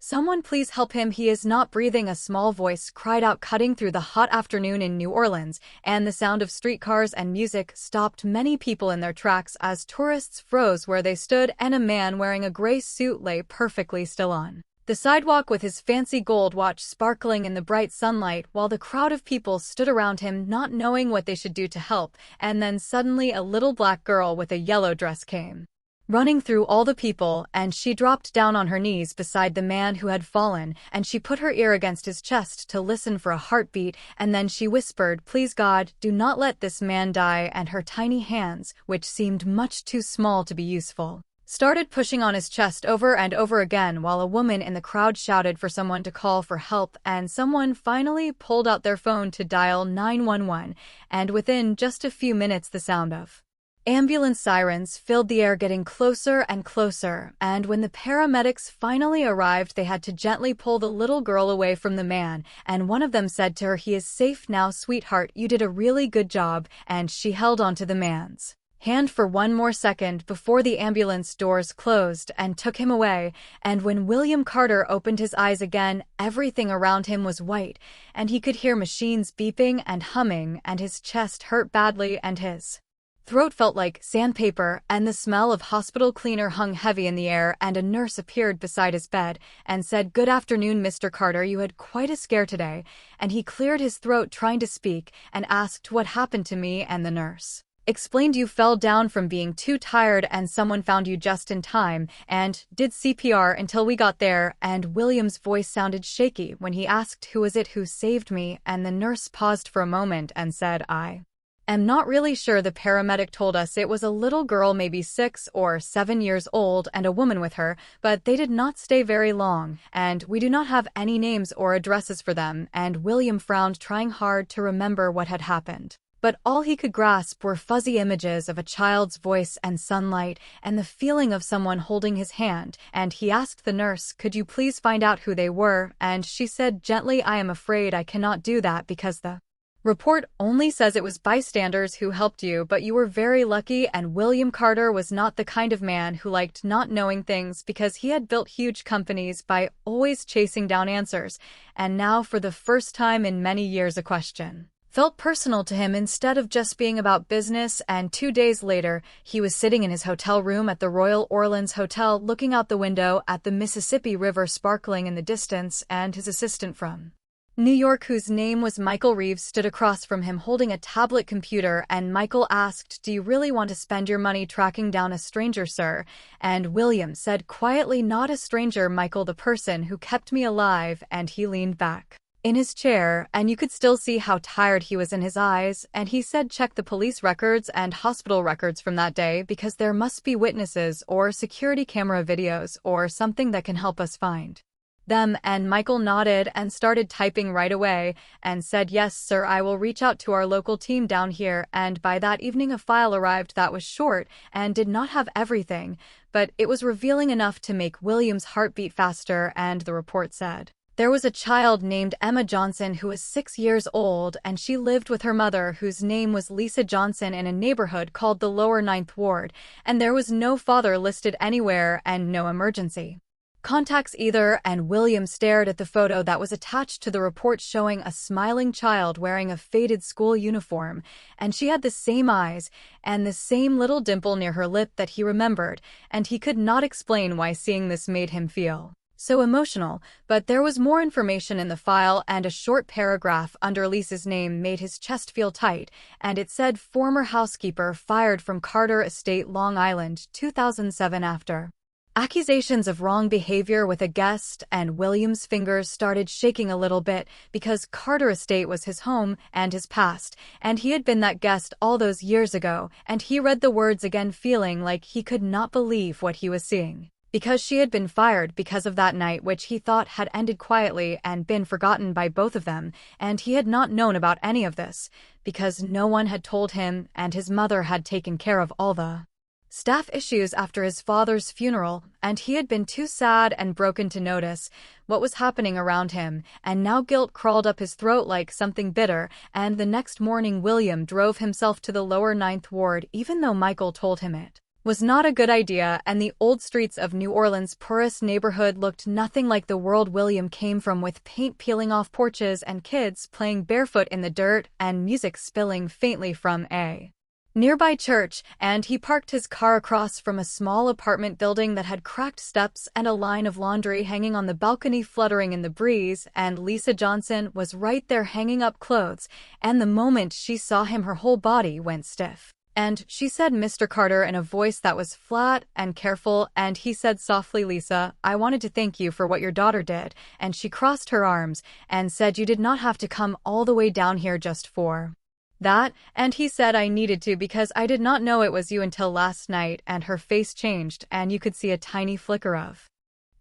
"Someone please help him, he is not breathing," a small voice cried out, cutting through the hot afternoon in New Orleans, and the sound of streetcars and music stopped many people in their tracks as tourists froze where they stood, and a man wearing a gray suit lay perfectly still on the sidewalk with his fancy gold watch sparkling in the bright sunlight, while the crowd of people stood around him not knowing what they should do to help. And then suddenly a little black girl with a yellow dress came running through all the people, and she dropped down on her knees beside the man who had fallen, and she put her ear against his chest to listen for a heartbeat, and then she whispered, "Please God, do not let this man die," and her tiny hands, which seemed much too small to be useful, started pushing on his chest over and over again, while a woman in the crowd shouted for someone to call for help, and someone finally pulled out their phone to dial 911, and within just a few minutes the sound of ambulance sirens filled the air, getting closer and closer, and when the paramedics finally arrived, they had to gently pull the little girl away from the man, and one of them said to her, "He is safe now, sweetheart, you did a really good job," and she held onto the man's hand for one more second before the ambulance doors closed and took him away. And when William Carter opened his eyes again, everything around him was white, and he could hear machines beeping and humming, and his chest hurt badly, and his throat felt like sandpaper, and the smell of hospital cleaner hung heavy in the air, and a nurse appeared beside his bed and said, "Good afternoon, Mr. Carter, you had quite a scare today," and he cleared his throat trying to speak and asked what happened to me, and the nurse explained, "You fell down from being too tired and someone found you just in time and did CPR until we got there," and William's voice sounded shaky when he asked, "Who was it who saved me?" and the nurse paused for a moment and said, "I'm not really sure. The paramedic told us it was a little girl, maybe 6 or 7 years old, and a woman with her, but they did not stay very long, and we do not have any names or addresses for them," and William frowned, trying hard to remember what had happened. But all he could grasp were fuzzy images of a child's voice and sunlight and the feeling of someone holding his hand, and he asked the nurse, "Could you please find out who they were?" and she said gently, "I am afraid I cannot do that because the report only says it was bystanders who helped you, but you were very lucky." And William Carter was not the kind of man who liked not knowing things, because he had built huge companies by always chasing down answers, and now for the first time in many years a question felt personal to him instead of just being about business. And 2 days later, he was sitting in his hotel room at the Royal Orleans Hotel, looking out the window at the Mississippi River sparkling in the distance, and his assistant from New York, whose name was Michael Reeves, stood across from him holding a tablet computer, and Michael asked, "Do you really want to spend your money tracking down a stranger, sir?" And William said quietly, "Not a stranger, Michael, the person who kept me alive," and he leaned back in his chair, and you could still see how tired he was in his eyes, and he said, "Check the police records and hospital records from that day, because there must be witnesses or security camera videos or something that can help us find them." And Michael nodded and started typing right away and said, "Yes, sir, I will reach out to our local team down here." And by that evening a file arrived that was short and did not have everything, but it was revealing enough to make William's heart beat faster, and the report said there was a child named Emma Johnson who was 6 years old, and she lived with her mother, whose name was Lisa Johnson, in a neighborhood called the Lower Ninth Ward, and there was no father listed anywhere and no emergency contacts either. And William stared at the photo that was attached to the report, showing a smiling child wearing a faded school uniform, and she had the same eyes and the same little dimple near her lip that he remembered, and he could not explain why seeing this made him feel so emotional. But there was more information in the file, and a short paragraph under Lisa's name made his chest feel tight, and it said, "Former housekeeper fired from Carter Estate, Long Island, 2007 after accusations of wrong behavior with a guest." And William's fingers started shaking a little bit, because Carter Estate was his home and his past, and he had been that guest all those years ago, and he read the words again, feeling like he could not believe what he was seeing, because she had been fired because of that night, which he thought had ended quietly and been forgotten by both of them, and he had not known about any of this, because no one had told him, and his mother had taken care of all the staff issues after his father's funeral, and he had been too sad and broken to notice what was happening around him, and now guilt crawled up his throat like something bitter. And the next morning William drove himself to the Lower Ninth Ward, even though Michael told him it was not a good idea, and the old streets of New Orleans' poorest neighborhood looked nothing like the world William came from, with paint peeling off porches and kids playing barefoot in the dirt and music spilling faintly from a nearby church. And he parked his car across from a small apartment building that had cracked steps and a line of laundry hanging on the balcony fluttering in the breeze, and Lisa Johnson was right there hanging up clothes, and the moment she saw him her whole body went stiff. And she said, "Mr. Carter," in a voice that was flat and careful, and he said softly, "Lisa, I wanted to thank you for what your daughter did." And she crossed her arms and said, "You did not have to come all the way down here just for that." And he said, "I needed to because I did not know it was you until last night." And her face changed, and you could see a tiny flicker of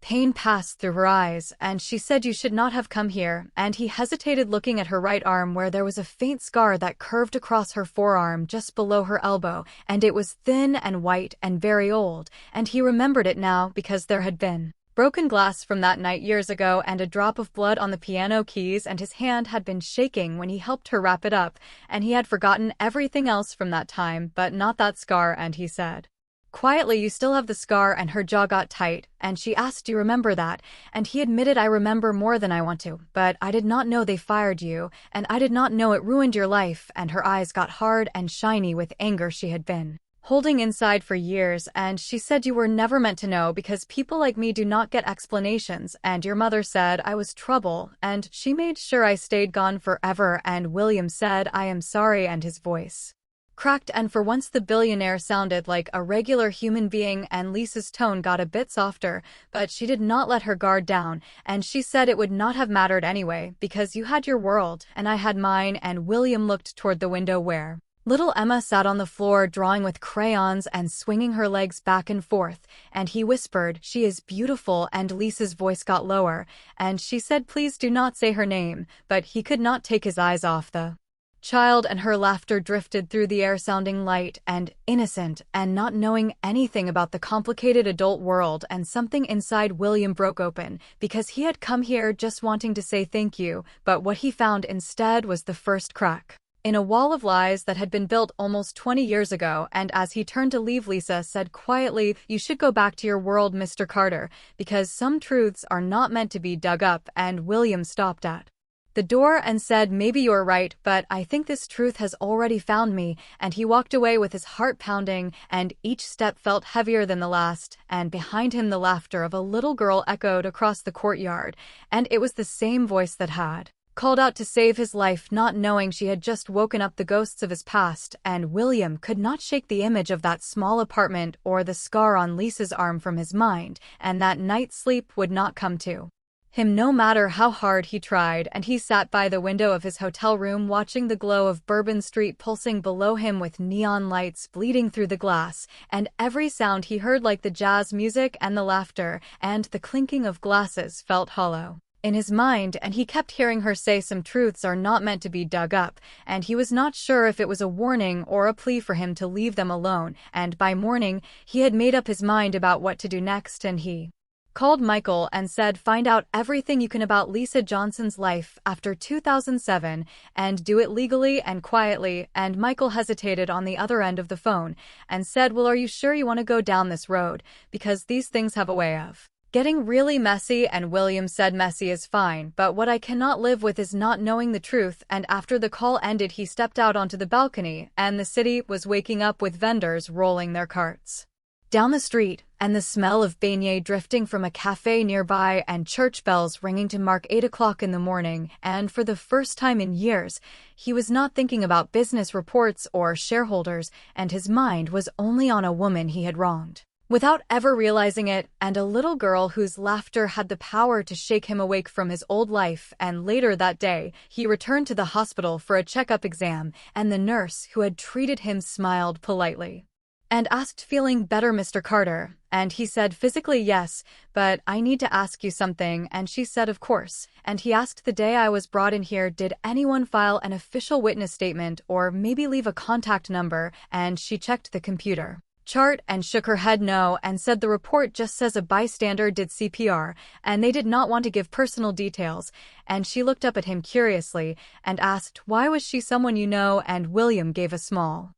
pain passed through her eyes, and she said, "You should not have come here." And he hesitated, looking at her right arm where there was a faint scar that curved across her forearm just below her elbow, and it was thin and white and very old, and he remembered it now because there had been broken glass from that night years ago and a drop of blood on the piano keys, and his hand had been shaking when he helped her wrap it up, and he had forgotten everything else from that time, but not that scar. And he said quietly, "You still have the scar," and her jaw got tight, and she asked, "Do you remember that?" And he admitted, "I remember more than I want to, but I did not know they fired you, and I did not know it ruined your life." And her eyes got hard and shiny with anger she had been holding inside for years, and she said, "You were never meant to know because people like me do not get explanations, and your mother said I was trouble, and she made sure I stayed gone forever." And William said, "I am sorry," and his voice cracked, and for once the billionaire sounded like a regular human being, and Lisa's tone got a bit softer, but she did not let her guard down, and she said, "It would not have mattered anyway, because you had your world, and I had mine." And William looked toward the window where little Emma sat on the floor drawing with crayons and swinging her legs back and forth, and he whispered, "She is beautiful." And Lisa's voice got lower, and she said, "Please do not say her name," but he could not take his eyes off the child, and her laughter drifted through the air, sounding light and innocent and not knowing anything about the complicated adult world. And something inside William broke open, because he had come here just wanting to say thank you, but what he found instead was the first crack in a wall of lies that had been built almost 20 years ago. And as he turned to leave, Lisa said quietly, "You should go back to your world, Mr. Carter, because some truths are not meant to be dug up." And William stopped at the door and said, "Maybe you're right, but I think this truth has already found me." And he walked away with his heart pounding, and each step felt heavier than the last, and behind him the laughter of a little girl echoed across the courtyard, and it was the same voice that had called out to save his life, not knowing she had just woken up the ghosts of his past. And William could not shake the image of that small apartment or the scar on Lisa's arm from his mind, and that night's sleep would not come to him no matter how hard he tried. And he sat by the window of his hotel room, watching the glow of Bourbon Street pulsing below him with neon lights bleeding through the glass, and every sound he heard, like the jazz music and the laughter and the clinking of glasses, felt hollow in his mind. And he kept hearing her say, "Some truths are not meant to be dug up," and he was not sure if it was a warning or a plea for him to leave them alone. And by morning, he had made up his mind about what to do next, and he called Michael and said, "Find out everything you can about Lisa Johnson's life after 2007, and do it legally and quietly." And Michael hesitated on the other end of the phone and said, "Well, are you sure you want to go down this road? Because these things have a way of getting really messy." And William said, "Messy is fine, but what I cannot live with is not knowing the truth." And after the call ended, he stepped out onto the balcony, and the city was waking up with vendors rolling their carts down the street, and the smell of beignet drifting from a cafe nearby, and church bells ringing to mark 8 o'clock in the morning. And for the first time in years, he was not thinking about business reports or shareholders, and his mind was only on a woman he had wronged without ever realizing it, and a little girl whose laughter had the power to shake him awake from his old life. And later that day, he returned to the hospital for a checkup exam, and the nurse who had treated him smiled politely and asked, "Feeling better, Mr. Carter?" And he said, "Physically, yes, but I need to ask you something." And she said, "Of course." And he asked, "The day I was brought in here, did anyone file an official witness statement or maybe leave a contact number?" And she checked the computer chart and shook her head no, and said, "The report just says a bystander did CPR, and they did not want to give personal details." And she looked up at him curiously and asked, "Why was she someone you know?" And William gave a small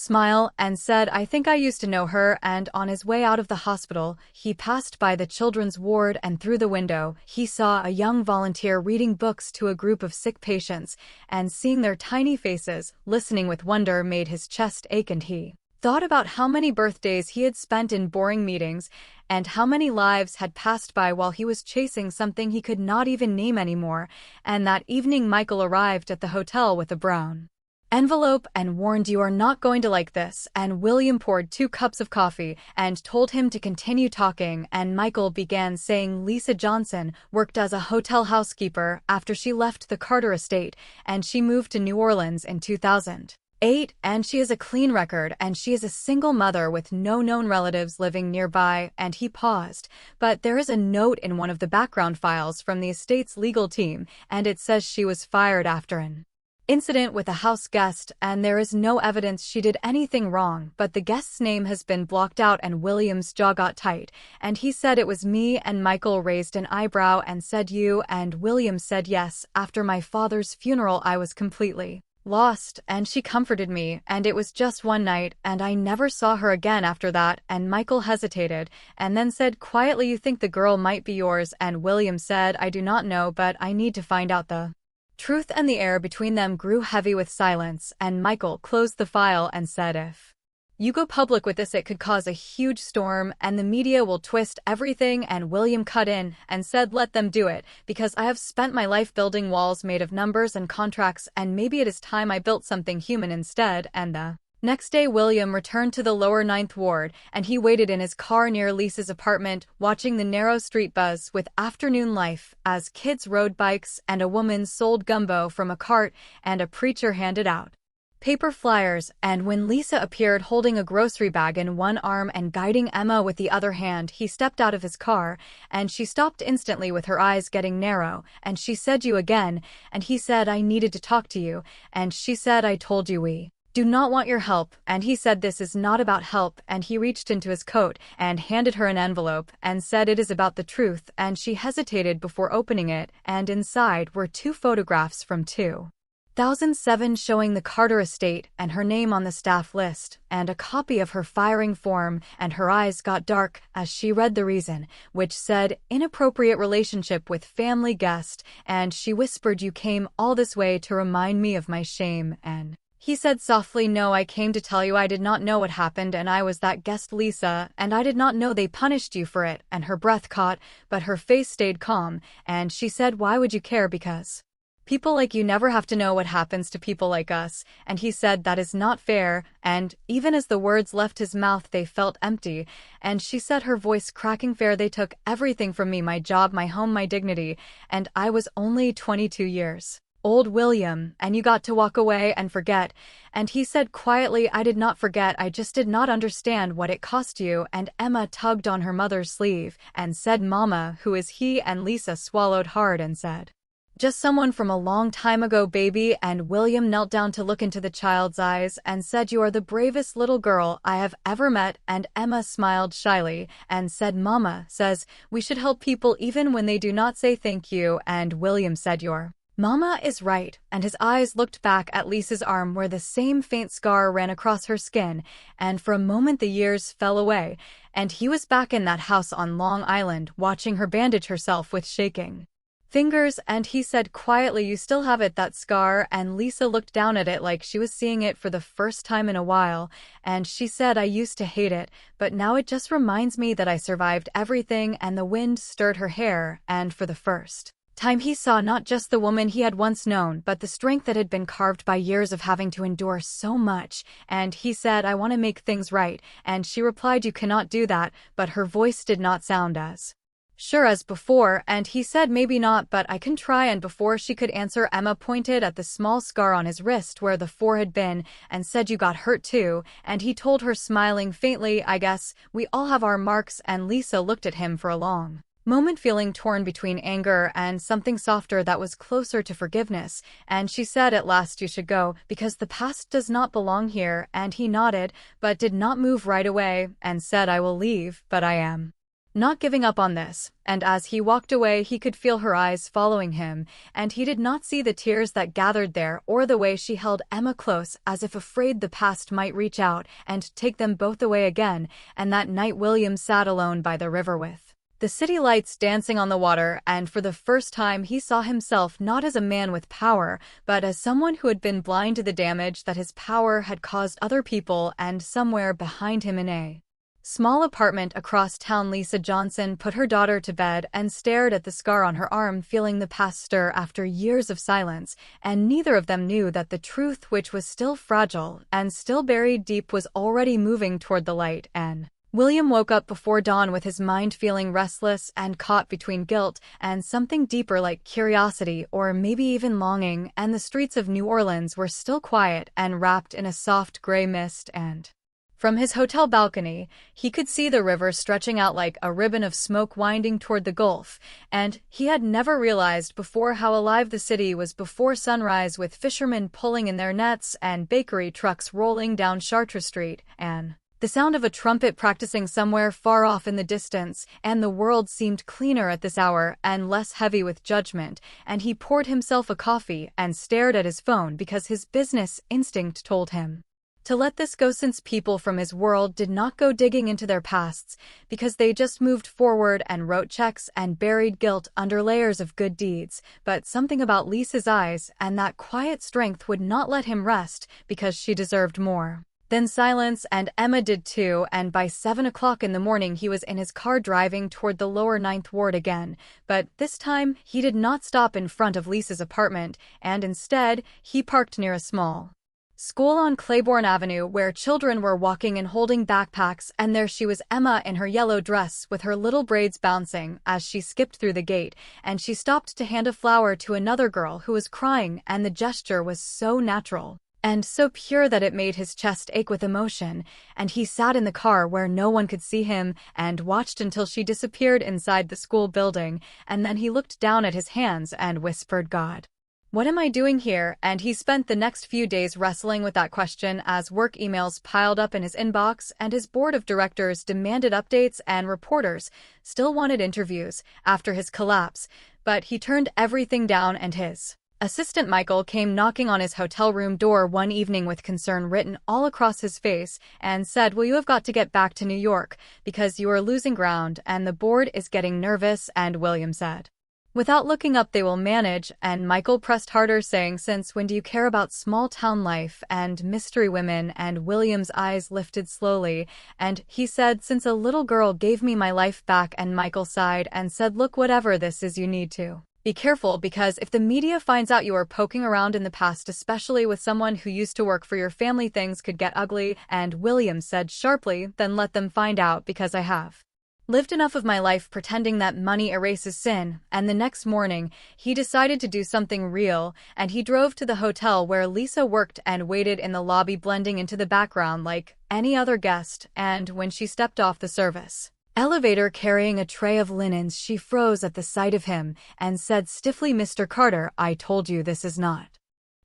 smile and said, I think I used to know her, and on his way out of the hospital, he passed by the children's ward and through the window, he saw a young volunteer reading books to a group of sick patients, and seeing their tiny faces, listening with wonder made his chest ache, and he thought about how many birthdays he had spent in boring meetings, and how many lives had passed by while he was chasing something he could not even name anymore, and that evening Michael arrived at the hotel with a brown envelope and warned, you are not going to like this, and William poured 2 cups of coffee and told him to continue talking, and Michael began saying Lisa Johnson worked as a hotel housekeeper after she left the Carter estate, and she moved to New Orleans in 2008, and she has a clean record, and she is a single mother with no known relatives living nearby, and he paused. But there is a note in one of the background files from the estate's legal team, and it says she was fired after an incident with a house guest, and there is no evidence she did anything wrong, but the guest's name has been blocked out, and William's jaw got tight, and he said, it was me, and Michael raised an eyebrow and said, you, and William said, yes, after my father's funeral I was completely lost, and she comforted me, and it was just one night, and I never saw her again after that, and Michael hesitated, and then said quietly, you think the girl might be yours, and William said, I do not know, but I need to find out the truth, and the air between them grew heavy with silence, and Michael closed the file and said, if you go public with this, it could cause a huge storm, and the media will twist everything, and William cut in and said, let them do it, because I have spent my life building walls made of numbers and contracts, and maybe it is time I built something human instead, and the next day William returned to the lower 9th ward, and he waited in his car near Lisa's apartment, watching the narrow street buzz with afternoon life, as kids rode bikes, and a woman sold gumbo from a cart, and a preacher handed out paper flyers, and when Lisa appeared holding a grocery bag in one arm and guiding Emma with the other hand, he stepped out of his car, and she stopped instantly with her eyes getting narrow, and she said, you again, and he said, I needed to talk to you, and she said, I told you we do not want your help, and he said, this is not about help, and he reached into his coat and handed her an envelope and said, it is about the truth, and she hesitated before opening it, and inside were 2 photographs from 2007 showing the Carter estate and her name on the staff list, and a copy of her firing form, and her eyes got dark as she read the reason, which said, inappropriate relationship with family guest, and she whispered, you came all this way to remind me of my shame, and he said softly, no, I came to tell you I did not know what happened, and I was that guest, Lisa, and I did not know they punished you for it, and her breath caught, but her face stayed calm, and she said, why would you care, because people like you never have to know what happens to people like us, and he said, that is not fair, and even as the words left his mouth they felt empty, and she said, her voice cracking, fair, they took everything from me, my job, my home, my dignity, and I was only 22 years old, William, and you got to walk away and forget, and he said quietly, I did not forget, I just did not understand what it cost you, and Emma tugged on her mother's sleeve and said, Mama, who is he, and Lisa swallowed hard and said, just someone from a long time ago, baby, and William knelt down to look into the child's eyes and said, you are the bravest little girl I have ever met, and Emma smiled shyly and said, Mama says, we should help people even when they do not say thank you, and William said, your Mama is right, and his eyes looked back at Lisa's arm where the same faint scar ran across her skin, and for a moment the years fell away, and he was back in that house on Long Island watching her bandage herself with shaking fingers, and he said quietly, you still have it, that scar, and Lisa looked down at it like she was seeing it for the first time in a while, and she said, I used to hate it, but now it just reminds me that I survived everything, and the wind stirred her hair, and for the first time he saw not just the woman he had once known, but the strength that had been carved by years of having to endure so much, and he said, I want to make things right, and she replied, you cannot do that, but her voice did not sound as sure as before, and he said, maybe not, but I can try, and before she could answer, Emma pointed at the small scar on his wrist where the 4 had been, and said, you got hurt too, and he told her, smiling faintly, I guess we all have our marks, and Lisa looked at him for a long moment, feeling torn between anger and something softer that was closer to forgiveness, and she said, at last you should go, because the past does not belong here, and he nodded, but did not move right away, and said, I will leave, but I am not giving up on this, and as he walked away he could feel her eyes following him, and he did not see the tears that gathered there or the way she held Emma close as if afraid the past might reach out and take them both away again. And that night William sat alone by the river with the city lights dancing on the water, and for the first time he saw himself not as a man with power, but as someone who had been blind to the damage that his power had caused other people. And somewhere behind him in a small apartment across town, Lisa Johnson put her daughter to bed and stared at the scar on her arm, feeling the past stir after years of silence, and neither of them knew that the truth, which was still fragile and still buried deep, was already moving toward the light. And William woke up before dawn with his mind feeling restless and caught between guilt and something deeper like curiosity or maybe even longing, and the streets of New Orleans were still quiet and wrapped in a soft gray mist, and from his hotel balcony, he could see the river stretching out like a ribbon of smoke winding toward the Gulf, and he had never realized before how alive the city was before sunrise, with fishermen pulling in their nets and bakery trucks rolling down Chartres Street, and the sound of a trumpet practicing somewhere far off in the distance. And the world seemed cleaner at this hour and less heavy with judgment, and he poured himself a coffee and stared at his phone because his business instinct told him to let this go, since people from his world did not go digging into their pasts, because they just moved forward and wrote checks and buried guilt under layers of good deeds. But something about Lisa's eyes and that quiet strength would not let him rest, because she deserved more than silence, and Emma did too. And by 7 o'clock in the morning he was in his car driving toward the lower Ninth Ward again, but this time he did not stop in front of Lisa's apartment, and instead he parked near a small school on Claiborne Avenue where children were walking and holding backpacks, and there she was, Emma in her yellow dress with her little braids bouncing as she skipped through the gate, and she stopped to hand a flower to another girl who was crying, and the gesture was so natural and so pure that it made his chest ache with emotion. And he sat in the car where no one could see him and watched until she disappeared inside the school building, and then he looked down at his hands and whispered, "God, what am I doing here?" And he spent the next few days wrestling with that question as work emails piled up in his inbox, and his board of directors demanded updates and reporters still wanted interviews after his collapse. But he turned everything down, and his assistant Michael came knocking on his hotel room door one evening with concern written all across his face and said, "Well, you have got to get back to New York because you are losing ground and the board is getting nervous." And William said, "Without looking up, they will manage." And Michael pressed harder, saying, "Since when do you care about small-town life and mystery women?" And William's eyes lifted slowly, and he said, "Since a little girl gave me my life back." And Michael sighed and said, "Look, whatever this is, you need to be careful, because if the media finds out you are poking around in the past, especially with someone who used to work for your family, things could get ugly." And William said sharply, "Then let them find out, because I have lived enough of my life pretending that money erases sin." And the next morning, he decided to do something real, and he drove to the hotel where Lisa worked and waited in the lobby, blending into the background like any other guest. And when she stepped off the service elevator carrying a tray of linens, she froze at the sight of him and said stiffly, "Mr. Carter, I told you this is not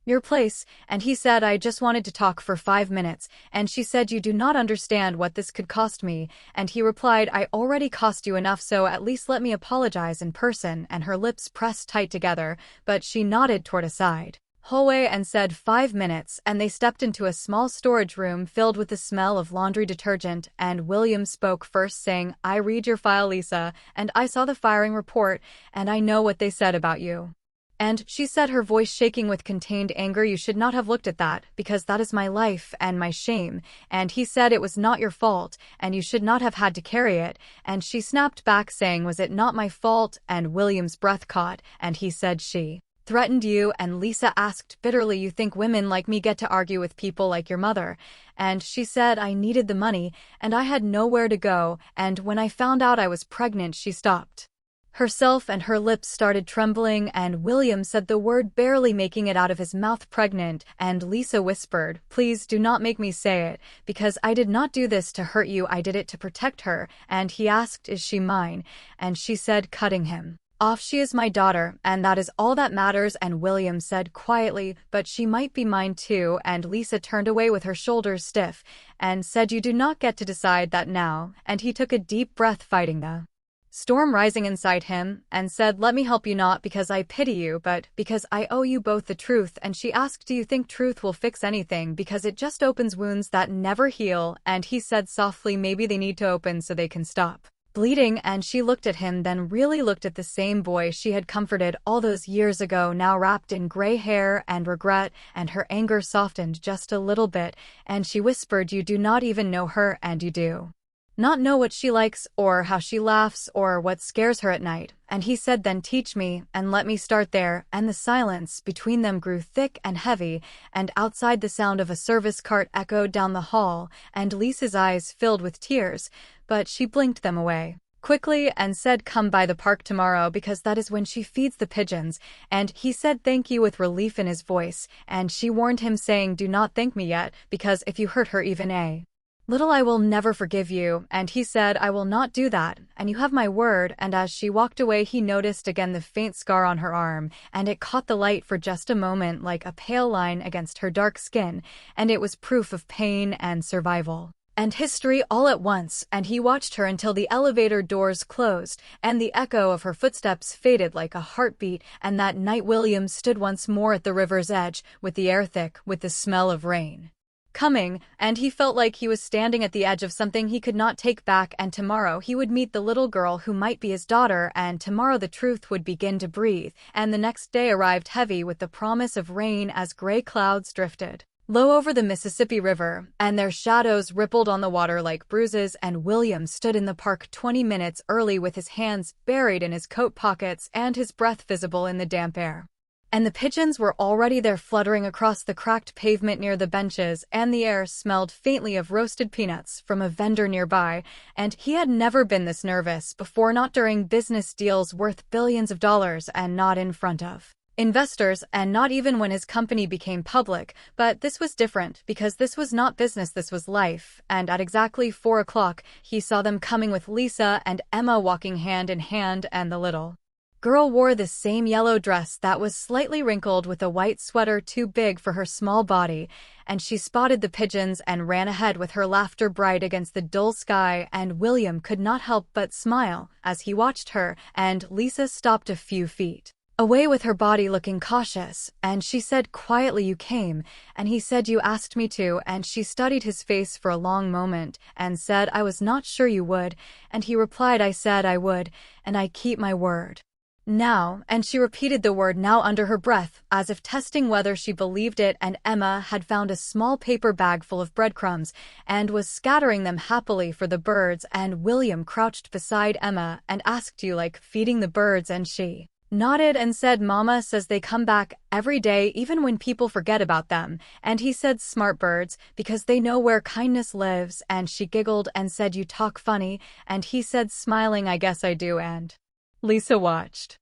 your place." And he said, "I just wanted to talk for 5 minutes." And she said, "You do not understand what this could cost me." And he replied, "I already cost you enough, so at least let me apologize in person." And her lips pressed tight together, but she nodded toward a side hallway and said, "5 minutes." And they stepped into a small storage room filled with the smell of laundry detergent, and William spoke first, saying, "I read your file, Lisa, and I saw the firing report, and I know what they said about you." And she said, her voice shaking with contained anger, "You should not have looked at that, because that is my life and my shame." And he said, "It was not your fault, and you should not have had to carry it." And she snapped back, saying, "Was it not my fault?" And William's breath caught, and he said, "She threatened you." And Lisa asked bitterly, "You think women like me get to argue with people like your mother?" And she said, "I needed the money, and I had nowhere to go, and when I found out I was pregnant." She stopped herself and her lips started trembling, and William said the word, barely making it out of his mouth, "Pregnant." And Lisa whispered, "Please do not make me say it, because I did not do this to hurt you, I did it to protect her." And he asked, "Is she mine?" And she said, cutting him off, "She is my daughter, and that is all that matters." And William said quietly, "But she might be mine too." And Lisa turned away with her shoulders stiff and said, "You do not get to decide that now." And he took a deep breath, fighting the storm rising inside him, and said, "Let me help you, not because I pity you, but because I owe you both the truth." And she asked, "Do you think truth will fix anything? Because it just opens wounds that never heal." And he said softly, "Maybe they need to open so they can stop bleeding." And she looked at him, then really looked at the same boy she had comforted all those years ago, now wrapped in gray hair and regret, and her anger softened just a little bit, and she whispered, "You do not even know her, and you do not know what she likes, or how she laughs, or what scares her at night." And he said, "Then teach me, and let me start there." And the silence between them grew thick and heavy, and outside the sound of a service cart echoed down the hall, and Lisa's eyes filled with tears, but she blinked them away quickly and said, "Come by the park tomorrow, because that is when she feeds the pigeons." And he said thank you with relief in his voice, and she warned him, saying, "Do not thank me yet, because if you hurt her even a little, I will never forgive you." And he said, "I will not do that, and you have my word." And as she walked away, he noticed again the faint scar on her arm, and it caught the light for just a moment like a pale line against her dark skin, and it was proof of pain and survival and history all at once. And he watched her until the elevator doors closed, and the echo of her footsteps faded like a heartbeat. And that night William stood once more at the river's edge, with the air thick with the smell of rain coming, and he felt like he was standing at the edge of something he could not take back. And tomorrow he would meet the little girl who might be his daughter, and tomorrow the truth would begin to breathe. And the next day arrived heavy with the promise of rain as gray clouds drifted low over the Mississippi River, and their shadows rippled on the water like bruises. And William stood in the park 20 minutes early, with his hands buried in his coat pockets and his breath visible in the damp air. And the pigeons were already there, fluttering across the cracked pavement near the benches, and the air smelled faintly of roasted peanuts from a vendor nearby. And he had never been this nervous before, not during business deals worth billions of dollars, and not in front of investors, and not even when his company became public. But this was different, because this was not business, this was life. And at exactly 4 o'clock, he saw them coming, with Lisa and Emma walking hand in hand, and the little girl wore the same yellow dress that was slightly wrinkled, with a white sweater too big for her small body. And she spotted the pigeons and ran ahead, with her laughter bright against the dull sky. And William could not help but smile as he watched her. And Lisa stopped a few feet away, with her body looking cautious, and she said quietly, "You came." And he said, "You asked me to." And she studied his face for a long moment and said, "I was not sure you would." And he replied, "I said I would, and I keep my word now." And she repeated the word "now" under her breath, as if testing whether she believed it. And Emma had found a small paper bag full of breadcrumbs and was scattering them happily for the birds. And William crouched beside Emma and asked, "You like feeding the birds?" And she nodded and said, "Mama says they come back every day, even when people forget about them." And he said, "Smart birds, because they know where kindness lives." And she giggled and said, "You talk funny." And he said, smiling, "I guess I do." And Lisa watched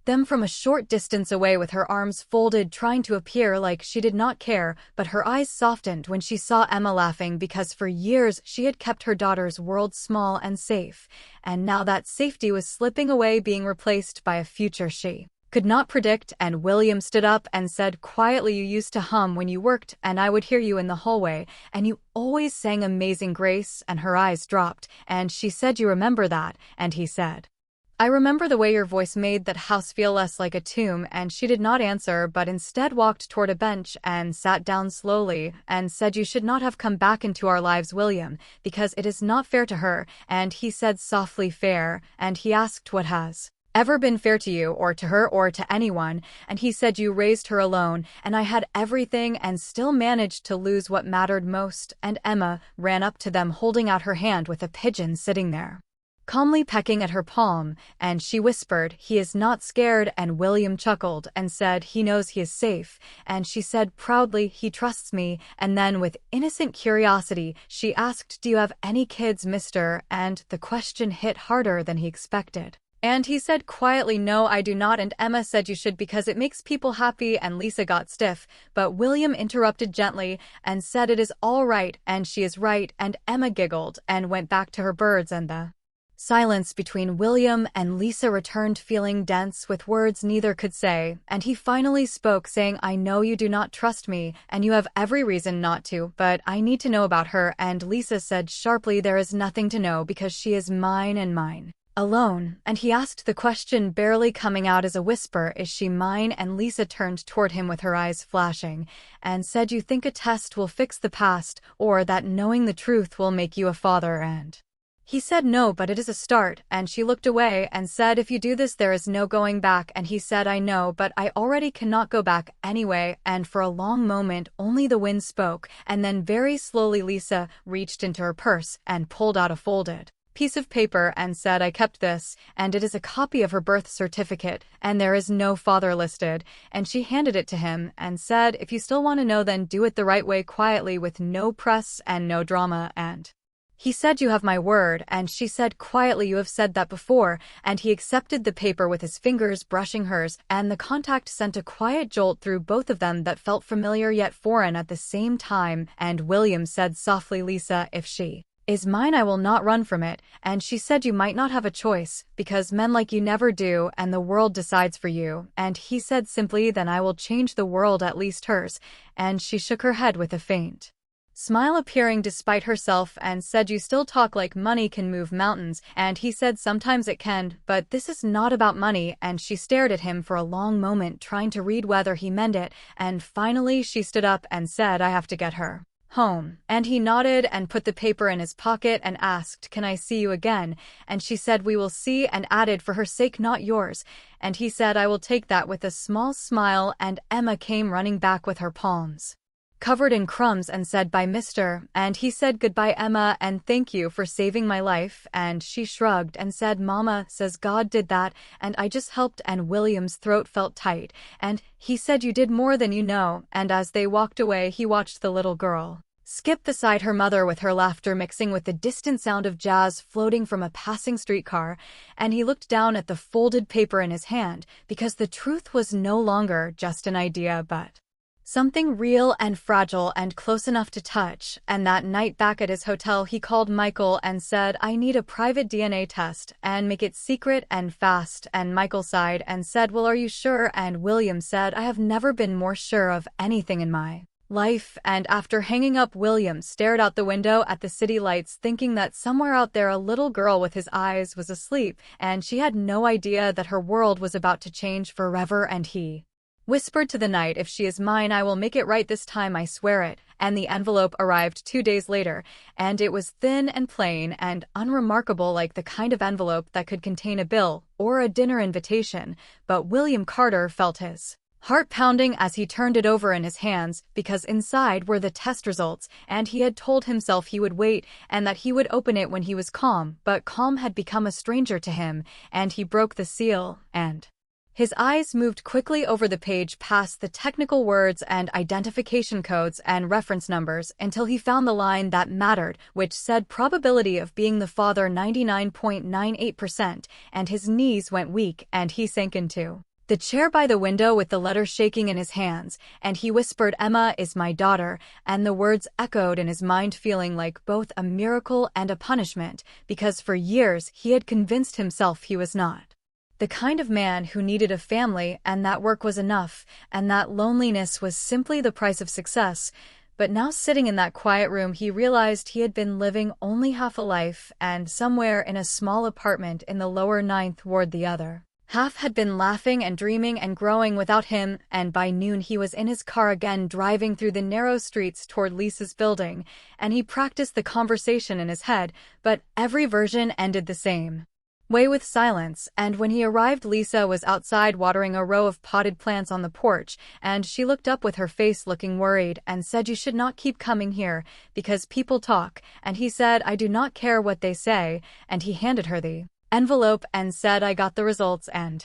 them from a short distance away, with her arms folded, trying to appear like she did not care. But her eyes softened when she saw Emma laughing, because for years she had kept her daughter's world small and safe, and now that safety was slipping away, being replaced by a future she could not predict. And William stood up and said quietly, "You used to hum when you worked, and I would hear you in the hallway, and you always sang Amazing Grace." And her eyes dropped, and she said, "You remember that?" And he said, "I remember the way your voice made that house feel less like a tomb." And she did not answer, but instead walked toward a bench and sat down slowly, and said, "You should not have come back into our lives, William, because it is not fair to her." And he said softly, "Fair?" And he asked, "What has ever been fair to you, or to her, or to anyone?" And he said, "You raised her alone, and I had everything and still managed to lose what mattered most." And Emma ran up to them, holding out her hand with a pigeon sitting there calmly pecking at her palm, and she whispered, "He is not scared." And William chuckled and said, "He knows he is safe." And she said proudly, "He trusts me." And then, with innocent curiosity, she asked, "Do you have any kids, mister?" And the question hit harder than he expected. And he said quietly, "No, I do not." And Emma said, "You should, because it makes people happy." And Lisa got stiff, but William interrupted gently and said, "It is all right, and she is right." And Emma giggled and went back to her birds, and the silence between William and Lisa returned, feeling dense with words neither could say. And he finally spoke, saying, "I know you do not trust me, and you have every reason not to, but I need to know about her." And Lisa said sharply, "There is nothing to know, because she is mine and mine alone, and he asked the question barely coming out as a whisper, "Is she mine?" And Lisa turned toward him with her eyes flashing, and said, "You think a test will fix the past, or that knowing the truth will make you a father?" And he said, "No, but it is a start," and she looked away and said, "If you do this there is no going back." And he said, "I know, but I already cannot go back anyway." And for a long moment only the wind spoke, and then very slowly Lisa reached into her purse and pulled out a folded piece of paper and said, "I kept this, and it is a copy of her birth certificate, and there is no father listed." And she handed it to him and said, "If you still want to know, then do it the right way, quietly, with no press and no drama." And he said, "You have my word." And she said quietly, "You have said that before." And he accepted the paper with his fingers brushing hers, and the contact sent a quiet jolt through both of them that felt familiar yet foreign at the same time. And William said softly, "Lisa, if she is mine, I will not run from it." And she said, "You might not have a choice, because men like you never do, and the world decides for you." And he said simply, "Then I will change the world, at least hers." And she shook her head with a faint smile appearing despite herself and said, "You still talk like money can move mountains." And he said, "Sometimes it can, but this is not about money." And she stared at him for a long moment, trying to read whether he meant it, and finally she stood up and said, "I have to get her home." And he nodded and put the paper in his pocket and asked, "Can I see you again?" And she said, "We will see," and added, "For her sake, not yours." And he said, "I will take that," with a small smile. And Emma came running back with her palms covered in crumbs and said, "Bye, mister." And he said, "Goodbye, Emma, and thank you for saving my life." And she shrugged and said, "Mama says God did that, and I just helped." And William's throat felt tight, and he said, "You did more than you know." And as they walked away, he watched the little girl skip beside her mother with her laughter mixing with the distant sound of jazz floating from a passing streetcar, and he looked down at the folded paper in his hand, because the truth was no longer just an idea but something real and fragile and close enough to touch. And that night back at his hotel, he called Michael and said, "I need a private DNA test, and make it secret and fast." And Michael sighed and said, "Well, are you sure?" And William said, "I have never been more sure of anything in my life." And after hanging up, William stared out the window at the city lights, thinking that somewhere out there a little girl with his eyes was asleep, and she had no idea that her world was about to change forever. And he whispered to the night, "If she is mine, I will make it right this time, I swear it." And the envelope arrived 2 days later, and it was thin and plain and unremarkable, like the kind of envelope that could contain a bill or a dinner invitation. But William Carter felt his heart pounding as he turned it over in his hands, because inside were the test results, and he had told himself he would wait and that he would open it when he was calm. But calm had become a stranger to him, and he broke the seal, and his eyes moved quickly over the page past the technical words and identification codes and reference numbers until he found the line that mattered, which said probability of being the father 99.98%, and his knees went weak and he sank into the chair by the window with the letter shaking in his hands, and he whispered, "Emma is my daughter," and the words echoed in his mind, feeling like both a miracle and a punishment, because for years he had convinced himself he was not the kind of man who needed a family, and that work was enough, and that loneliness was simply the price of success. But now, sitting in that quiet room, he realized he had been living only half a life, and somewhere in a small apartment in the lower Ninth Ward the other half had been laughing and dreaming and growing without him. And by noon he was in his car again, driving through the narrow streets toward Lisa's building, and he practiced the conversation in his head, but every version ended the same way, with silence. And when he arrived, Lisa was outside watering a row of potted plants on the porch, and she looked up with her face looking worried and said, "You should not keep coming here, because people talk." And he said, "I do not care what they say." And he handed her the envelope and said, "I got the results." And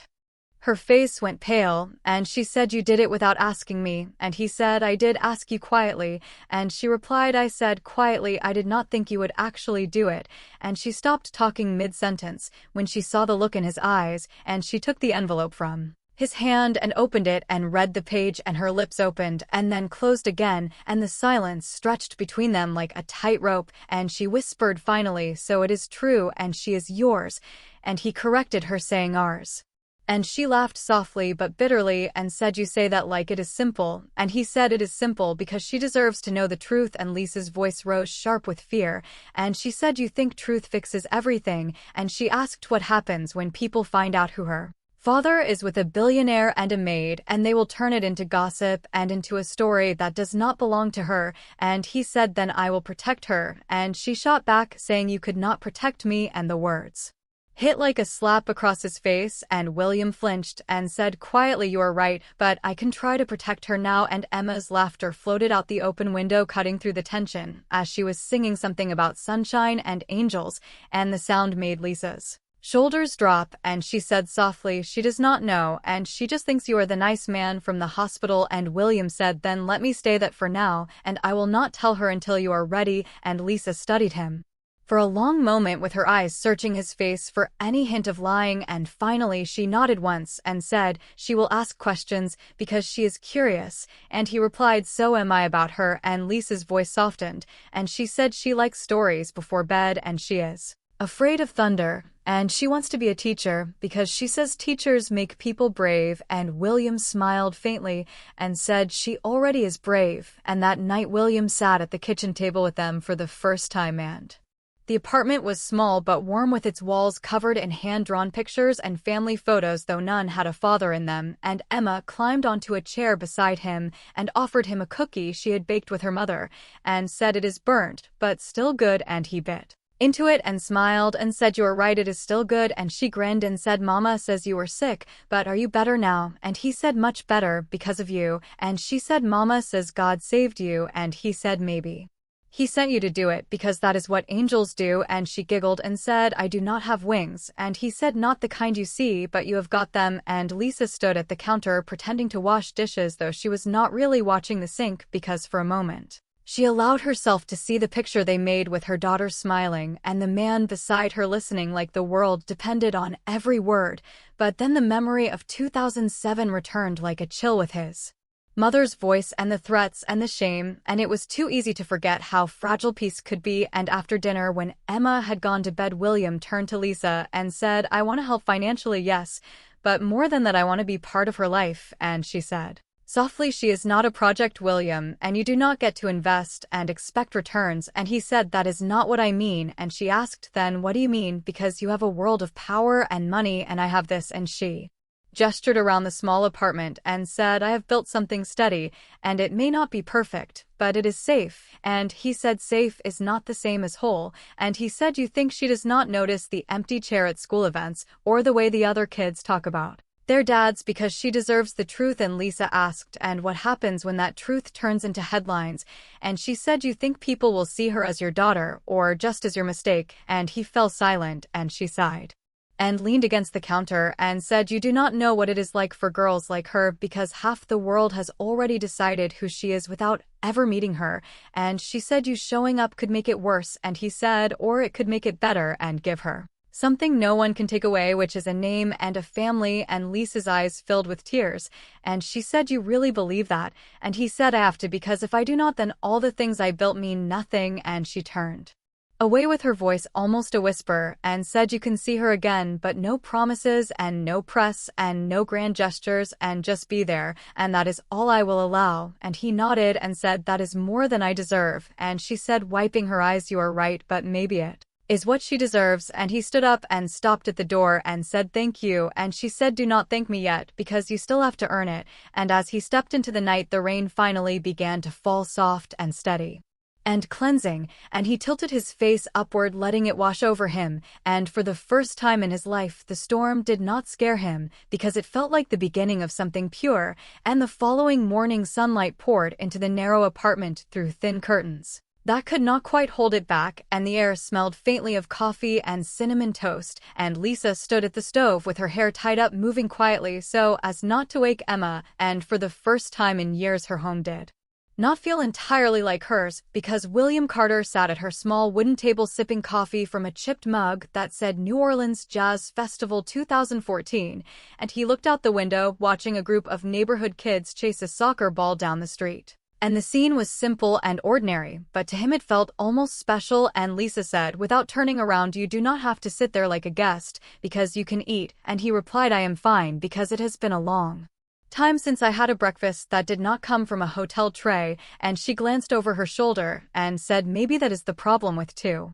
her face went pale, and she said, "You did it without asking me." And he said, "I did ask you quietly." And she replied, "I said quietly, I did not think you would actually do it." And she stopped talking mid-sentence when she saw the look in his eyes, and she took the envelope from his hand and opened it and read the page, and her lips opened and then closed again, and the silence stretched between them like a tight rope, and she whispered finally, "So it is true, and she is yours." And he corrected her, saying, "Ours." And she laughed softly but bitterly and said, "You say that like it is simple." And he said, "It is simple because she deserves to know the truth." And Lisa's voice rose sharp with fear, and she said, "You think truth fixes everything?" And she asked, "What happens when people find out who her father is with a billionaire and a maid, and they will turn it into gossip and into a story that does not belong to her?" And he said, "Then I will protect her." And she shot back, saying, "You could not protect me." And the words hit like a slap across his face, and William flinched and said quietly, "You are right, but I can try to protect her now." And Emma's laughter floated out the open window, cutting through the tension, as she was singing something about sunshine and angels, and the sound made Lisa's shoulders drop, and she said softly, "She does not know, and she just thinks you are the nice man from the hospital." And William said, "Then let me stay that for now, and I will not tell her until you are ready." And Lisa studied him for a long moment, with her eyes searching his face for any hint of lying, and finally she nodded once and said, "She will ask questions because she is curious." And he replied, "So am I about her." And Lisa's voice softened, and she said she likes stories before bed, and she is afraid of thunder, and she wants to be a teacher because she says teachers make people brave. And William smiled faintly and said, "She already is brave." And that night William sat at the kitchen table with them for the first time, and the apartment was small but warm, with its walls covered in hand-drawn pictures and family photos, though none had a father in them. And Emma climbed onto a chair beside him and offered him a cookie she had baked with her mother, and said, "It is burnt, but still good." And he bit into it and smiled and said, "You are right, it is still good." And she grinned and said, "Mama says you were sick, but are you better now?" And he said, "Much better, because of you." And she said, "Mama says God saved you." And he said, "Maybe He sent you to do it, because that is what angels do." And she giggled and said, "I do not have wings." And he said, "Not the kind you see, but you have got them." And Lisa stood at the counter pretending to wash dishes, though she was not really watching the sink, because for a moment she allowed herself to see the picture they made with her daughter smiling and the man beside her listening like the world depended on every word. But then the memory of 2007 returned like a chill, with his mother's voice and the threats and the shame, and it was too easy to forget how fragile peace could be. And after dinner, when Emma had gone to bed, William turned to Lisa and said, "I want to help financially, yes, but more than that, I want to be part of her life." And she said softly, "She is not a project, William, and you do not get to invest and expect returns." And he said, "That is not what I mean." And she asked, "Then what do you mean? Because you have a world of power and money, and I have this." And she gestured around the small apartment and said, "I have built something steady, and it may not be perfect, but it is safe." And he said, "Safe is not the same as whole." And he said, "You think she does not notice the empty chair at school events, or the way the other kids talk about their dads, because she deserves the truth." And Lisa asked, "And what happens when that truth turns into headlines?" And she said, "You think people will see her as your daughter, or just as your mistake?" And he fell silent, and she sighed and leaned against the counter and said, "You do not know what it is like for girls like her, because half the world has already decided who she is without ever meeting her." And she said, "You showing up could make it worse." And he said, "Or it could make it better and give her something no one can take away, which is a name and a family." And Lisa's eyes filled with tears, and she said, "You really believe that?" And he said, "I have to, because if I do not, then all the things I built mean nothing." And she turned away with her voice almost a whisper and said, "You can see her again, but no promises and no press and no grand gestures, and just be there, and that is all I will allow." And he nodded and said, "That is more than I deserve." And she said, wiping her eyes, "You are right, but maybe it is what she deserves." And he stood up and stopped at the door and said, "Thank you." And she said, "Do not thank me yet, because you still have to earn it." And as he stepped into the night, the rain finally began to fall, soft and steady and cleansing, and he tilted his face upward, letting it wash over him. And for the first time in his life, the storm did not scare him, because it felt like the beginning of something pure. And the following morning, sunlight poured into the narrow apartment through thin curtains that could not quite hold it back, and the air smelled faintly of coffee and cinnamon toast. And Lisa stood at the stove with her hair tied up, moving quietly so as not to wake Emma, and for the first time in years her home did not feel entirely like hers, because William Carter sat at her small wooden table sipping coffee from a chipped mug that said New Orleans Jazz Festival 2014, and he looked out the window, watching a group of neighborhood kids chase a soccer ball down the street. And the scene was simple and ordinary, but to him it felt almost special, and Lisa said, without turning around, you do not have to sit there like a guest, because you can eat, and he replied, I am fine because it has been a long time since I had a breakfast that did not come from a hotel tray, and she glanced over her shoulder and said, maybe that is the problem with too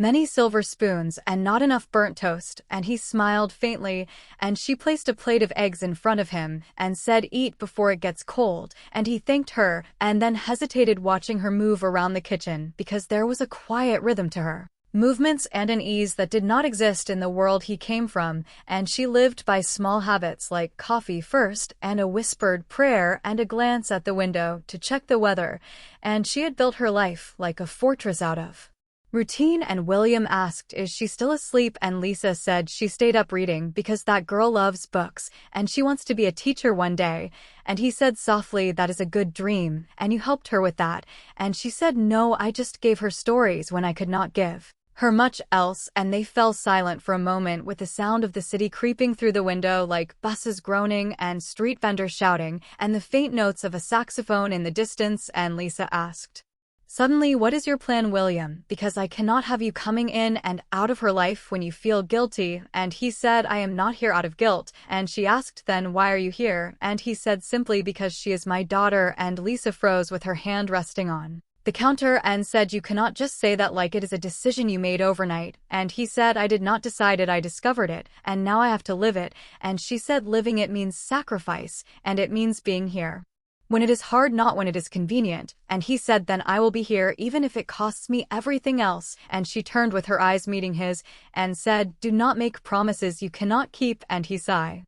many silver spoons and not enough burnt toast, and he smiled faintly, and she placed a plate of eggs in front of him and said, eat before it gets cold, and he thanked her and then hesitated, watching her move around the kitchen because there was a quiet rhythm to her movements and an ease that did not exist in the world he came from, and she lived by small habits like coffee first and a whispered prayer and a glance at the window to check the weather, and she had built her life like a fortress out of routine. And William asked, is she still asleep? And Lisa said she stayed up reading because that girl loves books and she wants to be a teacher one day. And he said softly, that is a good dream, and you helped her with that. And she said, no, I just gave her stories when I could not give her much else. And they fell silent for a moment with the sound of the city creeping through the window, like buses groaning and street vendors shouting and the faint notes of a saxophone in the distance. And Lisa asked suddenly, what is your plan, William? Because I cannot have you coming in and out of her life when you feel guilty. And he said, I am not here out of guilt. And she asked, then why are you here? And he said, simply because she is my daughter. And Lisa froze with her hand resting on the counter and said, you cannot just say that like it is a decision you made overnight. And he said, I did not decide it, I discovered it, and now I have to live it. And she said, living it means sacrifice, and it means being here when it is hard, not when it is convenient. And he said, then I will be here even if it costs me everything else. And she turned with her eyes meeting his and said, do not make promises you cannot keep. And he sighed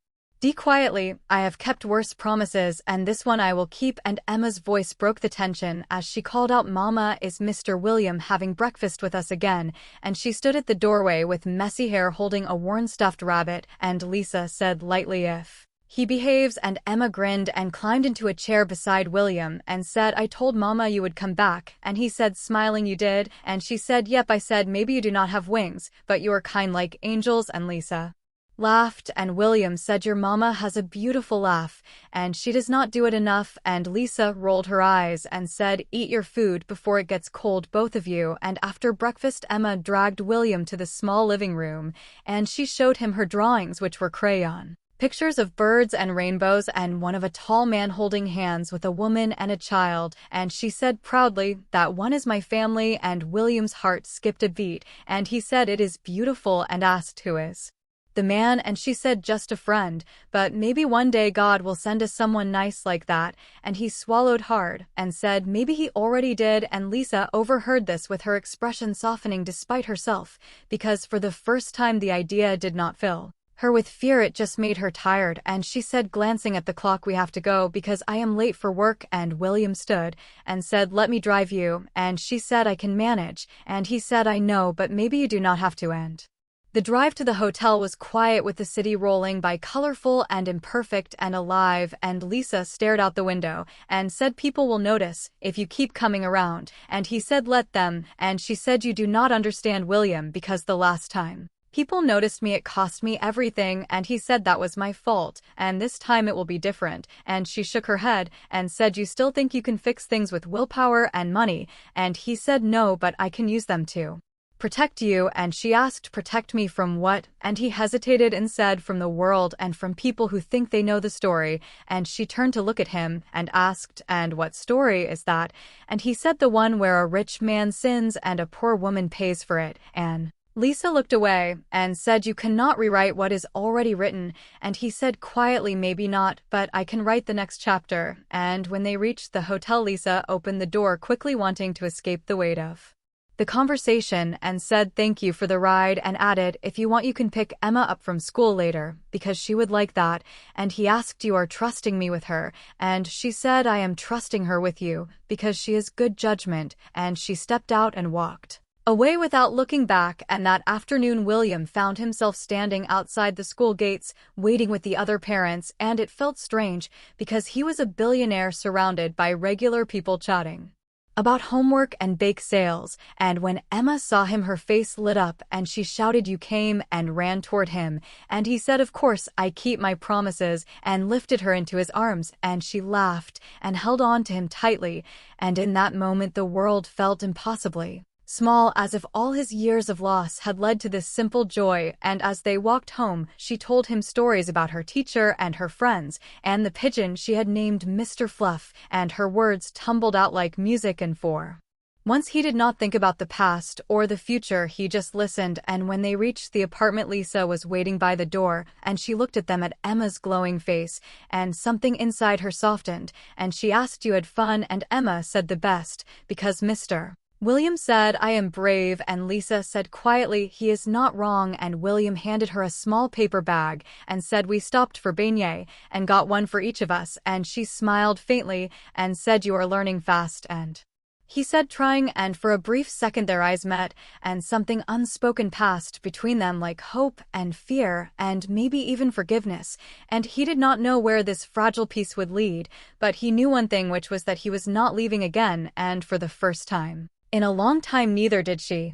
quietly, I have kept worse promises, and this one I will keep. And Emma's voice broke the tension as she called out, Mama, is Mr. William having breakfast with us again? And she stood at the doorway with messy hair holding a worn stuffed rabbit, and Lisa said lightly, if he behaves. And Emma grinned and climbed into a chair beside William and said, I told Mama you would come back. And he said, smiling, you did? And she said, yep, I said maybe you do not have wings, but you are kind like angels. And Lisa laughed, and William said, your mama has a beautiful laugh, and she does not do it enough. And Lisa rolled her eyes and said, eat your food before it gets cold, both of you. And after breakfast, Emma dragged William to the small living room, and she showed him her drawings, which were crayon pictures of birds and rainbows, and one of a tall man holding hands with a woman and a child. And she said proudly, that one is my family. And William's heart skipped a beat, and he said, it is beautiful, and asked, who is the man? And she said, just a friend, but maybe one day God will send us someone nice like that. And he swallowed hard and said, maybe he already did. And Lisa overheard this with her expression softening despite herself, because for the first time the idea did not fill her with fear, it just made her tired. And she said, glancing at the clock, we have to go because I am late for work. And William stood and said, let me drive you. And she said, I can manage. And he said, I know, but maybe you do not have to. And the drive to the hotel was quiet, with the city rolling by, colorful and imperfect and alive. And Lisa stared out the window and said, people will notice if you keep coming around. And he said, let them. And she said, you do not understand, William, because the last time people noticed me, it cost me everything. And he said, that was my fault, and this time it will be different. And she shook her head and said, you still think you can fix things with willpower and money? And he said, no, but I can use them to protect you. And she asked, protect me from what? And he hesitated and said, from the world and from people who think they know the story. And she turned to look at him and asked, and what story is that? And he said, the one where a rich man sins and a poor woman pays for it. And Lisa looked away and said, you cannot rewrite what is already written. And he said quietly, maybe not, but I can write the next chapter. And when they reached the hotel, Lisa opened the door quickly, wanting to escape the weight of the conversation, and said, thank you for the ride, and added, if you want you can pick Emma up from school later, because she would like that. And he asked, you are trusting me with her? And she said, I am trusting her with you, because she has good judgment. And she stepped out and walked away without looking back. And that afternoon William found himself standing outside the school gates, waiting with the other parents, and it felt strange, because he was a billionaire surrounded by regular people chatting about homework and bake sales, and when Emma saw him her face lit up and she shouted you came and ran toward him, and he said of course I keep my promises and lifted her into his arms and she laughed and held on to him tightly, and in that moment the world felt impossibly small, as if all his years of loss had led to this simple joy. And as they walked home, she told him stories about her teacher and her friends, and the pigeon she had named Mr. Fluff, and her words tumbled out like music. And for once he did not think about the past or the future, he just listened. And when they reached the apartment, Lisa was waiting by the door, and she looked at them, at Emma's glowing face, and something inside her softened, and she asked, "You had fun?" And Emma said, "The best, because Mr. William said I am brave," and Lisa said quietly, "He is not wrong." And William handed her a small paper bag and said, "We stopped for beignet and got one for each of us," and she smiled faintly and said, "You are learning fast." And he said, trying, and for a brief second their eyes met, and something unspoken passed between them, like hope and fear and maybe even forgiveness, and he did not know where this fragile peace would lead, but he knew one thing, which was that he was not leaving again, and for the first time in a long time neither did she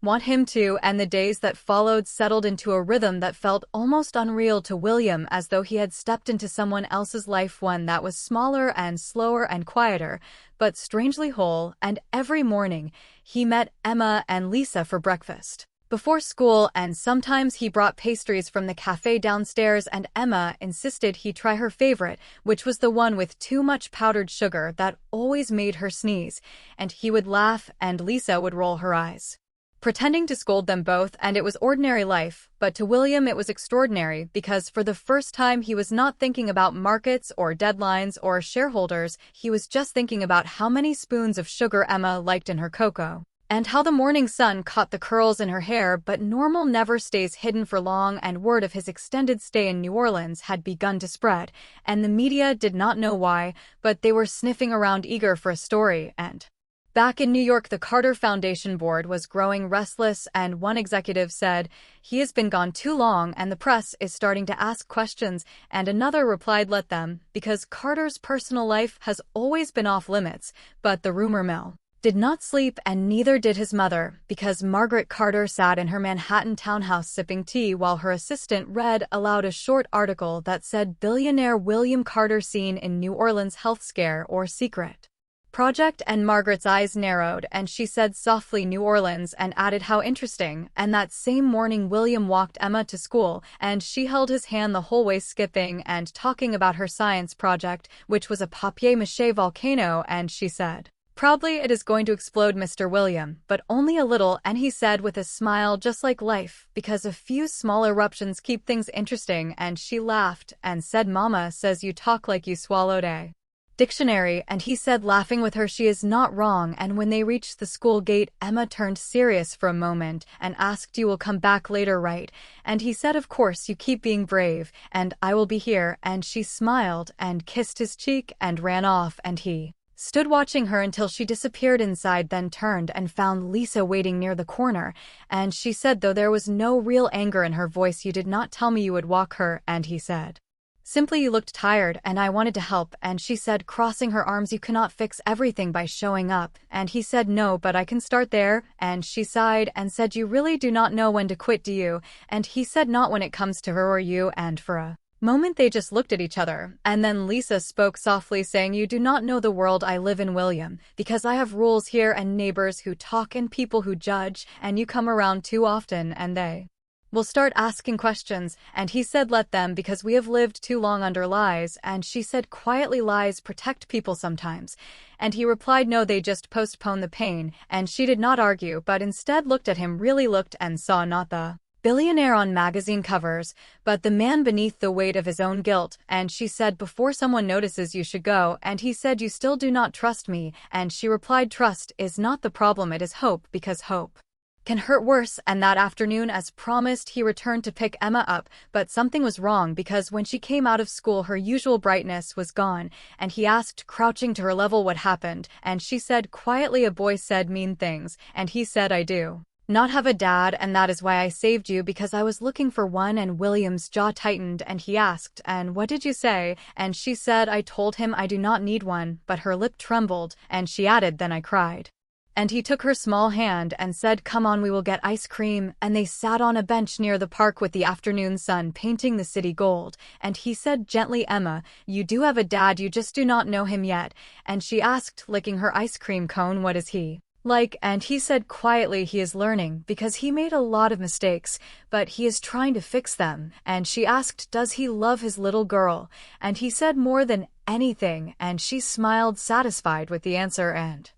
want him to. And the days that followed settled into a rhythm that felt almost unreal to William, as though he had stepped into someone else's life, one that was smaller and slower and quieter, but strangely whole. And every morning he met Emma and Lisa for breakfast before school, and sometimes he brought pastries from the cafe downstairs, and Emma insisted he try her favorite, which was the one with too much powdered sugar that always made her sneeze, and he would laugh and Lisa would roll her eyes, pretending to scold them both. And it was ordinary life, but to William it was extraordinary, because for the first time he was not thinking about markets or deadlines or shareholders. He was just thinking about how many spoons of sugar Emma liked in her cocoa, and how the morning sun caught the curls in her hair. But normal never stays hidden for long, and word of his extended stay in New Orleans had begun to spread, and the media did not know why, but they were sniffing around eager for a story. And back in New York, the Carter Foundation board was growing restless, and one executive said, "He has been gone too long and the press is starting to ask questions," and another replied, "Let them, because Carter's personal life has always been off limits." But the rumor mill did not sleep, and neither did his mother, because Margaret Carter sat in her Manhattan townhouse sipping tea while her assistant read aloud a short article that said, "Billionaire William Carter seen in New Orleans health scare or secret project." And Margaret's eyes narrowed, and she said softly, "New Orleans," and added, "How interesting." And that same morning William walked Emma to school, and she held his hand the whole way, skipping and talking about her science project, which was a papier-mâché volcano, and she said proudly, "It is going to explode, Mr. William, but only a little," and he said with a smile, "Just like life, because a few small eruptions keep things interesting." And she laughed and said, "Mama says you talk like you swallowed a dictionary," and he said, laughing with her, "She is not wrong." And when they reached the school gate, Emma turned serious for a moment and asked, "You will come back later, right?" And he said, "Of course, you keep being brave, and I will be here." And she smiled and kissed his cheek and ran off, and he stood watching her until she disappeared inside, then turned and found Lisa waiting near the corner, and she said, though there was no real anger in her voice, "You did not tell me you would walk her." And he said simply, "You looked tired and I wanted to help." And she said, crossing her arms, "You cannot fix everything by showing up." And he said, "No, but I can start there." And she sighed and said, "You really do not know when to quit, do you?" And he said, "Not when it comes to her or you." And for a moment they just looked at each other, and then Lisa spoke softly, saying, "You do not know the world I live in, William, because I have rules here and neighbors who talk and people who judge, and you come around too often and they will start asking questions." And he said, "Let them, because we have lived too long under lies." And she said quietly, "Lies protect people sometimes." And he replied, "No, they just postpone the pain." And she did not argue, but instead looked at him, really looked, and saw not the billionaire on magazine covers, but the man beneath the weight of his own guilt. And she said, "Before someone notices, you should go." And he said, "You still do not trust me." And she replied, "Trust is not the problem, it is hope, because hope can hurt worse." And that afternoon, as promised, he returned to pick Emma up, but something was wrong, because when she came out of school her usual brightness was gone, and he asked, crouching to her level, what happened. And she said quietly, "A boy said mean things." And he said, "I do not have a dad, and that is why I saved you, because I was looking for one. And William's jaw tightened and he asked, and what did you say? And she said, I told him I do not need one, but her lip trembled, and she added, then I cried. And he took her small hand and said, come on, we will get ice cream. And they sat on a bench near the park with the afternoon sun painting the city gold. And he said gently, Emma, you do have a dad, you just do not know him yet. And she asked, licking her ice cream cone, what is he like? And he said quietly, he is learning, because he made a lot of mistakes, but he is trying to fix them. And she asked, does he love his little girl? And he said, more than anything. And she smiled, satisfied with the answer, and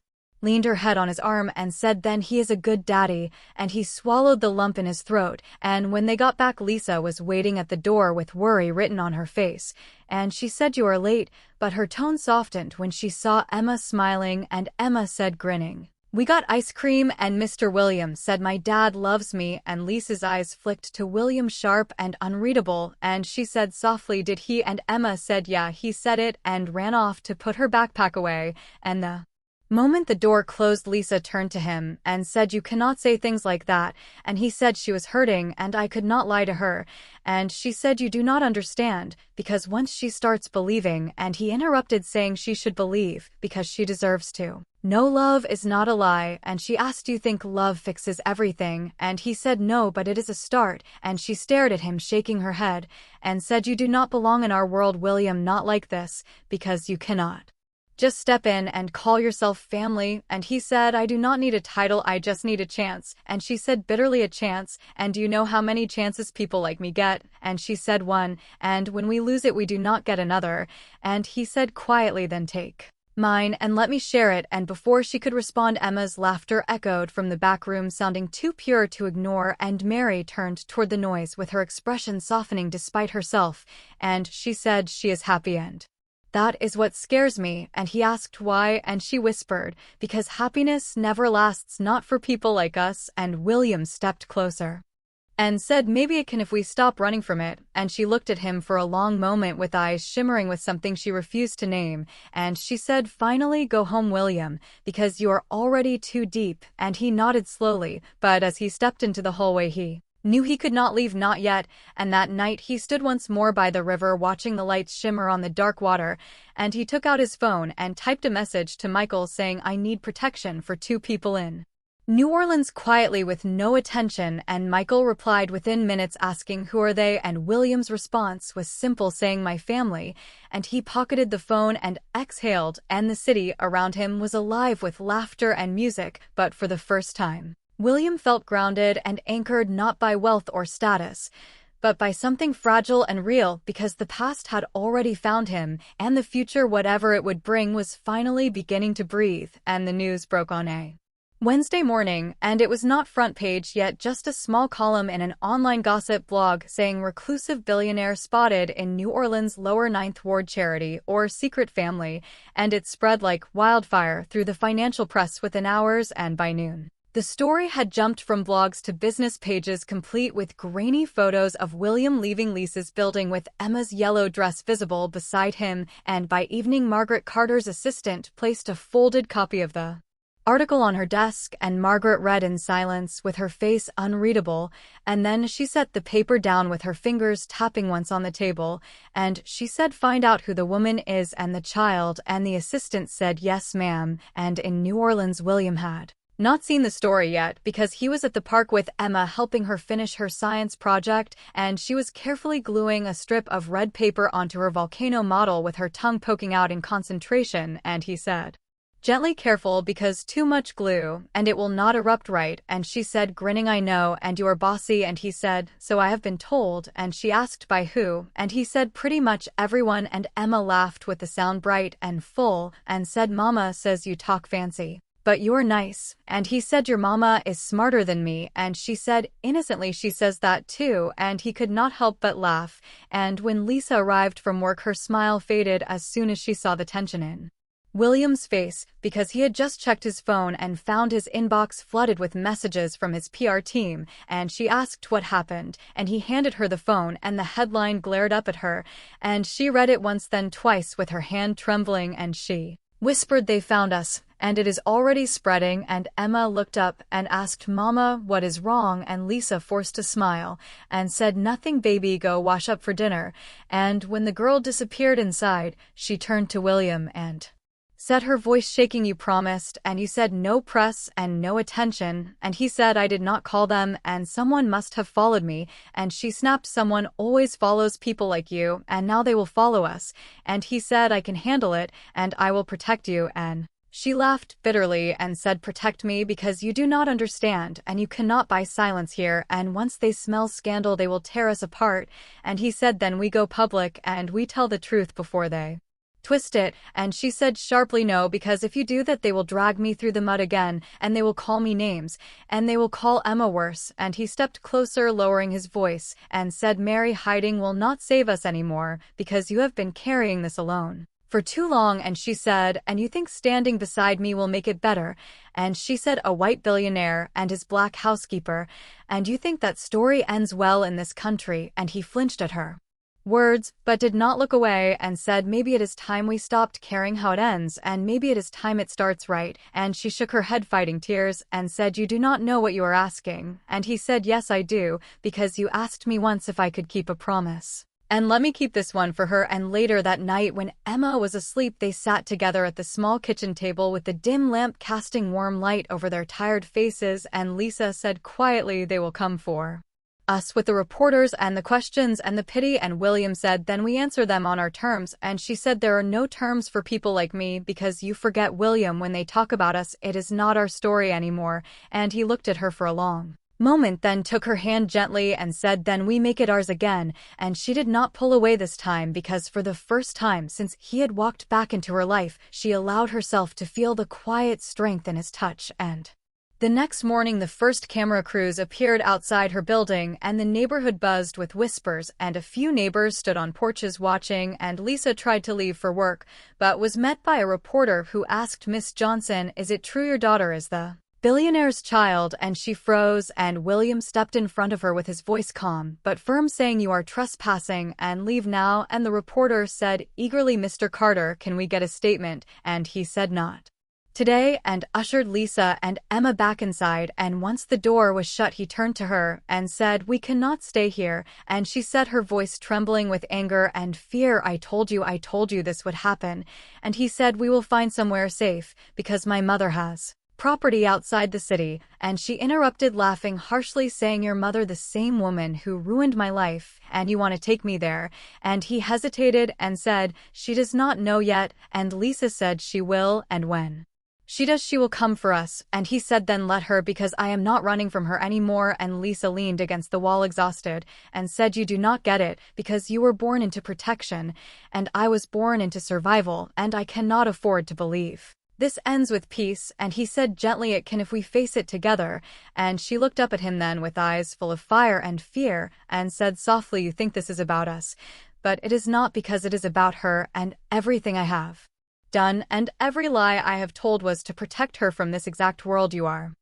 leaned her head on his arm and said, then he is a good daddy. And he swallowed the lump in his throat. And when they got back, Lisa was waiting at the door with worry written on her face. And she said, you are late, but her tone softened when she saw Emma smiling, and Emma said, grinning, we got ice cream. And Mr. William said, my dad loves me. And Lisa's eyes flicked to William, sharp and unreadable, and she said softly, did he? And Emma said, yeah, he said it, and ran off to put her backpack away. And the moment the door closed, Lisa turned to him and said, you cannot say things like that. And he said she was hurting and I could not lie to her. And she said, you do not understand, because once she starts believing. And he interrupted, saying she should believe because she deserves to. No, love is not a lie. And she asked, do you think love fixes everything? And he said, no, but it is a start. And she stared at him, shaking her head, and said, you do not belong in our world, William, not like this, because you cannot just step in and call yourself family. And he said, I do not need a title, I just need a chance. And she said bitterly, a chance? And do you know how many chances people like me get? And she said, one, and when we lose it we do not get another. And he said quietly, then take mine and let me share it. And before she could respond, Emma's laughter echoed from the back room, sounding too pure to ignore, and Mary turned toward the noise with her expression softening despite herself, and she said, she is happy, and that is what scares me. And he asked why, and she whispered, because happiness never lasts, not for people like us. And William stepped closer and said, maybe it can if we stop running from it. And she looked at him for a long moment with eyes shimmering with something she refused to name. And she said, finally, go home, William, because you are already too deep. And he nodded slowly, but as he stepped into the hallway he knew he could not leave, not yet. And that night he stood once more by the river, watching the lights shimmer on the dark water, and he took out his phone and typed a message to Michael saying, I need protection for 2 people in New Orleans, quietly with no attention. And Michael replied within minutes asking, who are they? And William's response was simple, saying, my family. And he pocketed the phone and exhaled, and the city around him was alive with laughter and music, but for the first time William felt grounded and anchored, not by wealth or status, but by something fragile and real, because the past had already found him, and the future, whatever it would bring, was finally beginning to breathe. And the news broke on a Wednesday morning, and it was not front page yet, just a small column in an online gossip blog saying reclusive billionaire spotted in New Orleans Lower Ninth Ward charity or secret family, and it spread like wildfire through the financial press within hours, and by noon the story had jumped from blogs to business pages, complete with grainy photos of William leaving Lisa's building with Emma's yellow dress visible beside him, and by evening Margaret, Carter's assistant, placed a folded copy of the article on her desk, and Margaret read in silence with her face unreadable, and then she set the paper down with her fingers tapping once on the table, and she said, find out who the woman is and the child. And the assistant said, yes, ma'am. And in New Orleans, William had not seen the story yet, because he was at the park with Emma helping her finish her science project, and she was carefully gluing a strip of red paper onto her volcano model with her tongue poking out in concentration. And he said, gently, careful, because too much glue and it will not erupt right. And she said, grinning, I know, and you are bossy. And he said, so I have been told. And she asked, by who? And he said, pretty much everyone. And Emma laughed with the sound bright and full and said, Mama says you talk fancy, but you're nice. And he said, your mama is smarter than me. And she said, innocently, she says that too. And he could not help but laugh. And when Lisa arrived from work, her smile faded as soon as she saw the tension in William's face, because he had just checked his phone and found his inbox flooded with messages from his PR team. And she asked what happened, and he handed her the phone, and the headline glared up at her, and she read it once, then twice, with her hand trembling, and she Whispered they found us, and it is already spreading, and Emma looked up and asked Mama what is wrong, and Lisa forced a smile and said nothing baby, go wash up for dinner. And when the girl disappeared inside, she turned to William and said, her voice shaking, you promised, and you said no press and no attention, and he said I did not call them, and someone must have followed me, and she snapped, someone always follows people like you, and now they will follow us, and he said I can handle it, and I will protect you, and she laughed bitterly and said, protect me because you do not understand, and you cannot buy silence here, and once they smell scandal they will tear us apart, and he said then we go public and we tell the truth before they twist it, and she said sharply no, because if you do that they will drag me through the mud again, and they will call me names, and they will call Emma worse, and he stepped closer lowering his voice, and said Mary, hiding will not save us anymore, because you have been carrying this alone for too long, and she said, and you think standing beside me will make it better, and she said a white billionaire and his black housekeeper, and you think that story ends well in this country, and he flinched at her words, but did not look away, and said maybe it is time we stopped caring how it ends, and maybe it is time it starts right, and she shook her head fighting tears, and said you do not know what you are asking, and he said yes I do, because you asked me once if I could keep a promise. And let me keep this one for her. And later that night when Emma was asleep they sat together at the small kitchen table with the dim lamp casting warm light over their tired faces, and Lisa said quietly, they will come for us with the reporters and the questions and the pity, and William said then we answer them on our terms, and she said there are no terms for people like me, because you forget, William, when they talk about us it is not our story anymore, and he looked at her for a long moment, then took her hand gently and said then we make it ours again, and she did not pull away this time, because for the first time since he had walked back into her life she allowed herself to feel the quiet strength in his touch. And the next morning the first camera crews appeared outside her building, and the neighborhood buzzed with whispers, and a few neighbors stood on porches watching, and Lisa tried to leave for work, but was met by a reporter who asked, Miss Johnson, is it true your daughter is the billionaire's child? And she froze, and William stepped in front of her with his voice calm but firm, saying you are trespassing, and leave now. And the reporter said eagerly, Mr. Carter, can we get a statement? And he said not today, and ushered Lisa and Emma back inside, and once the door was shut he turned to her and said, we cannot stay here, and she said, her voice trembling with anger and fear, I told you this would happen. And he said, we will find somewhere safe, because my mother has property outside the city. And she interrupted, laughing harshly, saying, your mother, the same woman who ruined my life, and you want to take me there? And he hesitated and said, she does not know yet. And Lisa said she will, and when she does she will come for us. And he said then let her, because I am not running from her anymore. And Lisa leaned against the wall exhausted and said, you do not get it, because you were born into protection and I was born into survival, and I cannot afford to believe this ends with peace. And he said gently, it can if we face it together. And she looked up at him then with eyes full of fire and fear and said softly, you think this is about us, but it is not, because it is about her, and everything I have done and every lie I have told was to protect her from this exact world you are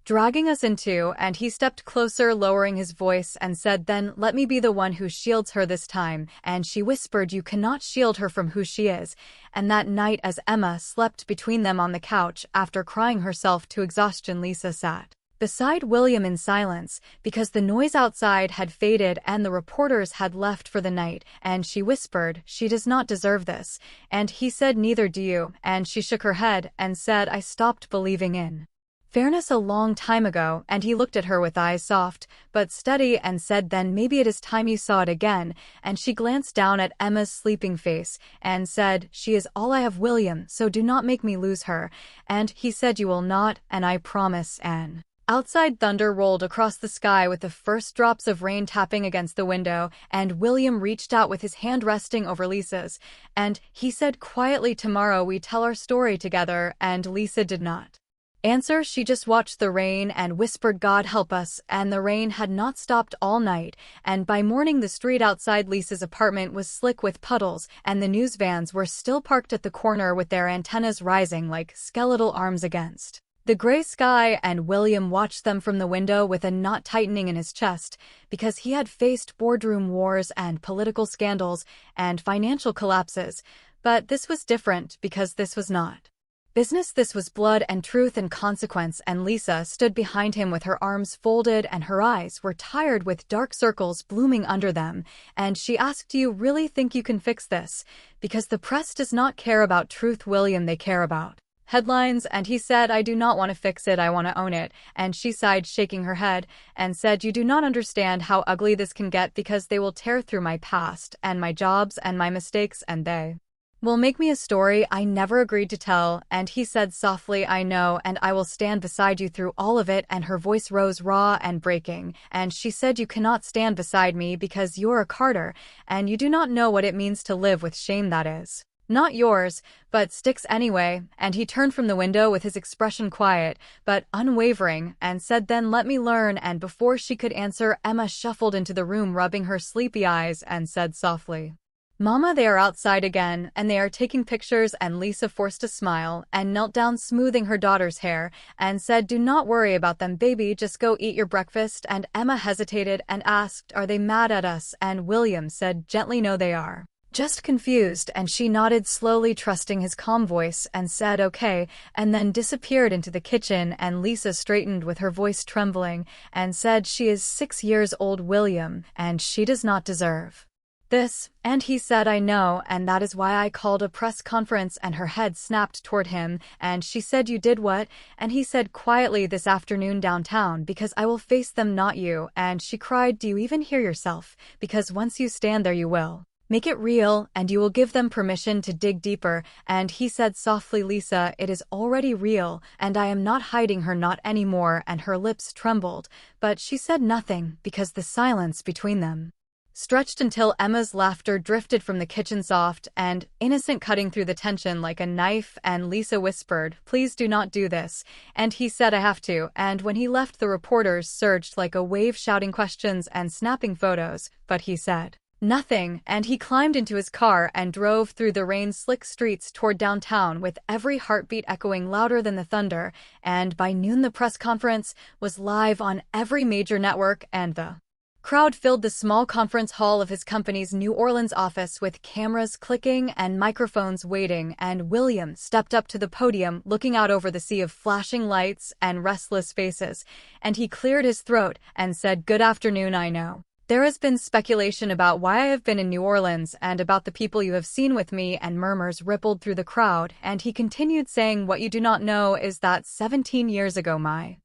dragging us into. And he stepped closer lowering his voice and said, then let me be the one who shields her this time. And she whispered, you cannot shield her from who she is. And that night as Emma slept between them on the couch after crying herself to exhaustion, Lisa sat beside William in silence, because the noise outside had faded and the reporters had left for the night, and she whispered, she does not deserve this. And he said, neither do you. And she shook her head and said, I stopped believing in fairness a long time ago. And he looked at her with eyes soft but steady and said, then maybe it is time you saw it again. And she glanced down at Emma's sleeping face and said, she is all I have, William, so do not make me lose her. And he said, you will not, and I promise. And outside thunder rolled across the sky with the first drops of rain tapping against the window, and William reached out with his hand resting over Lisa's, and he said quietly, tomorrow we tell our story together. And Lisa did not answer. She just watched the rain and whispered, God help us. And the rain had not stopped all night, and by morning the street outside Lisa's apartment was slick with puddles, and the news vans were still parked at the corner with their antennas rising like skeletal arms against the gray sky. And William watched them from the window with a knot tightening in his chest, because he had faced boardroom wars and political scandals and financial collapses. But this was different, because this was not Business. This was blood and truth and consequence, and Lisa stood behind him with her arms folded and her eyes were tired with dark circles blooming under them, and she asked, "Do you really think you can fix this? Because the press does not care about truth, William, they care about headlines." And he said, "I do not want to fix it, I want to own it." And she sighed, shaking her head, and said, "You do not understand how ugly this can get, because they will tear through my past, and my jobs, and my mistakes, and they will make me a story I never agreed to tell." And he said softly, "I know, and I will stand beside you through all of it." And her voice rose raw and breaking, and she said, "You cannot stand beside me because you're a Carter, and you do not know what it means to live with shame that is not yours, but sticks anyway." And he turned from the window with his expression quiet, but unwavering, and said, "Then let me learn." And before she could answer, Emma shuffled into the room, rubbing her sleepy eyes, and said softly, "Mama, they are outside again, and they are taking pictures." And Lisa forced a smile, and knelt down, smoothing her daughter's hair, and said, "Do not worry about them, baby, just go eat your breakfast." And Emma hesitated and asked, "Are they mad at us?" And William said gently, "No, they are just confused." And she nodded slowly, trusting his calm voice, and said, "Okay," and then disappeared into the kitchen. And Lisa straightened with her voice trembling, and said, "She is 6 years old, William, and she does not deserve this." And he said, "I know, and that is why I called a press conference." And her head snapped toward him, and she said, "You did what?" And he said quietly, "This afternoon downtown, because I will face them, not you." And she cried, "Do you even hear yourself? Because once you stand there, you will make it real, and you will give them permission to dig deeper." And he said softly, "Lisa, it is already real, and I am not hiding her, not anymore." And her lips trembled, but she said nothing, because the silence between them stretched until Emma's laughter drifted from the kitchen, soft and innocent, cutting through the tension like a knife. And Lisa whispered, "Please do not do this." And he said, "I have to." And when he left, the reporters surged like a wave, shouting questions and snapping photos, but he said nothing. And he climbed into his car and drove through the rain-slick streets toward downtown, with every heartbeat echoing louder than the thunder. And by noon, the press conference was live on every major network, and the crowd filled the small conference hall of his company's New Orleans office, with cameras clicking and microphones waiting. And William stepped up to the podium, looking out over the sea of flashing lights and restless faces, and he cleared his throat and said, "Good afternoon. I know there has been speculation about why I have been in New Orleans and about the people you have seen with me." And murmurs rippled through the crowd, and he continued, saying, "What you do not know is that 17 years ago my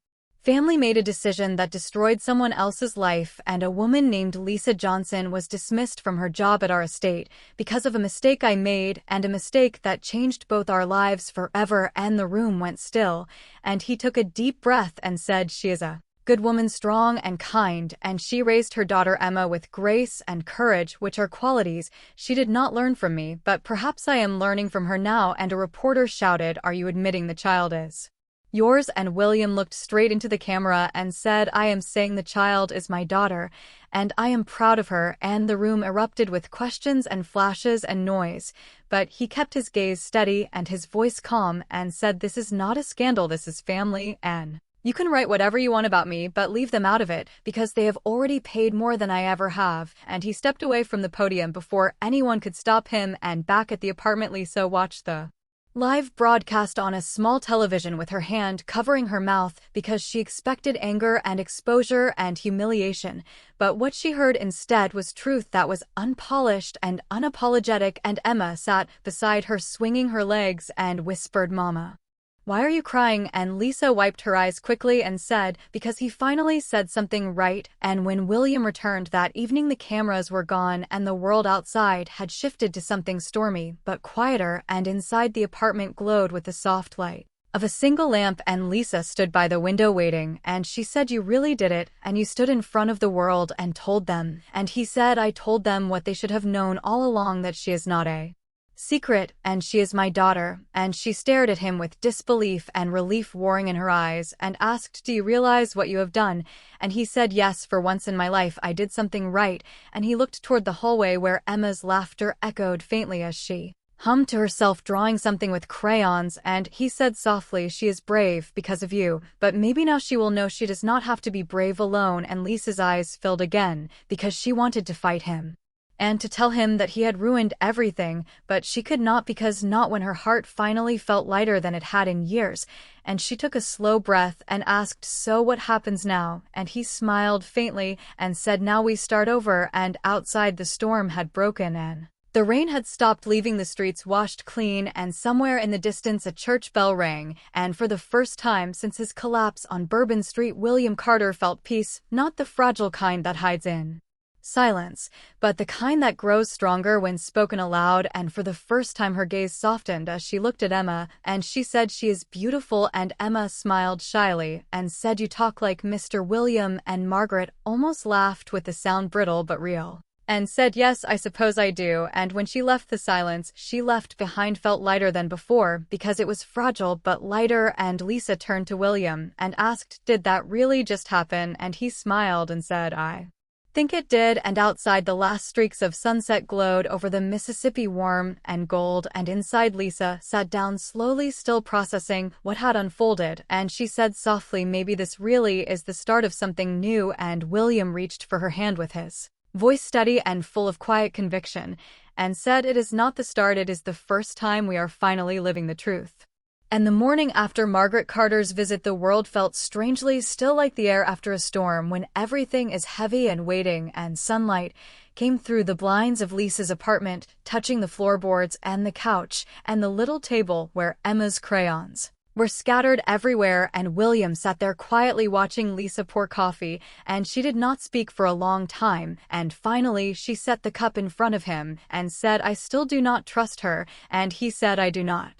family made a decision that destroyed someone else's life, and a woman named Lisa Johnson was dismissed from her job at our estate because of a mistake I made, and a mistake that changed both our lives forever." And the room went still, and he took a deep breath and said, "She is a good woman, strong and kind, and she raised her daughter Emma with grace and courage, which are qualities she did not learn from me, but perhaps I am learning from her now." And a reporter shouted, "Are you admitting the child is yours?" And William looked straight into the camera and said, "I am saying the child is my daughter, and I am proud of her." And the room erupted with questions and flashes and noise, but he kept his gaze steady and his voice calm and said, "This is not a scandal, this is family, and you can write whatever you want about me, but leave them out of it, because they have already paid more than I ever have." And he stepped away from the podium before anyone could stop him, and back at the apartment, Lisa watched the live broadcast on a small television with her hand covering her mouth, because she expected anger and exposure and humiliation. But what she heard instead was truth that was unpolished and unapologetic. And Emma sat beside her, swinging her legs, and whispered, "Mama, why are you crying?" And Lisa wiped her eyes quickly and said, "Because he finally said something right." And when William returned that evening, the cameras were gone, and the world outside had shifted to something stormy but quieter, and inside the apartment glowed with the soft light of a single lamp. And Lisa stood by the window waiting, and she said, "You really did it, and you stood in front of the world and told them." And he said, "I told them what they should have known all along, that she is not a secret, and she is my daughter." And she stared at him with disbelief and relief warring in her eyes, and asked, "Do you realize what you have done?" And he said, "Yes, for once in my life I did something right." And he looked toward the hallway, where Emma's laughter echoed faintly as she hummed to herself, drawing something with crayons. And he said softly, "She is brave because of you, but maybe now she will know she does not have to be brave alone." And Lisa's eyes filled again, because she wanted to fight him. and to tell him that he had ruined everything, but she could not, because not when her heart finally felt lighter than it had in years, and she took a slow breath and asked, "So what happens now?" And he smiled faintly and said, "Now we start over," and outside the storm had broken and the rain had stopped, leaving the streets washed clean, and somewhere in the distance a church bell rang, and for the first time since his collapse on Bourbon Street, William Carter felt peace, not the fragile kind that hides in silence, but the kind that grows stronger when spoken aloud. And for the first time her gaze softened as she looked at Emma, and she said, "She is beautiful," and Emma smiled shyly and said, "You talk like Mr. William," and Margaret almost laughed with the sound, brittle but real, and said, "Yes, I suppose I do." And when she left, the silence she left behind felt lighter than before, because it was fragile but lighter. And Lisa turned to William and asked, "Did that really just happen?" And he smiled and said, "I think it did." And outside, the last streaks of sunset glowed over the Mississippi, warm and gold, and inside Lisa sat down slowly, still processing what had unfolded, and she said softly, "Maybe this really is the start of something new." And William reached for her hand with his voice steady and full of quiet conviction, and said, "It is not the start, it is the first time we are finally living the truth." And the morning after Margaret Carter's visit, the world felt strangely still, like the air after a storm, when everything is heavy and waiting, and sunlight came through the blinds of Lisa's apartment, touching the floorboards and the couch and the little table where Emma's crayons were scattered everywhere. And William sat there quietly watching Lisa pour coffee, and she did not speak for a long time, and finally she set the cup in front of him and said, "I still do not trust her." And he said, "I do not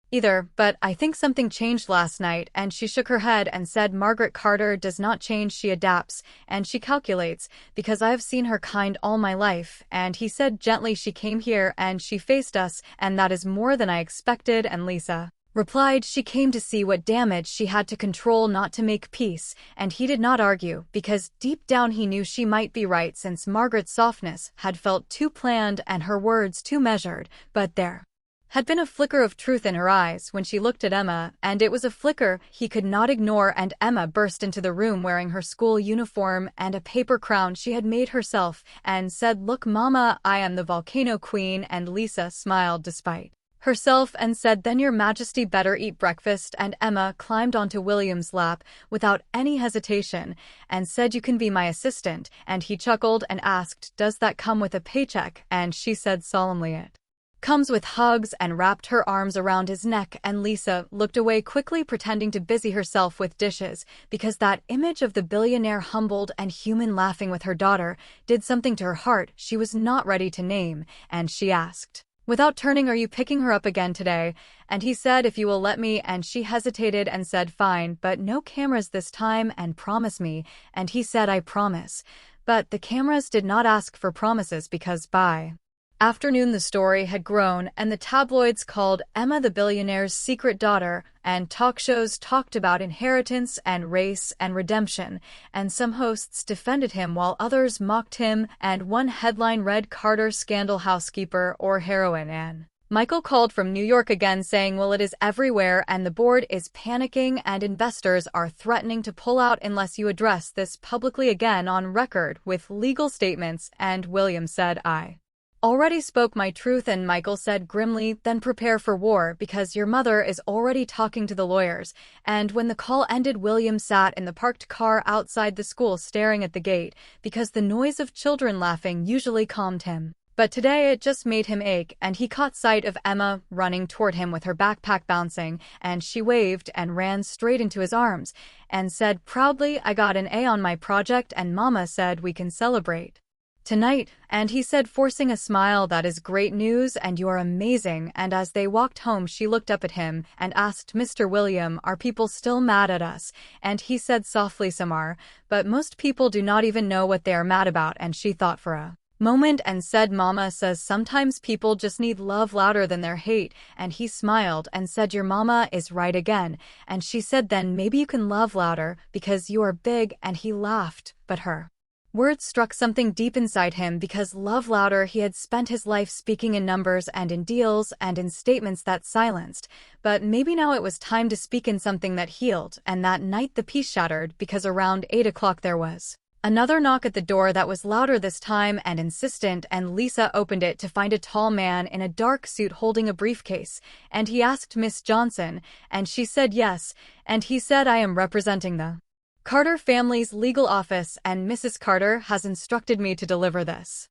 either, but I think something changed last night." And she shook her head and said, "Margaret Carter does not change, she adapts, and she calculates, because I have seen her kind all my life." And he said gently, "She came here and she faced us, and that is more than I expected." And Lisa replied, "She came to see what damage she had to control, not to make peace." And he did not argue, because deep down he knew she might be right, since Margaret's softness had felt too planned and her words too measured. But there had been a flicker of truth in her eyes when she looked at Emma, and it was a flicker he could not ignore. And Emma burst into the room wearing her school uniform and a paper crown she had made herself, and said, "Look, Mama, I am the Volcano Queen." And Lisa smiled despite herself and said, "Then your Majesty better eat breakfast." And Emma climbed onto William's lap without any hesitation and said, "You can be my assistant." And he chuckled and asked, "Does that come with a paycheck?" And she said solemnly, "It comes with hugs," and wrapped her arms around his neck. And Lisa looked away quickly, pretending to busy herself with dishes, because that image of the billionaire, humbled and human, laughing with her daughter, did something to her heart she was not ready to name. And she asked, without turning, "Are you picking her up again today?" And he said, "If you will let me." And she hesitated and said, "Fine, but no cameras this time, and promise me." And he said, "I promise." But the cameras did not ask for promises, because by afternoon the story had grown, and the tabloids called Emma the billionaire's secret daughter, and talk shows talked about inheritance and race and redemption, and some hosts defended him while others mocked him, and one headline read, "Carter Scandal Housekeeper or Heroine." And Michael called from New York again, saying, "Well, it is everywhere, and the board is panicking, and investors are threatening to pull out unless you address this publicly again on record with legal statements." And William said, "I already spoke my truth." And Michael said grimly, "Then prepare for war, because your mother is already talking to the lawyers." And when the call ended, William sat in the parked car outside the school, staring at the gate, because the noise of children laughing usually calmed him. But today it just made him ache. And he caught sight of Emma running toward him with her backpack bouncing, and she waved and ran straight into his arms and said proudly, "I got an A on my project, and Mama said we can celebrate tonight." And he said, forcing a smile, "That is great news, and you are amazing." And as they walked home, she looked up at him and asked, "Mr. William, are people still mad at us?" And he said softly, "Some are, but most people do not even know what they are mad about." And she thought for a moment and said, "Mama says sometimes people just need love louder than their hate." And he smiled and said, "Your mama is right again." And she said, "Then maybe you can love louder because you are big." And he laughed, but her words struck something deep inside him, because love louder he had spent his life speaking in numbers and in deals and in statements that silenced, but maybe now it was time to speak in something that healed. And that night the peace shattered, because around 8 o'clock there was Another knock at the door that was louder this time and insistent, and Lisa opened it to find a tall man in a dark suit holding a briefcase, and he asked Miss Johnson, and she said yes, and he said, I am representing the Carter family's legal office, and Mrs. Carter has instructed me to deliver this.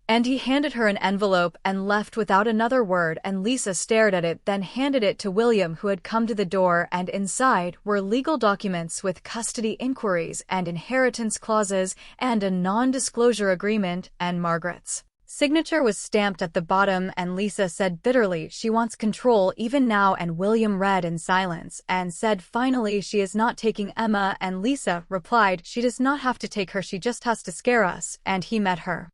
And he handed her an envelope and left without another word, and Lisa stared at it, then handed it to William, who had come to the door, and inside were legal documents with custody inquiries and inheritance clauses and a non-disclosure agreement, and Margaret's signature was stamped at the bottom, and Lisa said bitterly she wants control even now, and William read in silence and said finally she is not taking Emma, and Lisa replied she does not have to take her, she just has to scare us, and he met her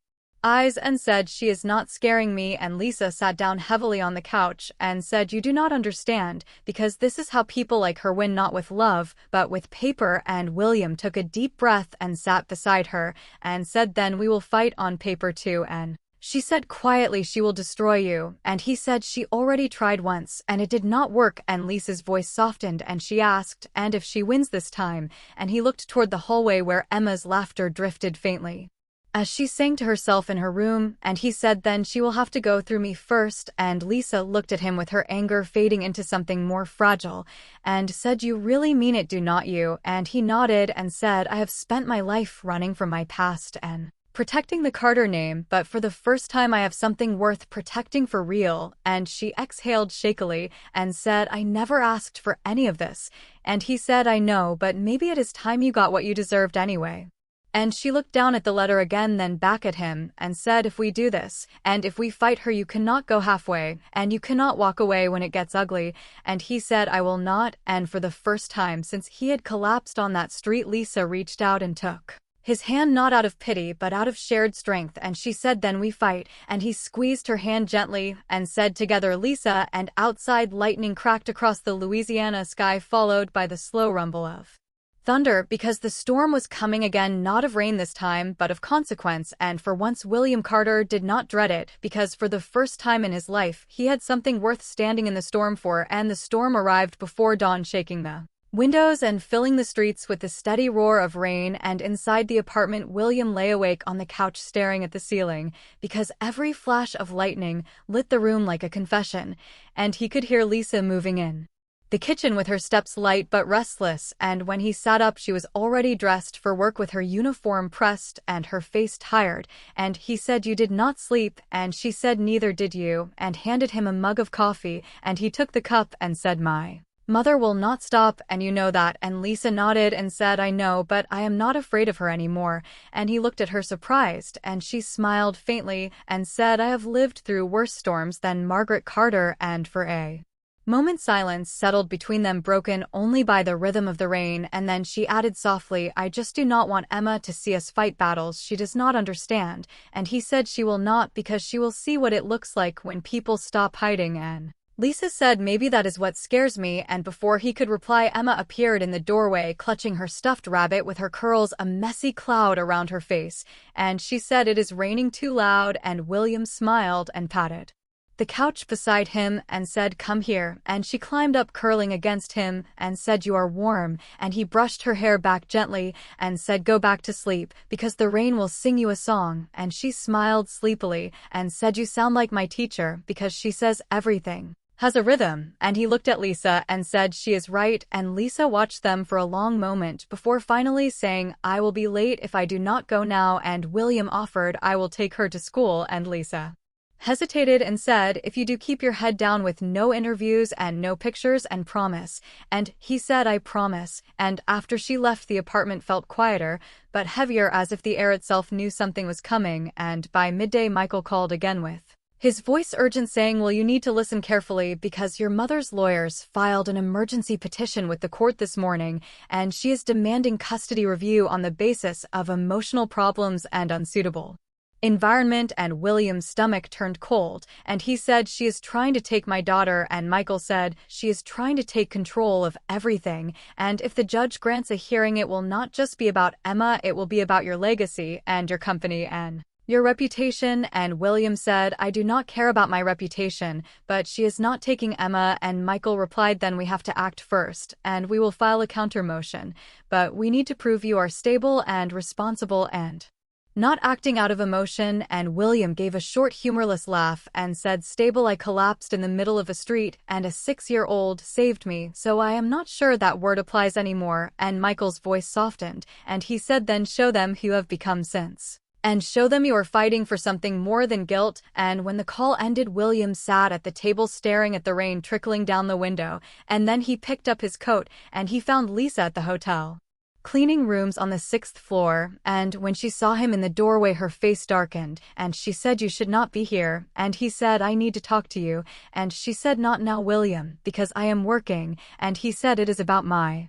eyes and said she is not scaring me, and Lisa sat down heavily on the couch and said you do not understand, because this is how people like her win, not with love, but with paper, and William took a deep breath and sat beside her and said then we will fight on paper too, and she said quietly she will destroy you, and he said she already tried once and it did not work, and Lisa's voice softened and she asked, and if she wins this time, and he looked toward the hallway where Emma's laughter drifted faintly as she sang to herself in her room, and he said then she will have to go through me first, and Lisa looked at him with her anger fading into something more fragile, and said you really mean it, do not you? And he nodded and said I have spent my life running from my past and protecting the Carter name, but for the first time I have something worth protecting for real, and she exhaled shakily and said I never asked for any of this, and he said I know, but maybe it is time you got what you deserved anyway. And she looked down at the letter again, then back at him, and said if we do this, and if we fight her, you cannot go halfway, and you cannot walk away when it gets ugly, and he said I will not, and for the first time since he had collapsed on that street, Lisa reached out and took his hand, not out of pity but out of shared strength, and she said then we fight, and he squeezed her hand gently and said together Lisa, and outside lightning cracked across the Louisiana sky, followed by the slow rumble of thunder, because the storm was coming again, not of rain this time, but of consequence, and for once William Carter did not dread it, because for the first time in his life he had something worth standing in the storm for, and the storm arrived before dawn, shaking the windows and filling the streets with the steady roar of rain, and inside the apartment William lay awake on the couch staring at the ceiling, because every flash of lightning lit the room like a confession, and he could hear Lisa moving in the kitchen with her steps light but restless, and when he sat up she was already dressed for work with her uniform pressed and her face tired, and he said you did not sleep, and she said neither did you, and handed him a mug of coffee, and he took the cup and said my mother will not stop, and you know that, and Lisa nodded and said I know, but I am not afraid of her anymore, and he looked at her surprised, and she smiled faintly and said I have lived through worse storms than Margaret Carter, and for a moment silence settled between them, broken only by the rhythm of the rain, and then she added softly I just do not want Emma to see us fight battles she does not understand, and he said she will not, because she will see what it looks like when people stop hiding, and Lisa said maybe that is what scares me, and before he could reply Emma appeared in the doorway clutching her stuffed rabbit with her curls a messy cloud around her face, and she said it is raining too loud, and William smiled and patted the couch beside him and said come here, and she climbed up curling against him and said you are warm, and he brushed her hair back gently and said go back to sleep, because the rain will sing you a song, and she smiled sleepily and said you sound like my teacher, because she says everything has a rhythm, and he looked at Lisa and said she is right, and Lisa watched them for a long moment before finally saying I will be late if I do not go now, and William offered I will take her to school, and Lisa hesitated and said if you do keep your head down with no interviews and no pictures and promise, and he said I promise, and after she left the apartment felt quieter but heavier, as if the air itself knew something was coming, and by midday Michael called again with his voice urgent, saying well you need to listen carefully, because your mother's lawyers filed an emergency petition with the court this morning, and she is demanding custody review on the basis of emotional problems and unsuitable environment, and William's stomach turned cold, and he said she is trying to take my daughter, and Michael said she is trying to take control of everything, and if the judge grants a hearing it will not just be about Emma, it will be about your legacy and your company, and Your reputation, and William said, I do not care about my reputation, but she is not taking Emma, and Michael replied, then we have to act first, and we will file a counter motion, but we need to prove you are stable and responsible and not acting out of emotion, and William gave a short humorless laugh and said, stable, I collapsed in the middle of a street, and a 6-year-old saved me, so I am not sure that word applies anymore, and Michael's voice softened, and he said, then show them who you have become since. And show them you are fighting for something more than guilt. And when the call ended, William sat at the table staring at the rain trickling down the window, and then he picked up his coat, and he found Lisa at the hotel, cleaning rooms on the 6th floor, and when she saw him in the doorway her face darkened, and she said, you should not be here, and he said, I need to talk to you, and she said, not now, William, because I am working, and he said, it is about my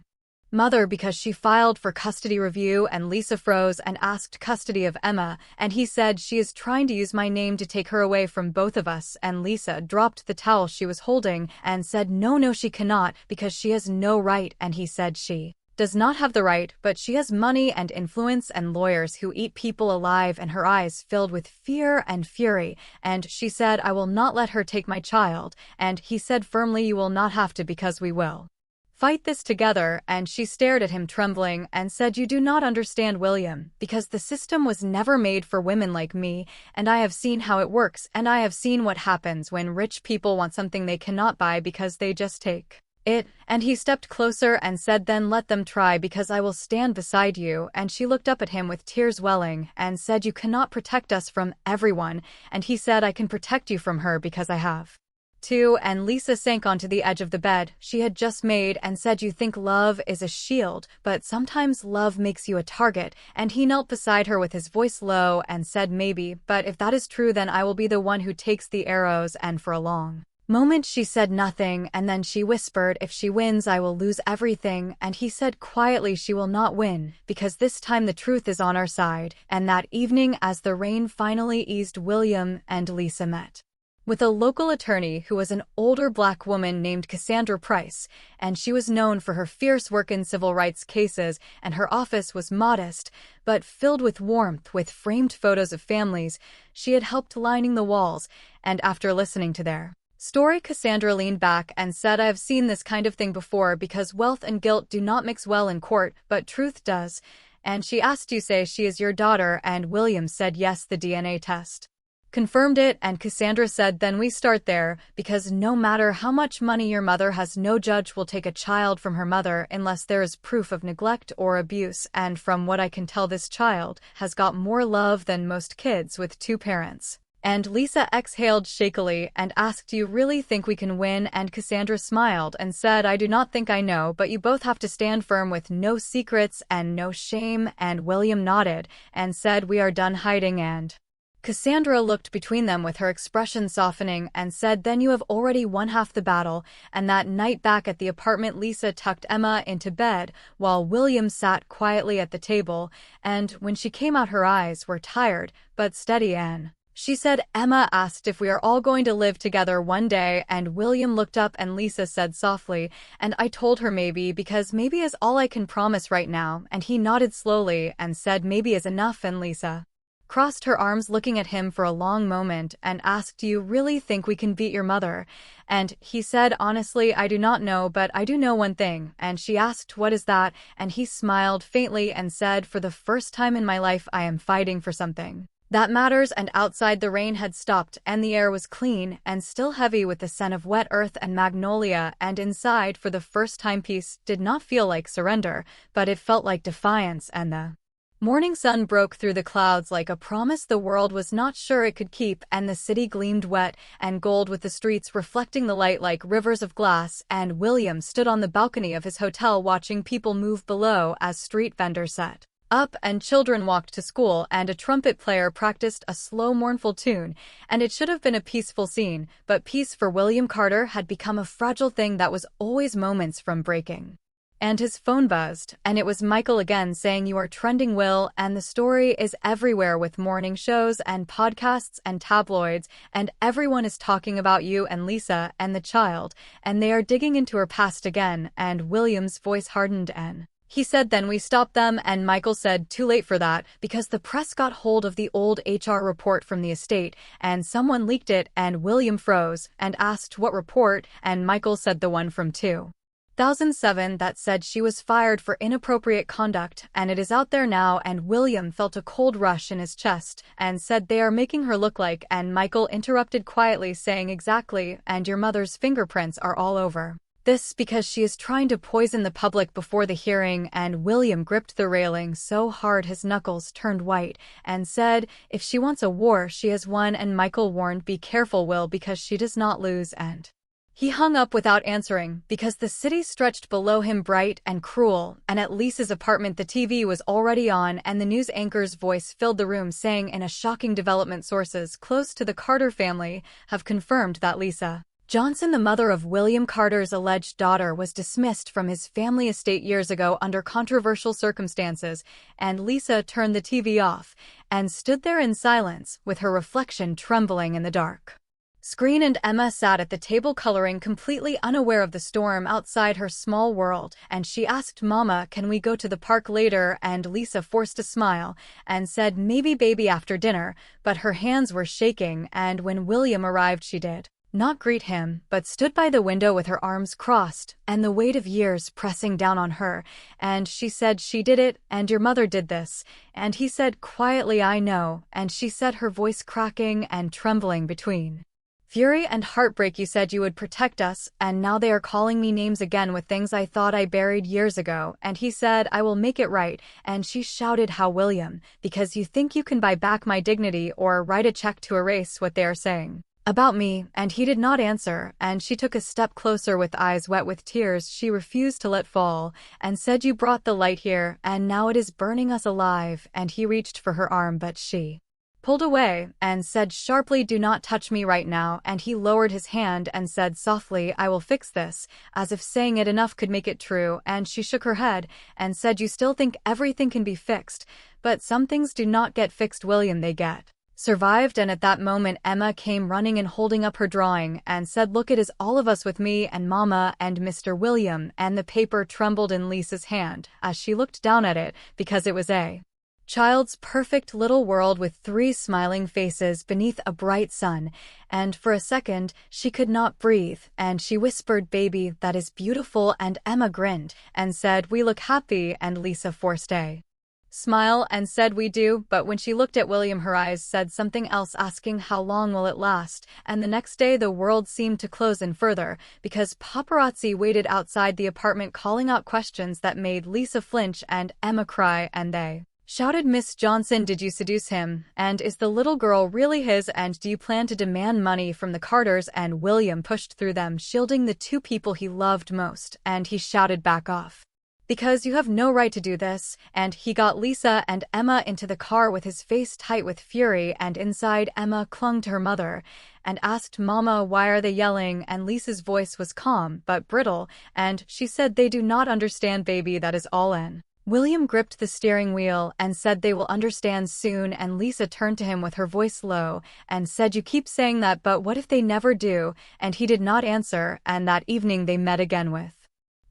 mother because she filed for custody review, and Lisa froze and asked custody of Emma, and he said, she is trying to use my name to take her away from both of us, and Lisa dropped the towel she was holding and said, no, she cannot, because she has no right, and he said, she does not have the right, but she has money and influence and lawyers who eat people alive, and her eyes filled with fear and fury, and she said, I will not let her take my child, and he said firmly, you will not have to, because we will fight this together, and she stared at him trembling and said, you do not understand, William, because the system was never made for women like me, and I have seen how it works, and I have seen what happens when rich people want something they cannot buy because they just take it, and he stepped closer and said, then let them try, because I will stand beside you, and she looked up at him with tears welling and said, you cannot protect us from everyone, and he said, I can protect you from her because I have too, and Lisa sank onto the edge of the bed she had just made and said, you think love is a shield, but sometimes love makes you a target, and he knelt beside her with his voice low and said, maybe, but if that is true, then I will be the one who takes the arrows, and for a long moment she said nothing, and then she whispered, if she wins I will lose everything, and he said quietly, she will not win, because this time the truth is on our side, and that evening as the rain finally eased, William and Lisa met with a local attorney who was an older black woman named Cassandra Price, and she was known for her fierce work in civil rights cases, and her office was modest, but filled with warmth, with framed photos of families she had helped lining the walls, and after listening to their story, Cassandra leaned back and said, I have seen this kind of thing before, because wealth and guilt do not mix well in court, but truth does. And she asked, you say she is your daughter, and William said yes, the DNA test confirmed it, and Cassandra said, then we start there, because no matter how much money your mother has, no judge will take a child from her mother unless there is proof of neglect or abuse, and from what I can tell, this child has got more love than most kids with 2 parents. And Lisa exhaled shakily and asked, you really think we can win? And Cassandra smiled and said, I do not think I know, but you both have to stand firm with no secrets and no shame, and William nodded and said, we are done hiding, and Cassandra looked between them with her expression softening and said, then you have already won half the battle. And that night back at the apartment, Lisa tucked Emma into bed while William sat quietly at the table, and when she came out her eyes were tired but steady, and she said, Emma asked if we are all going to live together one day, and William looked up and Lisa said softly, and I told her maybe, because maybe is all I can promise right now, and he nodded slowly and said maybe is enough, and Lisa crossed her arms looking at him for a long moment and asked, do you really think we can beat your mother? And he said, honestly, I do not know, but I do know one thing. And she asked, what is that? And he smiled faintly and said, for the first time in my life I am fighting for something that matters. And outside the rain had stopped and the air was clean and still heavy with the scent of wet earth and magnolia, and inside for the first time peace did not feel like surrender, but it felt like defiance, and the morning sun broke through the clouds like a promise the world was not sure it could keep, and the city gleamed wet and gold with the streets reflecting the light like rivers of glass, and William stood on the balcony of his hotel watching people move below as street vendors set up and children walked to school and a trumpet player practiced a slow mournful tune, and it should have been a peaceful scene, but peace for William Carter had become a fragile thing that was always moments from breaking. And his phone buzzed, and it was Michael again saying, you are trending, Will, and the story is everywhere with morning shows and podcasts and tabloids, and everyone is talking about you and Lisa and the child, and they are digging into her past again, and William's voice hardened and He said then we stopped them, and Michael said too late for that because the press got hold of the old HR report from the estate and someone leaked it, and William froze and asked what report, and Michael said the one from 2007 that said she was fired for inappropriate conduct, and it is out there now. And William felt a cold rush in his chest and said they are making her look like, and Michael interrupted quietly saying exactly, and your mother's fingerprints are all over this because she is trying to poison the public before the hearing. And William gripped the railing so hard his knuckles turned white and said, if she wants a war, she has one. And Michael warned, be careful, Will, because she does not lose. And he hung up without answering because the city stretched below him bright and cruel, and at Lisa's apartment the TV was already on and the news anchor's voice filled the room saying in a shocking development, sources close to the Carter family have confirmed that Lisa Johnson, the mother of William Carter's alleged daughter, was dismissed from his family estate years ago under controversial circumstances. And Lisa turned the TV off and stood there in silence with her reflection trembling in the dark screen. And Emma sat at the table coloring, completely unaware of the storm outside her small world, and she asked, Mama, can we go to the park later? And Lisa forced a smile and said, maybe baby, after dinner, but her hands were shaking. And when William arrived she did not greet him, but stood by the window with her arms crossed and the weight of years pressing down on her. And she said, she did it, and your mother did this. And he said quietly, I know. And she said, her voice cracking and trembling between fury and heartbreak, you said you would protect us, and now they are calling me names again with things I thought I buried years ago. And he said, I will make it right. And she shouted, how, William? Because you think you can buy back my dignity or write a check to erase what they are saying about me. And he did not answer, and she took a step closer with eyes wet with tears she refused to let fall, and said, you brought the light here, and now it is burning us alive. And he reached for her arm, but she pulled away and said sharply, do not touch me right now. And he lowered his hand and said softly, I will fix this, as if saying it enough could make it true. And she shook her head and said, you still think everything can be fixed, but some things do not get fixed, William, they get survived. And at that moment Emma came running and holding up her drawing and said, look, it is all of us with me and Mama and Mr. William. And the paper trembled in Lisa's hand as she looked down at it, because it was a child's perfect little world with 3 smiling faces beneath a bright sun. And for a second she could not breathe, and she whispered, baby, that is beautiful. And Emma grinned and said, we look happy. And Lisa forced a smile and said, we do. But when she looked at William her eyes said something else, asking, how long will it last? And the next day the world seemed to close in further, because paparazzi waited outside the apartment calling out questions that made Lisa flinch and Emma cry. And they shouted, Miss Johnson, did you seduce him? And is the little girl really his? And do you plan to demand money from the Carters? And William pushed through them, shielding the 2 people he loved most, and he shouted, back off, because you have no right to do this. And he got Lisa and Emma into the car with his face tight with fury, and inside Emma clung to her mother and asked, Mama, why are they yelling? And Lisa's voice was calm but brittle, and she said, they do not understand, baby, that is all. And William gripped the steering wheel and said, they will understand soon. And Lisa turned to him with her voice low and said, you keep saying that, but what if they never do? And he did not answer. And that evening they met again with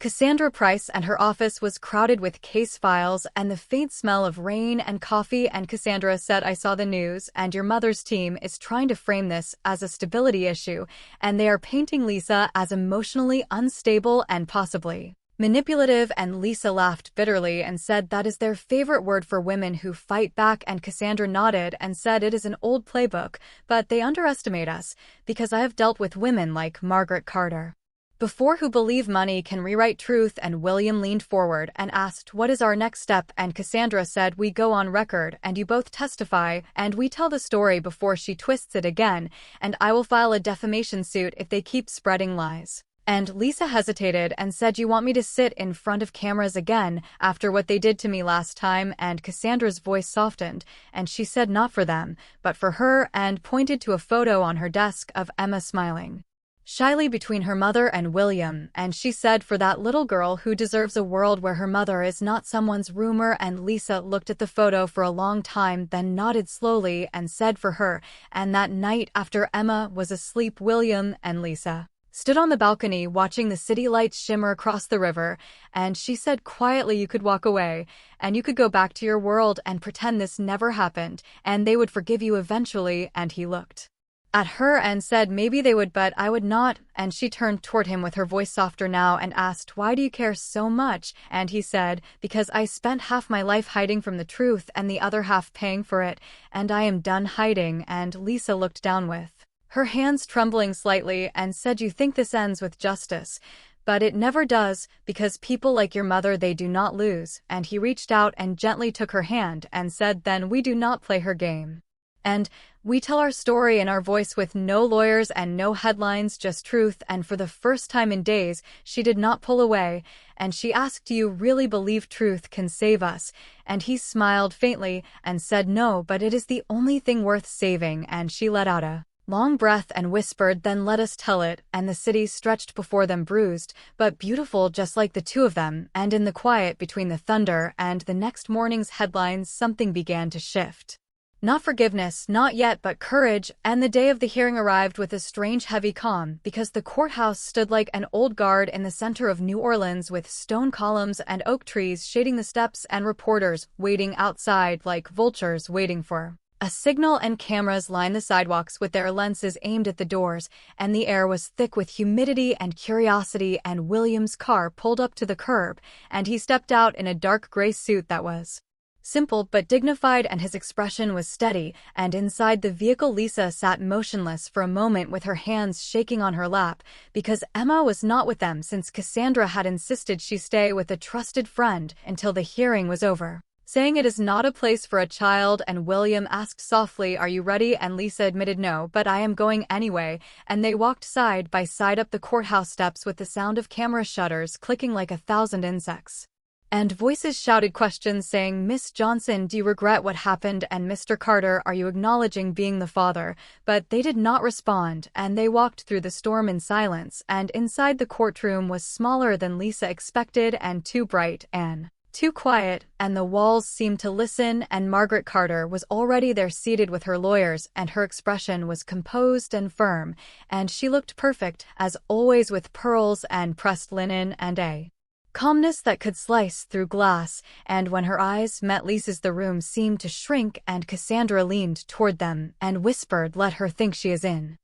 Cassandra Price, and her office was crowded with case files and the faint smell of rain and coffee. And Cassandra said, I saw the news, and your mother's team is trying to frame this as a stability issue, and they are painting Lisa as emotionally unstable and possibly manipulative. And Lisa laughed bitterly and said, that is their favorite word for women who fight back. And Cassandra nodded and said, it is an old playbook, but they underestimate us, because I have dealt with women like Margaret Carter before who believe money can rewrite truth. And William leaned forward and asked, what is our next step? And Cassandra said, we go on record and you both testify and we tell the story before she twists it again, and I will file a defamation suit if they keep spreading lies. And Lisa hesitated and said, you want me to sit in front of cameras again after what they did to me last time? And Cassandra's voice softened and she said, not for them, but for her, and pointed to a photo on her desk of Emma smiling shyly between her mother and William, and she said, for that little girl who deserves a world where her mother is not someone's rumor. And Lisa looked at the photo for a long time, then nodded slowly and said, for her. And that night after Emma was asleep, William and Lisa stood on the balcony watching the city lights shimmer across the river, and she said quietly you could walk away, and you could go back to your world and pretend this never happened, and they would forgive you eventually. And he looked at her and said maybe they would, but I would not. And she turned toward him with her voice softer now and asked, why do you care so much? And he said, because I spent half my life hiding from the truth and the other half paying for it, and I am done hiding. And Lisa looked down with her hands trembling slightly and said, you think this ends with justice, but it never does, because people like your mother, they do not lose. And he reached out and gently took her hand and said, then we do not play her game. And we tell our story in our voice with no lawyers and no headlines, just truth. And for the first time in days, she did not pull away, and she asked, do you really believe truth can save us? And he smiled faintly and said, no, but it is the only thing worth saving. And she let out a long breath and whispered, then let us tell it. And the city stretched before them, bruised but beautiful, just like the two of them. And in the quiet between the thunder and the next morning's headlines, something began to shift. Not forgiveness, not yet, but courage. And the day of the hearing arrived with a strange heavy calm, because the courthouse stood like an old guard in the center of New Orleans, with stone columns and oak trees shading the steps, and reporters waiting outside like vultures waiting for a signal, and cameras lined the sidewalks with their lenses aimed at the doors, and the air was thick with humidity and curiosity. And William's car pulled up to the curb, and he stepped out in a dark gray suit that was simple but dignified, and his expression was steady. And inside the vehicle, Lisa sat motionless for a moment with her hands shaking on her lap, because Emma was not with them, since Cassandra had insisted she stay with a trusted friend until the hearing was over, saying it is not a place for a child. And William asked softly, are you ready? And Lisa admitted, no, but I am going anyway. And they walked side by side up the courthouse steps with the sound of camera shutters clicking like 1,000 insects. And voices shouted questions saying, Miss Johnson, do you regret what happened? And Mr. Carter, are you acknowledging being the father? But they did not respond, and they walked through the storm in silence. And inside, the courtroom was smaller than Lisa expected, and too bright and too quiet, and the walls seemed to listen. And Margaret Carter was already there, seated with her lawyers, and her expression was composed and firm, and she looked perfect, as always, with pearls and pressed linen and a calmness that could slice through glass. And when her eyes met Lisa's, the room seemed to shrink, and Cassandra leaned toward them and whispered, let her think she is in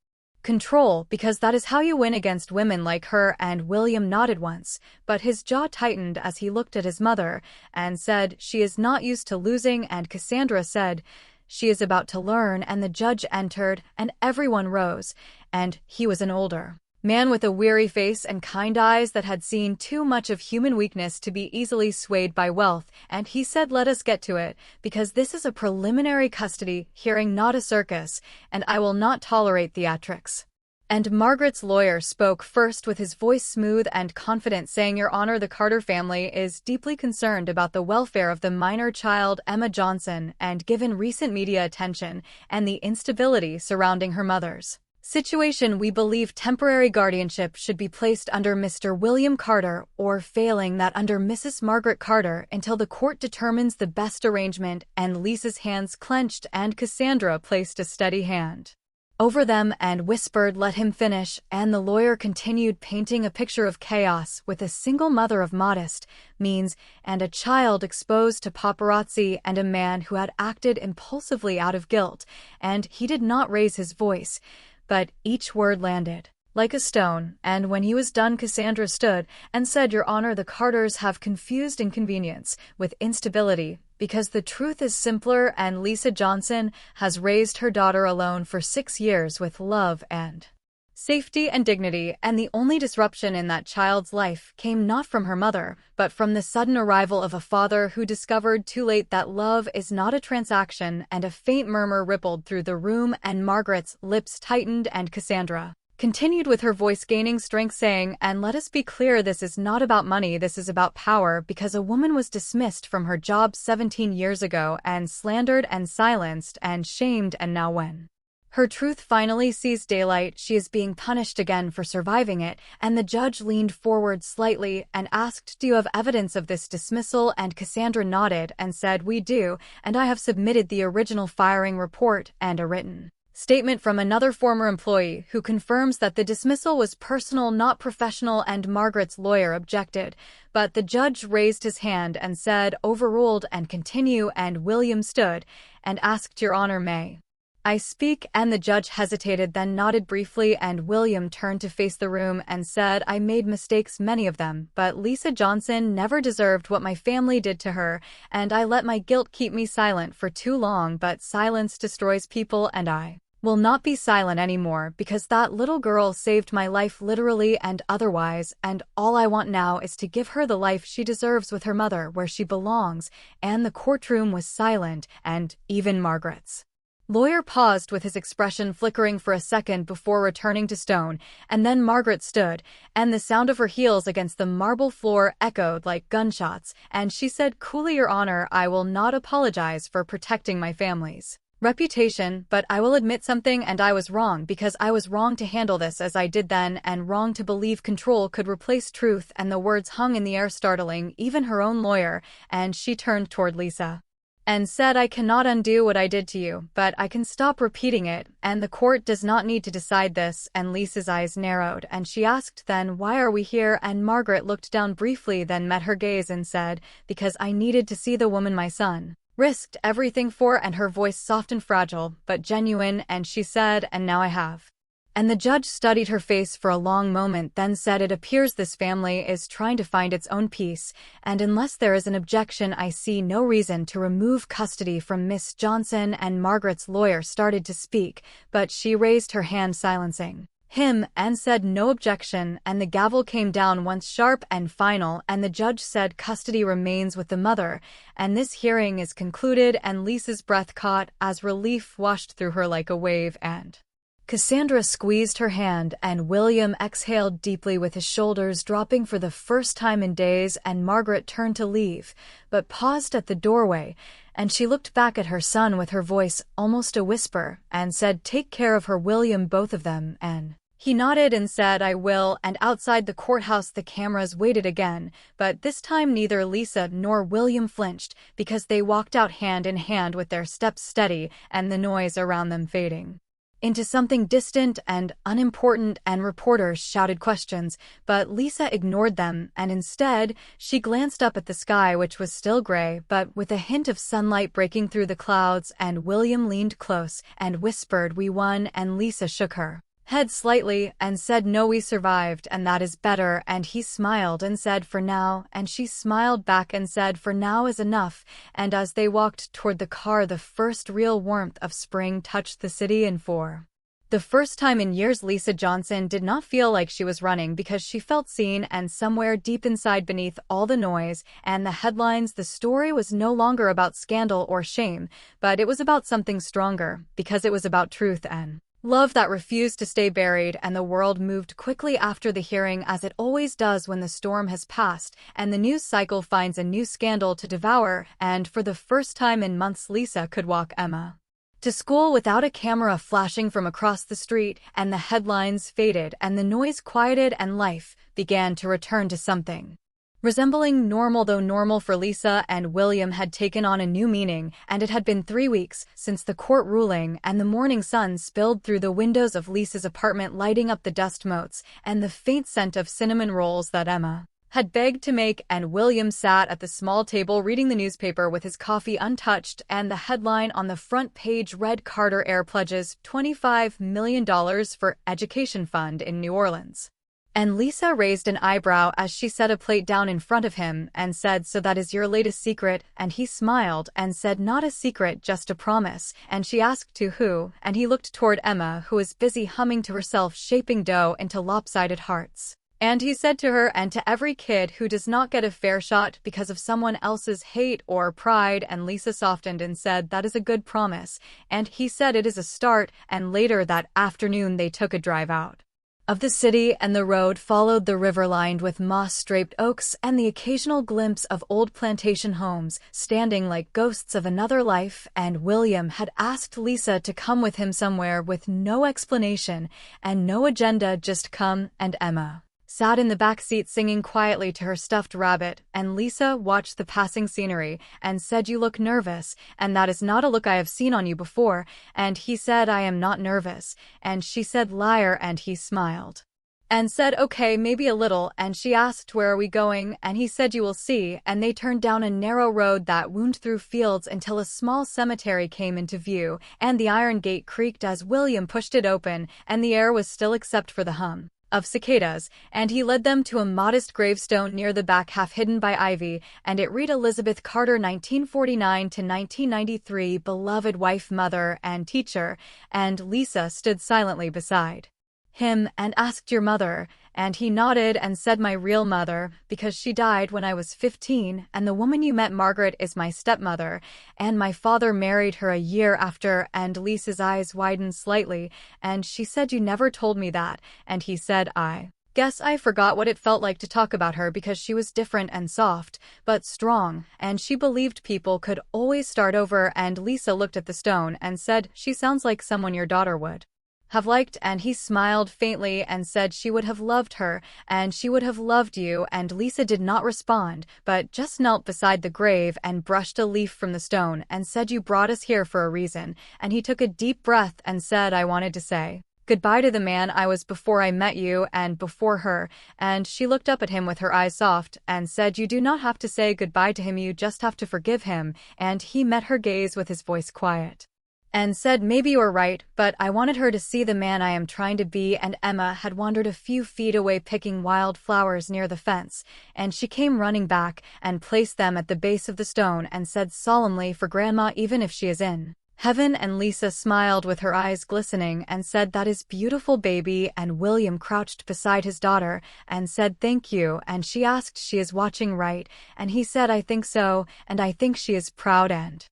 control, because that is how you win against women like her. And William nodded once, but his jaw tightened as he looked at his mother and said, she is not used to losing. And Cassandra said, she is about to learn. And the judge entered, and everyone rose, and he was an older man with a weary face and kind eyes that had seen too much of human weakness to be easily swayed by wealth. And he said, let us get to it, because this is a preliminary custody hearing, not a circus, and I will not tolerate theatrics. And Margaret's lawyer spoke first, with his voice smooth and confident, saying, Your Honor, the Carter family is deeply concerned about the welfare of the minor child, Emma Johnson, and given recent media attention and the instability surrounding her mother's situation, we believe temporary guardianship should be placed under Mr. William Carter, or failing that, under Mrs. Margaret Carter, until the court determines the best arrangement. And Lisa's hands clenched, and Cassandra placed a steady hand over them and whispered, let him finish. And the lawyer continued, painting a picture of chaos, with a single mother of modest means and a child exposed to paparazzi, and a man who had acted impulsively out of guilt. And he did not raise his voice, but each word landed like a stone. And when he was done, Cassandra stood and said, Your Honor, the Carters have confused inconvenience with instability, because the truth is simpler, and Lisa Johnson has raised her daughter alone for 6 years with love and safety and dignity, and the only disruption in that child's life came not from her mother, but from the sudden arrival of a father who discovered too late that love is not a transaction. And a faint murmur rippled through the room, and Margaret's lips tightened, and Cassandra continued with her voice gaining strength, saying, And let us be clear, this is not about money, this is about power, because a woman was dismissed from her job 17 years ago, and slandered and silenced and shamed, and now when her truth finally sees daylight, she is being punished again for surviving it. And the judge leaned forward slightly and asked, Do you have evidence of this dismissal? And Cassandra nodded and said, We do, and I have submitted the original firing report and a written Statement from another former employee who confirms that the dismissal was personal, not professional, and Margaret's lawyer objected, but the judge raised his hand and said, "Overruled," and continue, and William stood and asked, "Your Honor, may I speak?" And the judge hesitated, then nodded briefly, and William turned to face the room and said, "I made mistakes, many of them, but Lisa Johnson never deserved what my family did to her, and I let my guilt keep me silent for too long, but silence destroys people, and I will not be silent anymore because that little girl saved my life literally and otherwise, and all I want now is to give her the life she deserves with her mother where she belongs." And the courtroom was silent, and even Margaret's lawyer paused with his expression flickering for a second before returning to stone, and then Margaret stood, and the sound of her heels against the marble floor echoed like gunshots, and she said coolly, "Your Honor, I will not apologize for protecting my family's reputation, but I will admit something, and I was wrong because I was wrong to handle this as I did then, and wrong to believe control could replace truth." And the words hung in the air, startling even her own lawyer, and she turned toward Lisa and said, "I cannot undo what I did to you, but I can stop repeating it, and the court does not need to decide this." And Lisa's eyes narrowed, and she asked, "Then why are we here?" And Margaret looked down briefly, then met her gaze and said, "Because I needed to see the woman my son risked everything for," and her voice soft and fragile, but genuine, and she said, "And now I have." And the judge studied her face for a long moment, then said, "It appears this family is trying to find its own peace, and unless there is an objection, I see no reason to remove custody from Miss Johnson." And Margaret's lawyer started to speak, but she raised her hand silencing him and said, "No objection," and the gavel came down once, sharp and final, and the judge said, "Custody remains with the mother," and this hearing is concluded. And Lisa's breath caught as relief washed through her like a wave, and Cassandra squeezed her hand, and William exhaled deeply with his shoulders dropping for the first time in days, and Margaret turned to leave, but paused at the doorway, and she looked back at her son with her voice almost a whisper, and said, "Take care of her, William, both of them." And he nodded and said, "I will." And outside the courthouse the cameras waited again, but this time neither Lisa nor William flinched, because they walked out hand in hand with their steps steady, and the noise around them fading into something distant and unimportant, and reporters shouted questions, but Lisa ignored them, and instead, she glanced up at the sky, which was still gray, but with a hint of sunlight breaking through the clouds. And William leaned close and whispered, "We won," and Lisa shook her head slightly and said, "No, we survived, and that is better." And he smiled and said, "For now," and she smiled back and said, "For now is enough." And as they walked toward the car, the first real warmth of spring touched the city, and for the first time in years, Lisa Johnson did not feel like she was running, because she felt seen, and somewhere deep inside, beneath all the noise and the headlines, the story was no longer about scandal or shame, but it was about something stronger, because it was about truth and love that refused to stay buried. And the world moved quickly after the hearing, as it always does when the storm has passed, and the news cycle finds a new scandal to devour. And for the first time in months, Lisa could walk Emma to school without a camera flashing from across the street, and the headlines faded, and the noise quieted, and life began to return to something resembling normal, though normal for Lisa and William had taken on a new meaning. And it had been 3 weeks since the court ruling, and the morning sun spilled through the windows of Lisa's apartment, lighting up the dust motes and the faint scent of cinnamon rolls that Emma had begged to make. And William sat at the small table reading the newspaper with his coffee untouched, and the headline on the front page read, "Carter Heir pledges $25 million for education fund in New Orleans." And Lisa raised an eyebrow as she set a plate down in front of him and said, "So that is your latest secret?" And he smiled and said, "Not a secret, just a promise." And she asked, "To who?" And he looked toward Emma, who was busy humming to herself, shaping dough into lopsided hearts. And he said, "To her, and to every kid who does not get a fair shot because of someone else's hate or pride." And Lisa softened and said, "That is a good promise." And he said, "It is a start." And later that afternoon they took a drive out of the city, and the road followed the river lined with moss-draped oaks and the occasional glimpse of old plantation homes standing like ghosts of another life. And William had asked Lisa to come with him somewhere with no explanation and no agenda, just come, and Emma sat in the back seat singing quietly to her stuffed rabbit, and Lisa watched the passing scenery and said, "You look nervous, and that is not a look I have seen on you before." And he said, "I am not nervous." And she said, "Liar," and he smiled and said, "Okay, maybe a little." And she asked, "Where are we going?" And he said, "You will see." And they turned down a narrow road that wound through fields until a small cemetery came into view, and the iron gate creaked as William pushed it open, and the air was still except for the hum of cicadas, and he led them to a modest gravestone near the back, half hidden by ivy, and it read Elizabeth Carter, 1949 to 1993, beloved wife, mother, and teacher. And Lisa stood silently beside him and asked, "Your mother?" And he nodded and said, "My real mother, because she died when I was 15, and the woman you met, Margaret, is my stepmother, and my father married her a year after." And Lisa's eyes widened slightly, and she said, "You never told me that." And he said, "I guess I forgot what it felt like to talk about her, because she was different and soft, but strong, and she believed people could always start over." And Lisa looked at the stone and said, "She sounds like someone your daughter would have liked." And he smiled faintly and said, "She would have loved her, and she would have loved you." And Lisa did not respond, but just knelt beside the grave and brushed a leaf from the stone and said, "You brought us here for a reason." And he took a deep breath and said, "I wanted to say goodbye to the man I was before I met you and before her." And she looked up at him with her eyes soft and said, "You do not have to say goodbye to him, you just have to forgive him." And he met her gaze with his voice quiet and said, "Maybe you're right, but I wanted her to see the man I am trying to be." And Emma had wandered a few feet away picking wild flowers near the fence, and she came running back and placed them at the base of the stone and said solemnly, "For Grandma, even if she is in heaven." And Lisa smiled with her eyes glistening and said, "That is beautiful, baby." And William crouched beside his daughter and said, "Thank you." And she asked, "She is watching, right?" And he said, "I think so, and I think she is proud." And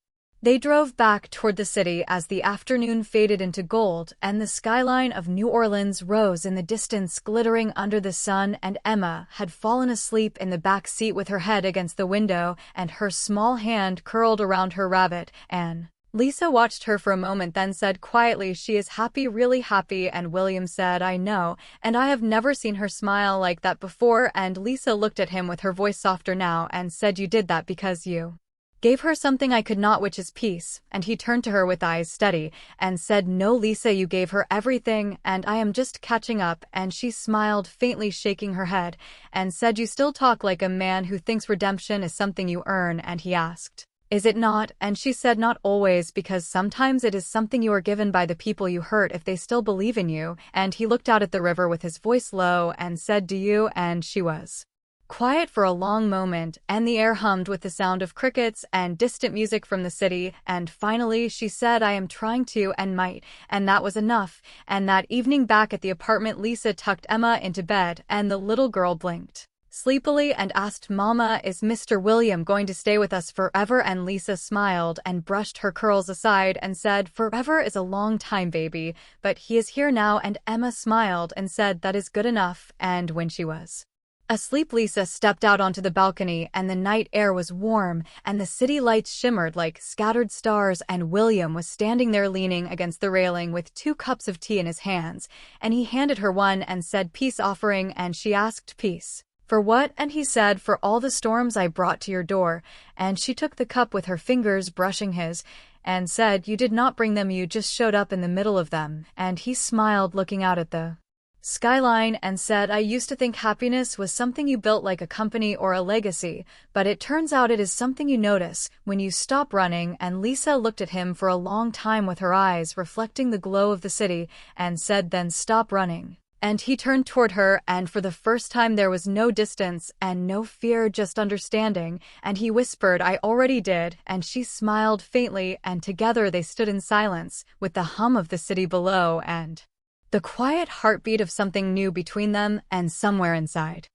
they drove back toward the city as the afternoon faded into gold and the skyline of New Orleans rose in the distance, glittering under the sun. And Emma had fallen asleep in the back seat with her head against the window and her small hand curled around her rabbit. And Lisa watched her for a moment, then said quietly, "She is happy, really happy." And William said, "I know, and I have never seen her smile like that before." And Lisa looked at him with her voice softer now and said, "You did that because you gave her something I could not, which is peace." And he turned to her with eyes steady and said, "No, Lisa, you gave her everything, and I am just catching up." And she smiled faintly, shaking her head, and said, "You still talk like a man who thinks redemption is something you earn." And he asked, "Is it not?" And she said, "Not always, because sometimes it is something you are given by the people you hurt if they still believe in you." And he looked out at the river with his voice low and said, "Do you?" And she was quiet for a long moment, and the air hummed with the sound of crickets and distant music from the city. And finally she said, "I am trying to and might." And that was enough. And that evening back at the apartment, Lisa tucked Emma into bed, and the little girl blinked sleepily and asked, "Mama, is Mr. William going to stay with us forever?" And Lisa smiled and brushed her curls aside and said, "Forever is a long time, baby, but he is here now." And Emma smiled and said, "That is good enough." And when she was asleep, Lisa stepped out onto the balcony, and the night air was warm, and the city lights shimmered like scattered stars. And William was standing there leaning against the railing with 2 cups of tea in his hands, and he handed her one and said, "Peace offering." And she asked, "Peace for what?" And he said, "For all the storms I brought to your door." And she took the cup with her fingers brushing his, and said, "You did not bring them, you just showed up in the middle of them." And he smiled, looking out at the skyline, and said, "I used to think happiness was something you built like a company or a legacy, but it turns out it is something you notice when you stop running." And Lisa looked at him for a long time with her eyes reflecting the glow of the city and said, "Then stop running." And he turned toward her, and for the first time there was no distance and no fear, just understanding. And he whispered, "I already did." And she smiled faintly, and together they stood in silence, with the hum of the city below and the quiet heartbeat of something new between them. And somewhere inside,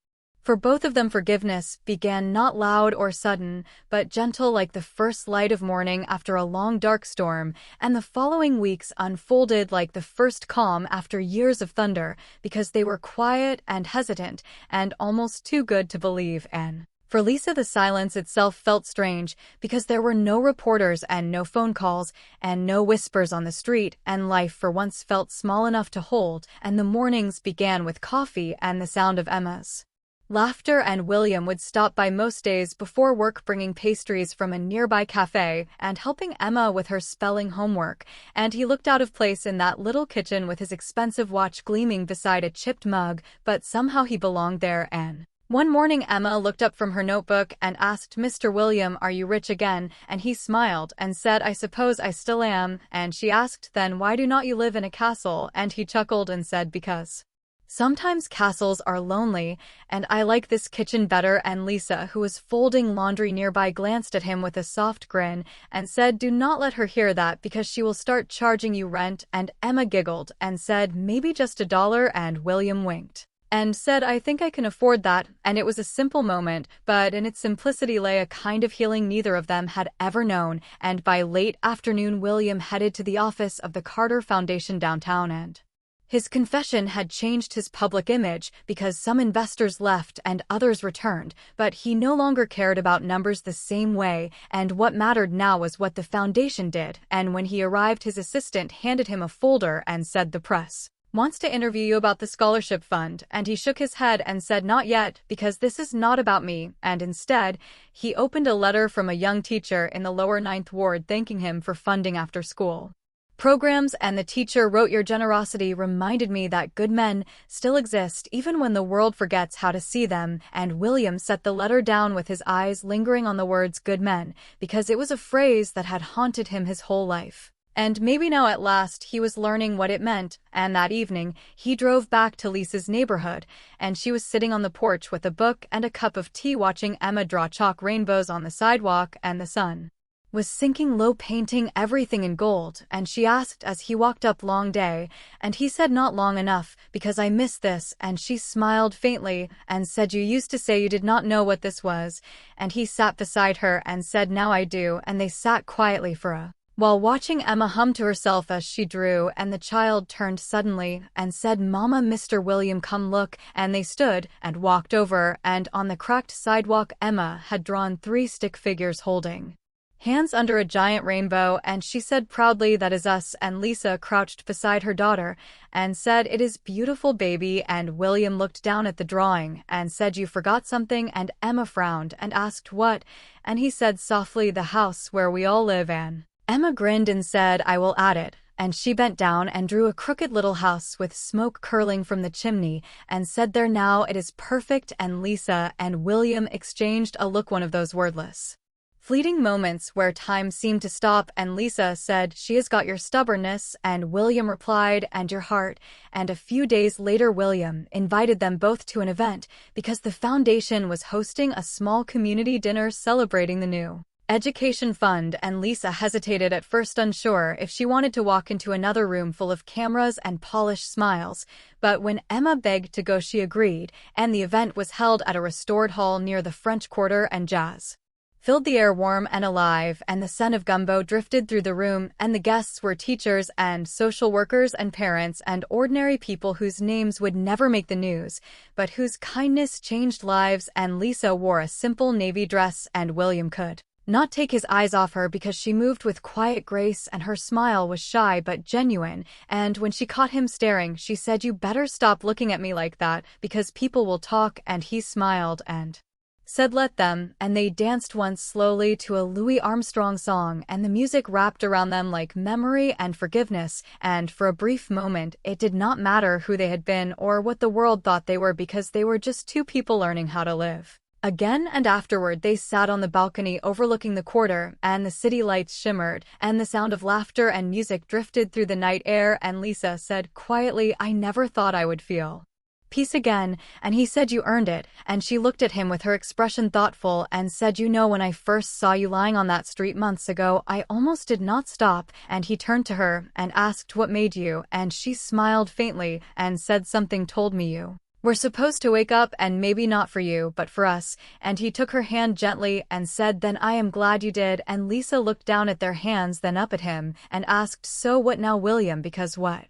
for both of them, forgiveness began, not loud or sudden, but gentle, like the first light of morning after a long dark storm. And the following weeks unfolded like the first calm after years of thunder, because they were quiet and hesitant and almost too good to believe. And For Lisa, the silence itself felt strange because there were no reporters and no phone calls and no whispers on the street, and life for once felt small enough to hold, and the mornings began with coffee and the sound of Emma's laughter, and William would stop by most days before work bringing pastries from a nearby cafe and helping Emma with her spelling homework, and he looked out of place in that little kitchen with his expensive watch gleaming beside a chipped mug, but somehow he belonged there. And one morning Emma looked up from her notebook and asked, "Mr. William, are you rich again?" And he smiled and said, "I suppose I still am." And she asked, "Then why do not you live in a castle?" And he chuckled and said, "Because sometimes castles are lonely, and I like this kitchen better." And Lisa, who was folding laundry nearby, glanced at him with a soft grin and said, "Do not let her hear that because she will start charging you rent." And Emma giggled and said, "Maybe just $1." And William winked and said, "I think I can afford that." And it was a simple moment, but in its simplicity lay a kind of healing neither of them had ever known. And by late afternoon, William headed to the office of the Carter Foundation downtown, and his confession had changed his public image because some investors left and others returned, but he no longer cared about numbers the same way, and what mattered now was what the foundation did. And when he arrived, his assistant handed him a folder and said, "The press wants to interview you about the scholarship fund." And he shook his head and said, "Not yet, because this is not about me." And instead, he opened a letter from a young teacher in the lower Ninth Ward thanking him for funding after-school programs, and the teacher wrote, "Your generosity reminded me that good men still exist even when the world forgets how to see them." And William set the letter down with his eyes lingering on the words "good men," because it was a phrase that had haunted him his whole life. And maybe now at last he was learning what it meant. And that evening, he drove back to Lisa's neighborhood, and she was sitting on the porch with a book and a cup of tea watching Emma draw chalk rainbows on the sidewalk, and the sun was sinking low, painting everything in gold. And she asked as he walked up, "Long day?" And he said, "Not long enough, because I miss this." And she smiled faintly and said, "You used to say you did not know what this was." And he sat beside her and said, "Now I do." And they sat quietly for a while watching Emma hum to herself as she drew, and the child turned suddenly and said, "Mama, Mr. William, come look." And they stood and walked over, and on the cracked sidewalk Emma had drawn 3 stick figures holding hands under a giant rainbow, and she said proudly, "That is us." And Lisa crouched beside her daughter and said, "It is beautiful, baby." And William looked down at the drawing and said, "You forgot something." And Emma frowned and asked, "What?" And he said softly, "The house where we all live." And Emma grinned and said, "I will add it." And she bent down and drew a crooked little house with smoke curling from the chimney and said, "There now, it is perfect." And Lisa and William exchanged a look, one of those wordless, fleeting moments where time seemed to stop. And Lisa said, "She has got your stubbornness." And William replied, "And your heart." And a few days later, William invited them both to an event because the foundation was hosting a small community dinner celebrating the new education fund. And Lisa hesitated at first, unsure if she wanted to walk into another room full of cameras and polished smiles, but when Emma begged to go, she agreed, and the event was held at a restored hall near the French Quarter, and jazz filled the air warm and alive, and the scent of gumbo drifted through the room, and the guests were teachers and social workers and parents and ordinary people whose names would never make the news, but whose kindness changed lives. And Lisa wore a simple navy dress, and William could not take his eyes off her because she moved with quiet grace, and her smile was shy but genuine. And when she caught him staring, she said, "You better stop looking at me like that, because people will talk." And he smiled and said, "Let them." And they danced once slowly to a Louis Armstrong song, and the music wrapped around them like memory and forgiveness. And for a brief moment, it did not matter who they had been or what the world thought they were, because they were just 2 people learning how to live again. And afterward, they sat on the balcony overlooking the quarter, and the city lights shimmered, and the sound of laughter and music drifted through the night air. And Lisa said quietly, "I never thought I would feel peace again." And he said, "You earned it." And she looked at him with her expression thoughtful and said, "You know, when I first saw you lying on that street months ago, I almost did not stop." And he turned to her and asked, "What made you?" And she smiled faintly and said, "Something told me you we're supposed to wake up, and maybe not for you, but for us." And he took her hand gently and said, "Then I am glad you did." And Lisa looked down at their hands, then up at him, and asked, "So what now, William?" "Because what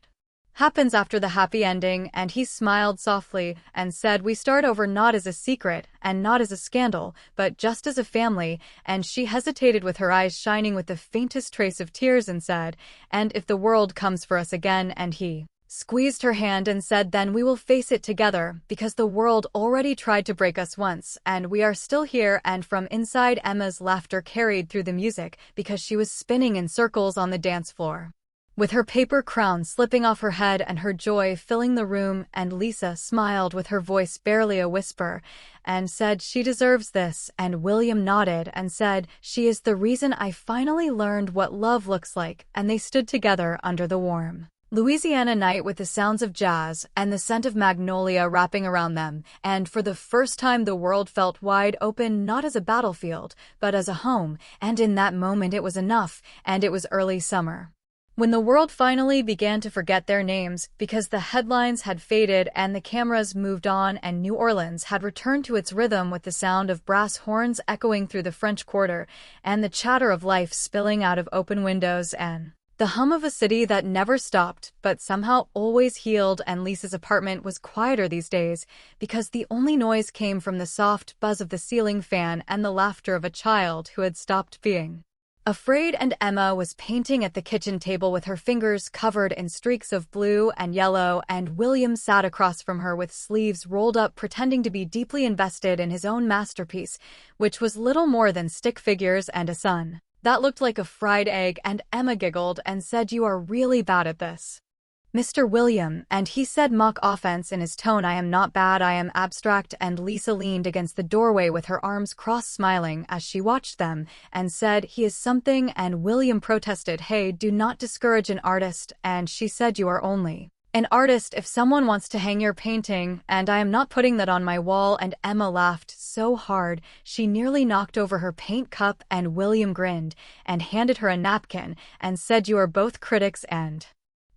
happens after the happy ending, and he smiled softly and said, we start over not as a secret and not as a scandal, but just as a family. And she hesitated with her eyes shining with the faintest trace of tears and said, and if the world comes for us again, and he squeezed her hand and said, then we will face it together, because the world already tried to break us once, and we are still here. And from inside, Emma's laughter carried through the music, because she was spinning in circles on the dance floor, with her paper crown slipping off her head and her joy filling the room. And Lisa smiled with her voice barely a whisper and said, she deserves this. And William nodded and said, she is the reason I finally learned what love looks like. And they stood together under the warm Louisiana night with the sounds of jazz and the scent of magnolia wrapping around them, and for the first time the world felt wide open, not as a battlefield, but as a home. And in that moment it was enough, and it was early summer, when the world finally began to forget their names, because the headlines had faded and the cameras moved on, and New Orleans had returned to its rhythm with the sound of brass horns echoing through the French Quarter, and the chatter of life spilling out of open windows, and the hum of a city that never stopped, but somehow always healed. And Lisa's apartment was quieter these days, because the only noise came from the soft buzz of the ceiling fan and the laughter of a child who had stopped being afraid. And Emma was painting at the kitchen table with her fingers covered in streaks of blue and yellow, and William sat across from her with sleeves rolled up, pretending to be deeply invested in his own masterpiece, which was little more than stick figures and a sun that looked like a fried egg. And Emma giggled and said, you are really bad at this, Mr. William. And he said, mock offense in his tone, I am not bad, I am abstract. And Lisa leaned against the doorway with her arms crossed, smiling as she watched them, and said, he is something. And William protested, hey, do not discourage an artist. And she said, you are only an artist if someone wants to hang your painting, and I am not putting that on my wall. And Emma laughed so hard she nearly knocked over her paint cup, and William grinned and handed her a napkin and said, you are both critics. And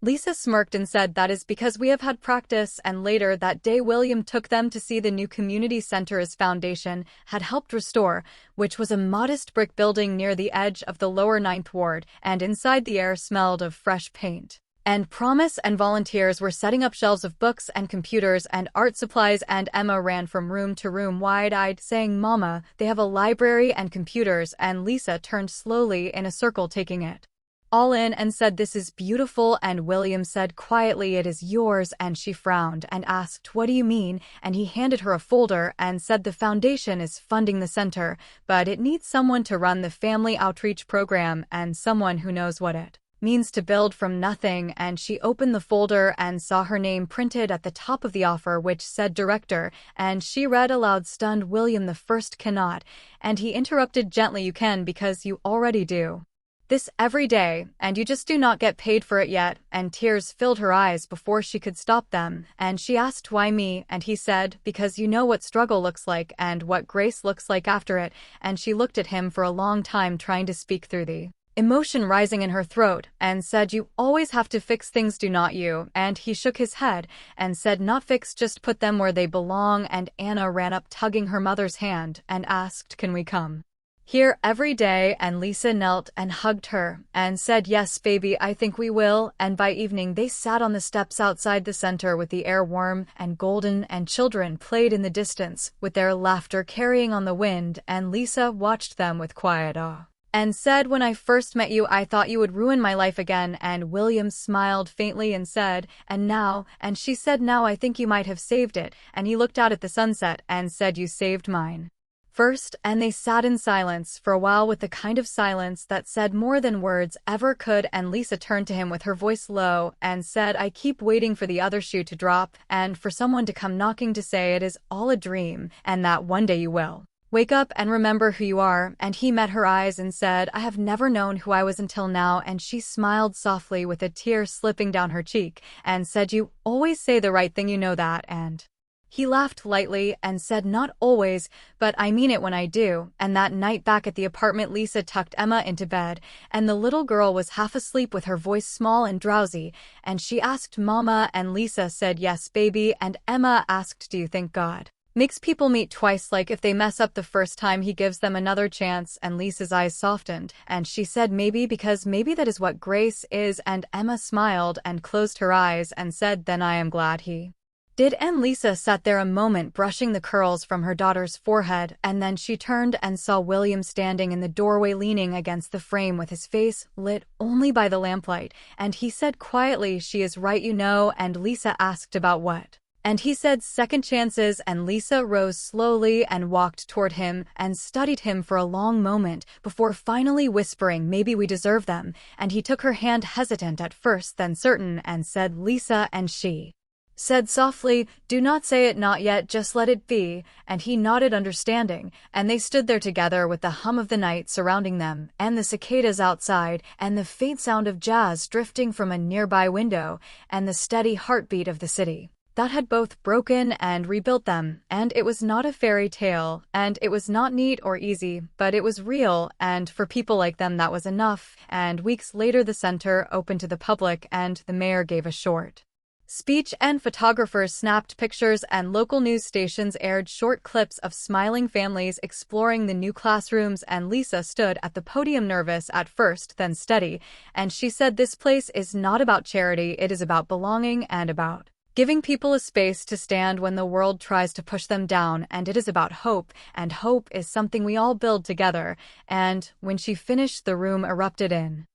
Lisa smirked and said, that is because we have had practice. And later that day William took them to see the new community center his foundation had helped restore, which was a modest brick building near the edge of the lower Ninth Ward, and inside the air smelled of fresh paint and promise, and volunteers were setting up shelves of books and computers and art supplies. And Emma ran from room to room wide-eyed, saying, Mama, they have a library and computers. And Lisa turned slowly in a circle, taking it all in, and said, this is beautiful. And William said quietly, it is yours. And she frowned and asked, what do you mean? And he handed her a folder and said, the foundation is funding the center, but it needs someone to run the family outreach program, and someone who knows what it means to build from nothing. And she opened the folder and saw her name printed at the top of the offer, which said director, and she read aloud, stunned, William, the first cannot. And he interrupted gently, you can, because you already do this every day, and you just do not get paid for it yet. And tears filled her eyes before she could stop them, and she asked, why me? And he said, because you know what struggle looks like and what grace looks like after it. And she looked at him for a long time, trying to speak through the emotion rising in her throat, and said, you always have to fix things, do not you? And he shook his head and said, not fix, just put them where they belong. And Anna ran up, tugging her mother's hand, and asked, can we come here every day? And Lisa knelt and hugged her and said, yes, baby, I think we will. And by evening they sat on the steps outside the center with the air warm and golden, and children played in the distance with their laughter carrying on the wind. And Lisa watched them with quiet awe and said, when I first met you, I thought you would ruin my life again. And William smiled faintly and said, and now? And she said, now I think you might have saved it. And he looked out at the sunset and said, you saved mine first. And they sat in silence for a while, with the kind of silence that said more than words ever could. And Lisa turned to him with her voice low and said, I keep waiting for the other shoe to drop, and for someone to come knocking to say it is all a dream, and that one day you will wake up and remember who you are. And he met her eyes and said, I have never known who I was until now. And she smiled softly with a tear slipping down her cheek and said, you always say the right thing, you know that. And he laughed lightly and said, not always, but I mean it when I do. And that night back at the apartment, Lisa tucked Emma into bed, and the little girl was half asleep with her voice small and drowsy, and she asked, Mama? And Lisa said, yes, baby. And Emma asked, do you think God Makes people meet twice, like if they mess up the first time he gives them another chance. And Lisa's eyes softened, and she said maybe because maybe that is what grace is. And Emma smiled and closed her eyes and said, then I am glad he did. And Lisa sat there a moment brushing the curls from her daughter's forehead, and then she turned and saw William standing in the doorway leaning against the frame with his face lit only by the lamplight, and he said quietly, she is right, you know. And Lisa asked about what? And he said second chances. And Lisa rose slowly and walked toward him and studied him for a long moment before finally whispering, maybe we deserve them. And he took her hand, hesitant at first, then certain, and said, Lisa. And she said softly, do not say it, not yet, just let it be. And he nodded understanding, and they stood there together with the hum of the night surrounding them, and the cicadas outside, and the faint sound of jazz drifting from a nearby window, and the steady heartbeat of the city that had both broken and rebuilt them. And it was not a fairy tale, and it was not neat or easy, but it was real, and for people like them that was enough. And weeks later the center opened to the public, and the mayor gave a short speech, and photographers snapped pictures, and local news stations aired short clips of smiling families exploring the new classrooms. And Lisa stood at the podium, nervous at first, then steady, and she said, this place is not about charity, it is about belonging and about giving people a space to stand when the world tries to push them down, and it is about hope, and hope is something we all build together. And when she finished, the room erupted in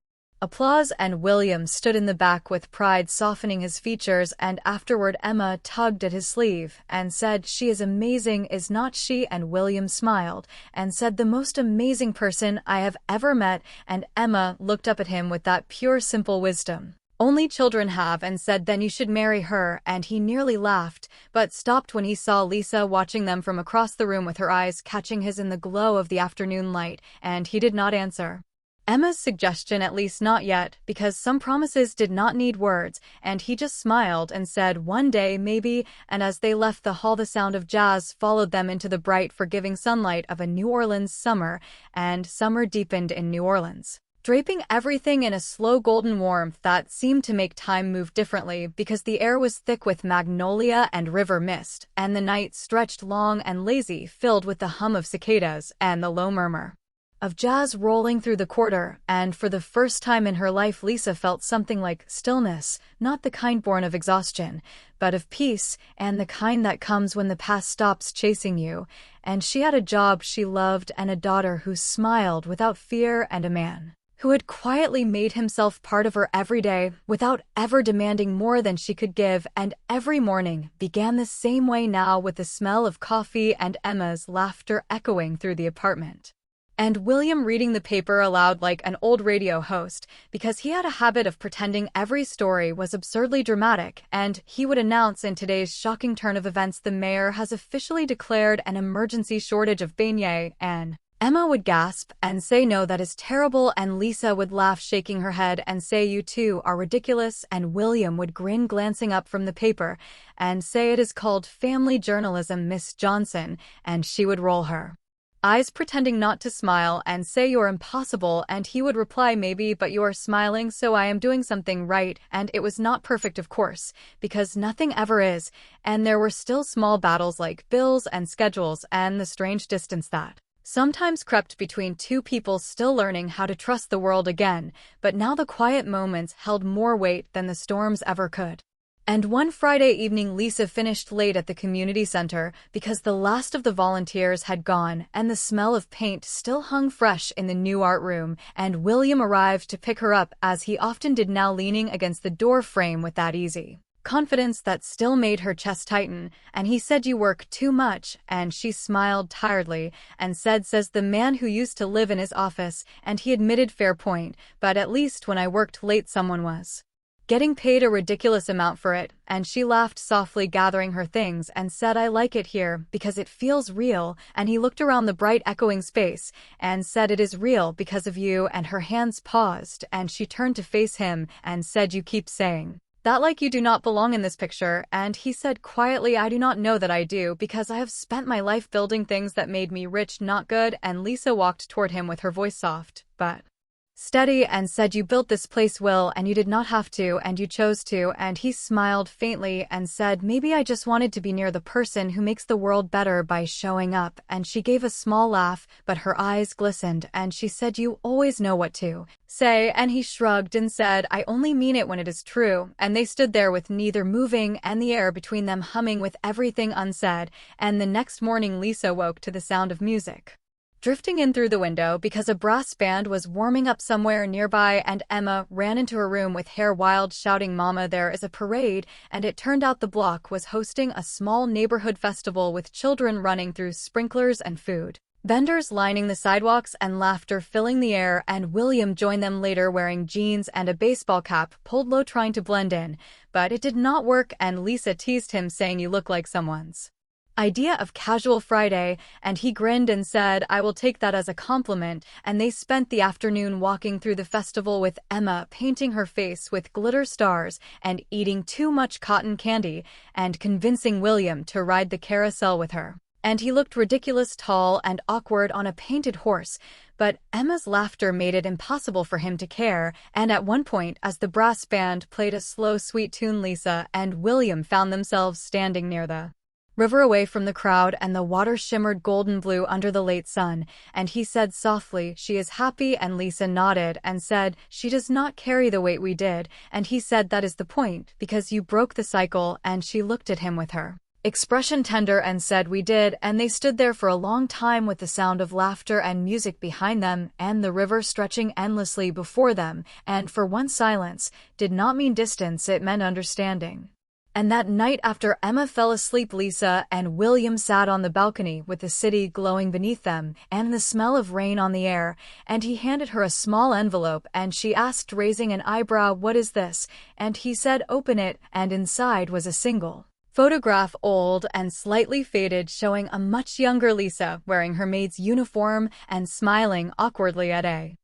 applause, and William stood in the back with pride softening his features. And afterward Emma tugged at his sleeve and said, she is amazing, is not she? And William smiled and said, the most amazing person I have ever met. And Emma looked up at him with that pure, simple wisdom only children have, and said, then you should marry her. And he nearly laughed, but stopped when he saw Lisa watching them from across the room with her eyes catching his in the glow of the afternoon light, and he did not answer Emma's suggestion, at least not yet, because some promises did not need words, and he just smiled and said, one day, maybe. And as they left the hall, the sound of jazz followed them into the bright, forgiving sunlight of a New Orleans summer, and summer deepened in New Orleans, draping everything in a slow golden warmth that seemed to make time move differently, because the air was thick with magnolia and river mist, and the night stretched long and lazy, filled with the hum of cicadas and the low murmur of jazz rolling through the quarter. And for the first time in her life, Lisa felt something like stillness, not the kind born of exhaustion, but of peace, and the kind that comes when the past stops chasing you. And she had a job she loved, and a daughter who smiled without fear, and a man who had quietly made himself part of her every day without ever demanding more than she could give. And every morning began the same way now, with the smell of coffee and Emma's laughter echoing through the apartment, and William reading the paper aloud like an old radio host, because he had a habit of pretending every story was absurdly dramatic. And he would announce, in today's shocking turn of events, the mayor has officially declared an emergency shortage of beignets. And Emma would gasp and say, no, that is terrible. And Lisa would laugh, shaking her head, and say, you two are ridiculous. And William would grin, glancing up from the paper, and say, it is called family journalism, Miss Johnson. And she would roll her eyes, pretending not to smile, and say, you're impossible. And he would reply, maybe, but you are smiling, so I am doing something right. And it was not perfect, of course, because nothing ever is, and there were still small battles like bills and schedules, and the strange distance that sometimes crept between two people still learning how to trust the world again. But now the quiet moments held more weight than the storms ever could. And one Friday evening, Lisa finished late at the community center because the last of the volunteers had gone, and the smell of paint still hung fresh in the new art room. And William arrived to pick her up, as he often did now, leaning against the door frame with that easy confidence that still made her chest tighten. And he said, you work too much. And she smiled tiredly and said, says the man who used to live in his office. And he admitted, fair point, but at least when I worked late someone was getting paid a ridiculous amount for it. And she laughed softly, gathering her things, and said, I like it here because it feels real. And he looked around the bright echoing space and said, it is real because of you. And her hands paused, and she turned to face him and said, you keep saying that like you do not belong in this picture. And he said quietly, I do not know that I do, because I have spent my life building things that made me rich, not good. And Lisa walked toward him with her voice soft but steady and said, "You built this place, Will, and you did not have to, and you chose to," and he smiled faintly and said, "Maybe I just wanted to be near the person who makes the world better by showing up," and she gave a small laugh, but her eyes glistened, and she said, "You always know what to say," and he shrugged and said, "I only mean it when it is true," and they stood there with neither moving and the air between them humming with everything unsaid, and the next morning Lisa woke to the sound of music drifting in through the window because a brass band was warming up somewhere nearby, and Emma ran into her room with hair wild, shouting, "Mama, there is a parade," and it turned out the block was hosting a small neighborhood festival with children running through sprinklers and food vendors lining the sidewalks and laughter filling the air, and William joined them later wearing jeans and a baseball cap pulled low trying to blend in, but it did not work, and Lisa teased him saying, "You look like someone's idea of casual Friday," and he grinned and said, "I will take that as a compliment," and they spent the afternoon walking through the festival with Emma painting her face with glitter stars and eating too much cotton candy and convincing William to ride the carousel with her. And he looked ridiculous tall and awkward on a painted horse, but Emma's laughter made it impossible for him to care, and at one point, as the brass band played a slow, sweet tune, Lisa and William found themselves standing near the river away from the crowd, and the water shimmered golden blue under the late sun, and he said softly, "She is happy," and Lisa nodded and said, "She does not carry the weight we did," and he said, "That is the point, because you broke the cycle," and she looked at him with her expression tender and said, "We did," and they stood there for a long time with the sound of laughter and music behind them and the river stretching endlessly before them, and for once silence did not mean distance, it meant understanding. And that night after Emma fell asleep, Lisa and William sat on the balcony with the city glowing beneath them and the smell of rain on the air, and he handed her a small envelope and she asked, raising an eyebrow, "What is this?" And he said, "Open it," and inside was a single photograph, old and slightly faded, showing a much younger Lisa wearing her maid's uniform and smiling awkwardly at a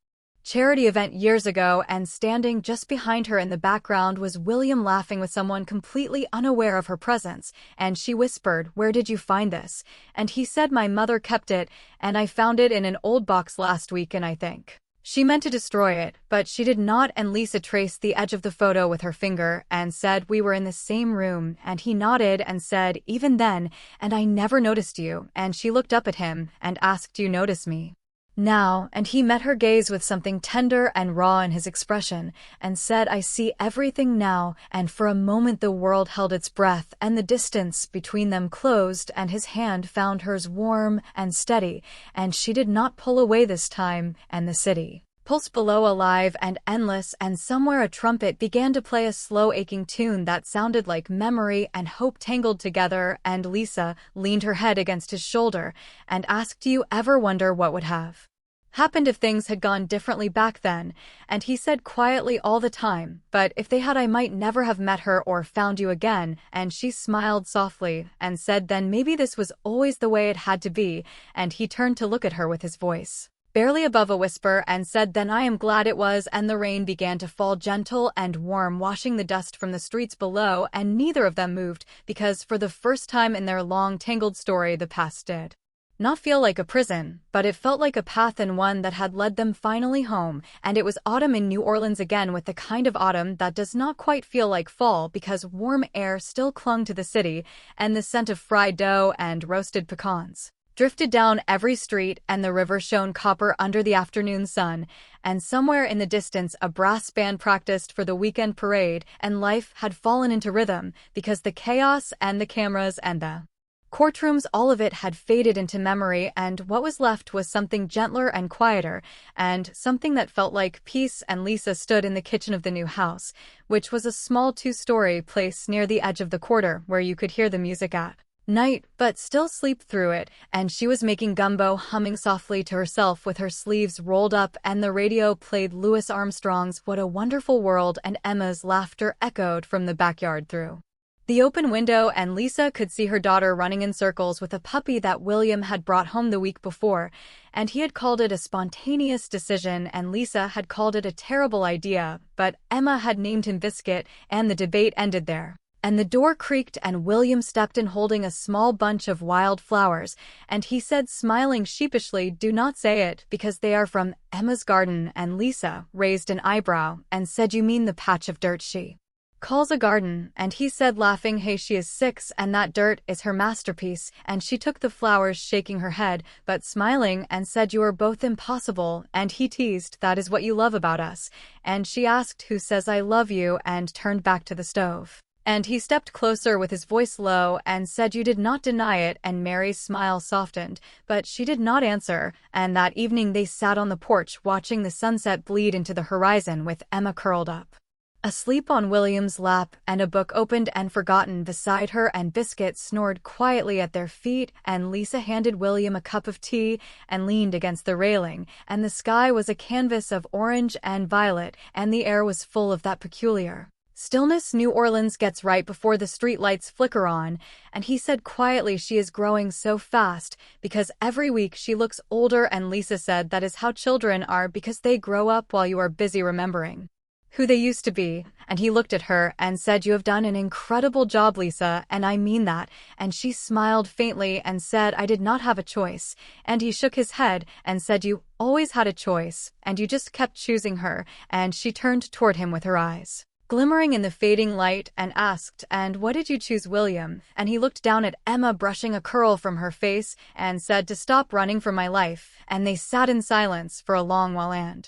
charity event years ago, and standing just behind her in the background was William laughing with someone completely unaware of her presence, and she whispered, "Where did you find this?" And he said, "My mother kept it, and I found it in an old box last week, and I think she meant to destroy it, but she did not," and Lisa traced the edge of the photo with her finger and said, "We were in the same room," and he nodded and said, "Even then, and I never noticed you," and she looked up at him and asked, "Do you notice me now?" And he met her gaze with something tender and raw in his expression and said, "I see everything now," and for a moment the world held its breath and the distance between them closed, and his hand found hers warm and steady, and she did not pull away this time, and the city pulsed below, alive and endless, and somewhere a trumpet began to play a slow aching tune that sounded like memory and hope tangled together, and Lisa leaned her head against his shoulder and asked, "Do you ever wonder what would have happened if things had gone differently back then?" And he said quietly, "All the time, but if they had, I might never have met her or found you again," and she smiled softly and said, "Then maybe this was always the way it had to be," and he turned to look at her with his voice barely above a whisper and said, "Then I am glad it was," and the rain began to fall, gentle and warm, washing the dust from the streets below, and neither of them moved, because for the first time in their long, tangled story, the past did not feel like a prison, but it felt like a path, and one that had led them finally home, and it was autumn in New Orleans again, with the kind of autumn that does not quite feel like fall because warm air still clung to the city, and the scent of fried dough and roasted pecans drifted down every street, and the river shone copper under the afternoon sun, and somewhere in the distance a brass band practiced for the weekend parade, and life had fallen into rhythm because the chaos and the cameras and the courtrooms, all of it had faded into memory, and what was left was something gentler and quieter, and something that felt like peace. And Lisa stood in the kitchen of the new house, which was a small two-story place near the edge of the quarter where you could hear the music at night, but still sleep through it, and she was making gumbo, humming softly to herself with her sleeves rolled up, and the radio played Louis Armstrong's "What a Wonderful World," and Emma's laughter echoed from the backyard through the open window, and Lisa could see her daughter running in circles with a puppy that William had brought home the week before, and he had called it a spontaneous decision, and Lisa had called it a terrible idea, but Emma had named him Biscuit, and the debate ended there. And the door creaked and William stepped in holding a small bunch of wild flowers, and he said smiling sheepishly, "Do not say it, because they are from Emma's garden," and Lisa raised an eyebrow and said, "You mean the patch of dirt she calls a garden?" And he said laughing, "Hey, she is 6 and that dirt is her masterpiece," and she took the flowers shaking her head, but smiling and said, "You are both impossible," and he teased, "That is what you love about us," and she asked, "Who says I love you?" and turned back to the stove. And he stepped closer with his voice low and said, "You did not deny it," and Mary's smile softened, but she did not answer, and that evening they sat on the porch watching the sunset bleed into the horizon with Emma curled up asleep on William's lap, and a book opened and forgotten beside her, and Biscuit snored quietly at their feet, and Lisa handed William a cup of tea and leaned against the railing, and the sky was a canvas of orange and violet, and the air was full of that peculiar stillness New Orleans gets right before the streetlights flicker on, and he said quietly, "She is growing so fast, because every week she looks older," and Lisa said, "That is how children are, because they grow up while you are busy remembering who they used to be," and he looked at her and said, "You have done an incredible job, Lisa, and I mean that," and she smiled faintly and said, "I did not have a choice," and he shook his head and said, "You always had a choice, and you just kept choosing her," and she turned toward him with her eyes glimmering in the fading light and asked, "And what did you choose, William?" And he looked down at Emma brushing a curl from her face and said, "To stop running from my life," and they sat in silence for a long while, and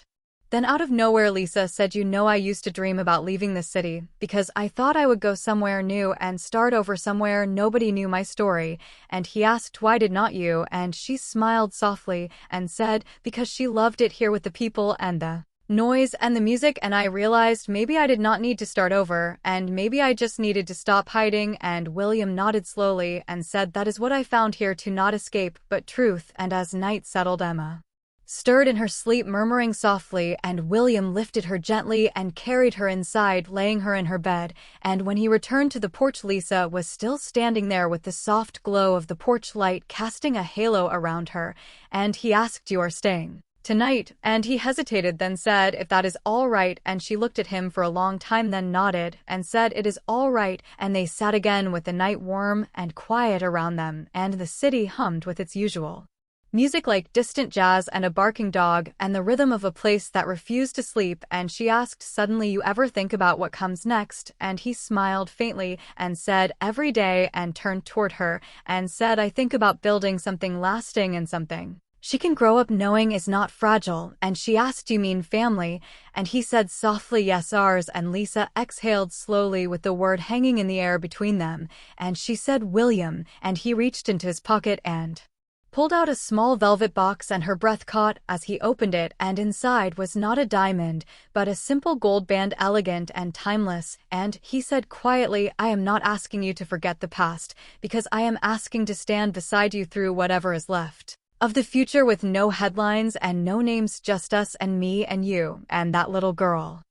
then out of nowhere Lisa said, "You know, I used to dream about leaving the city, because I thought I would go somewhere new and start over somewhere nobody knew my story," and he asked, "Why did not you?" and she smiled softly and said, "Because she loved it here with the people and the noise and the music, and I realized maybe I did not need to start over, and maybe I just needed to stop hiding," and William nodded slowly and said, "That is what I found here, to not escape, but truth," and as night settled Emma stirred in her sleep murmuring softly, and William lifted her gently and carried her inside, laying her in her bed, and when he returned to the porch Lisa was still standing there with the soft glow of the porch light casting a halo around her, and he asked, "You are staying tonight?" And he hesitated, then said, "If that is all right," and she looked at him for a long time, then nodded and said, "It is all right," and they sat again with the night warm and quiet around them, and the city hummed with its usual music like distant jazz and a barking dog and the rhythm of a place that refused to sleep, and she asked suddenly, "You ever think about what comes next?" and he smiled faintly and said, "Every day," and turned toward her and said, "I think about building something lasting and something she can grow up knowing is not fragile," and she asked, "You mean family?" and he said softly, "Yes, ours," and Lisa exhaled slowly with the word hanging in the air between them, and she said, "William," and he reached into his pocket and pulled out a small velvet box, and her breath caught as he opened it, and inside was not a diamond, but a simple gold band, elegant and timeless, and he said quietly, "I am not asking you to forget the past, because I am asking to stand beside you through whatever is left of the future, with no headlines and no names, just us and me and you and that little girl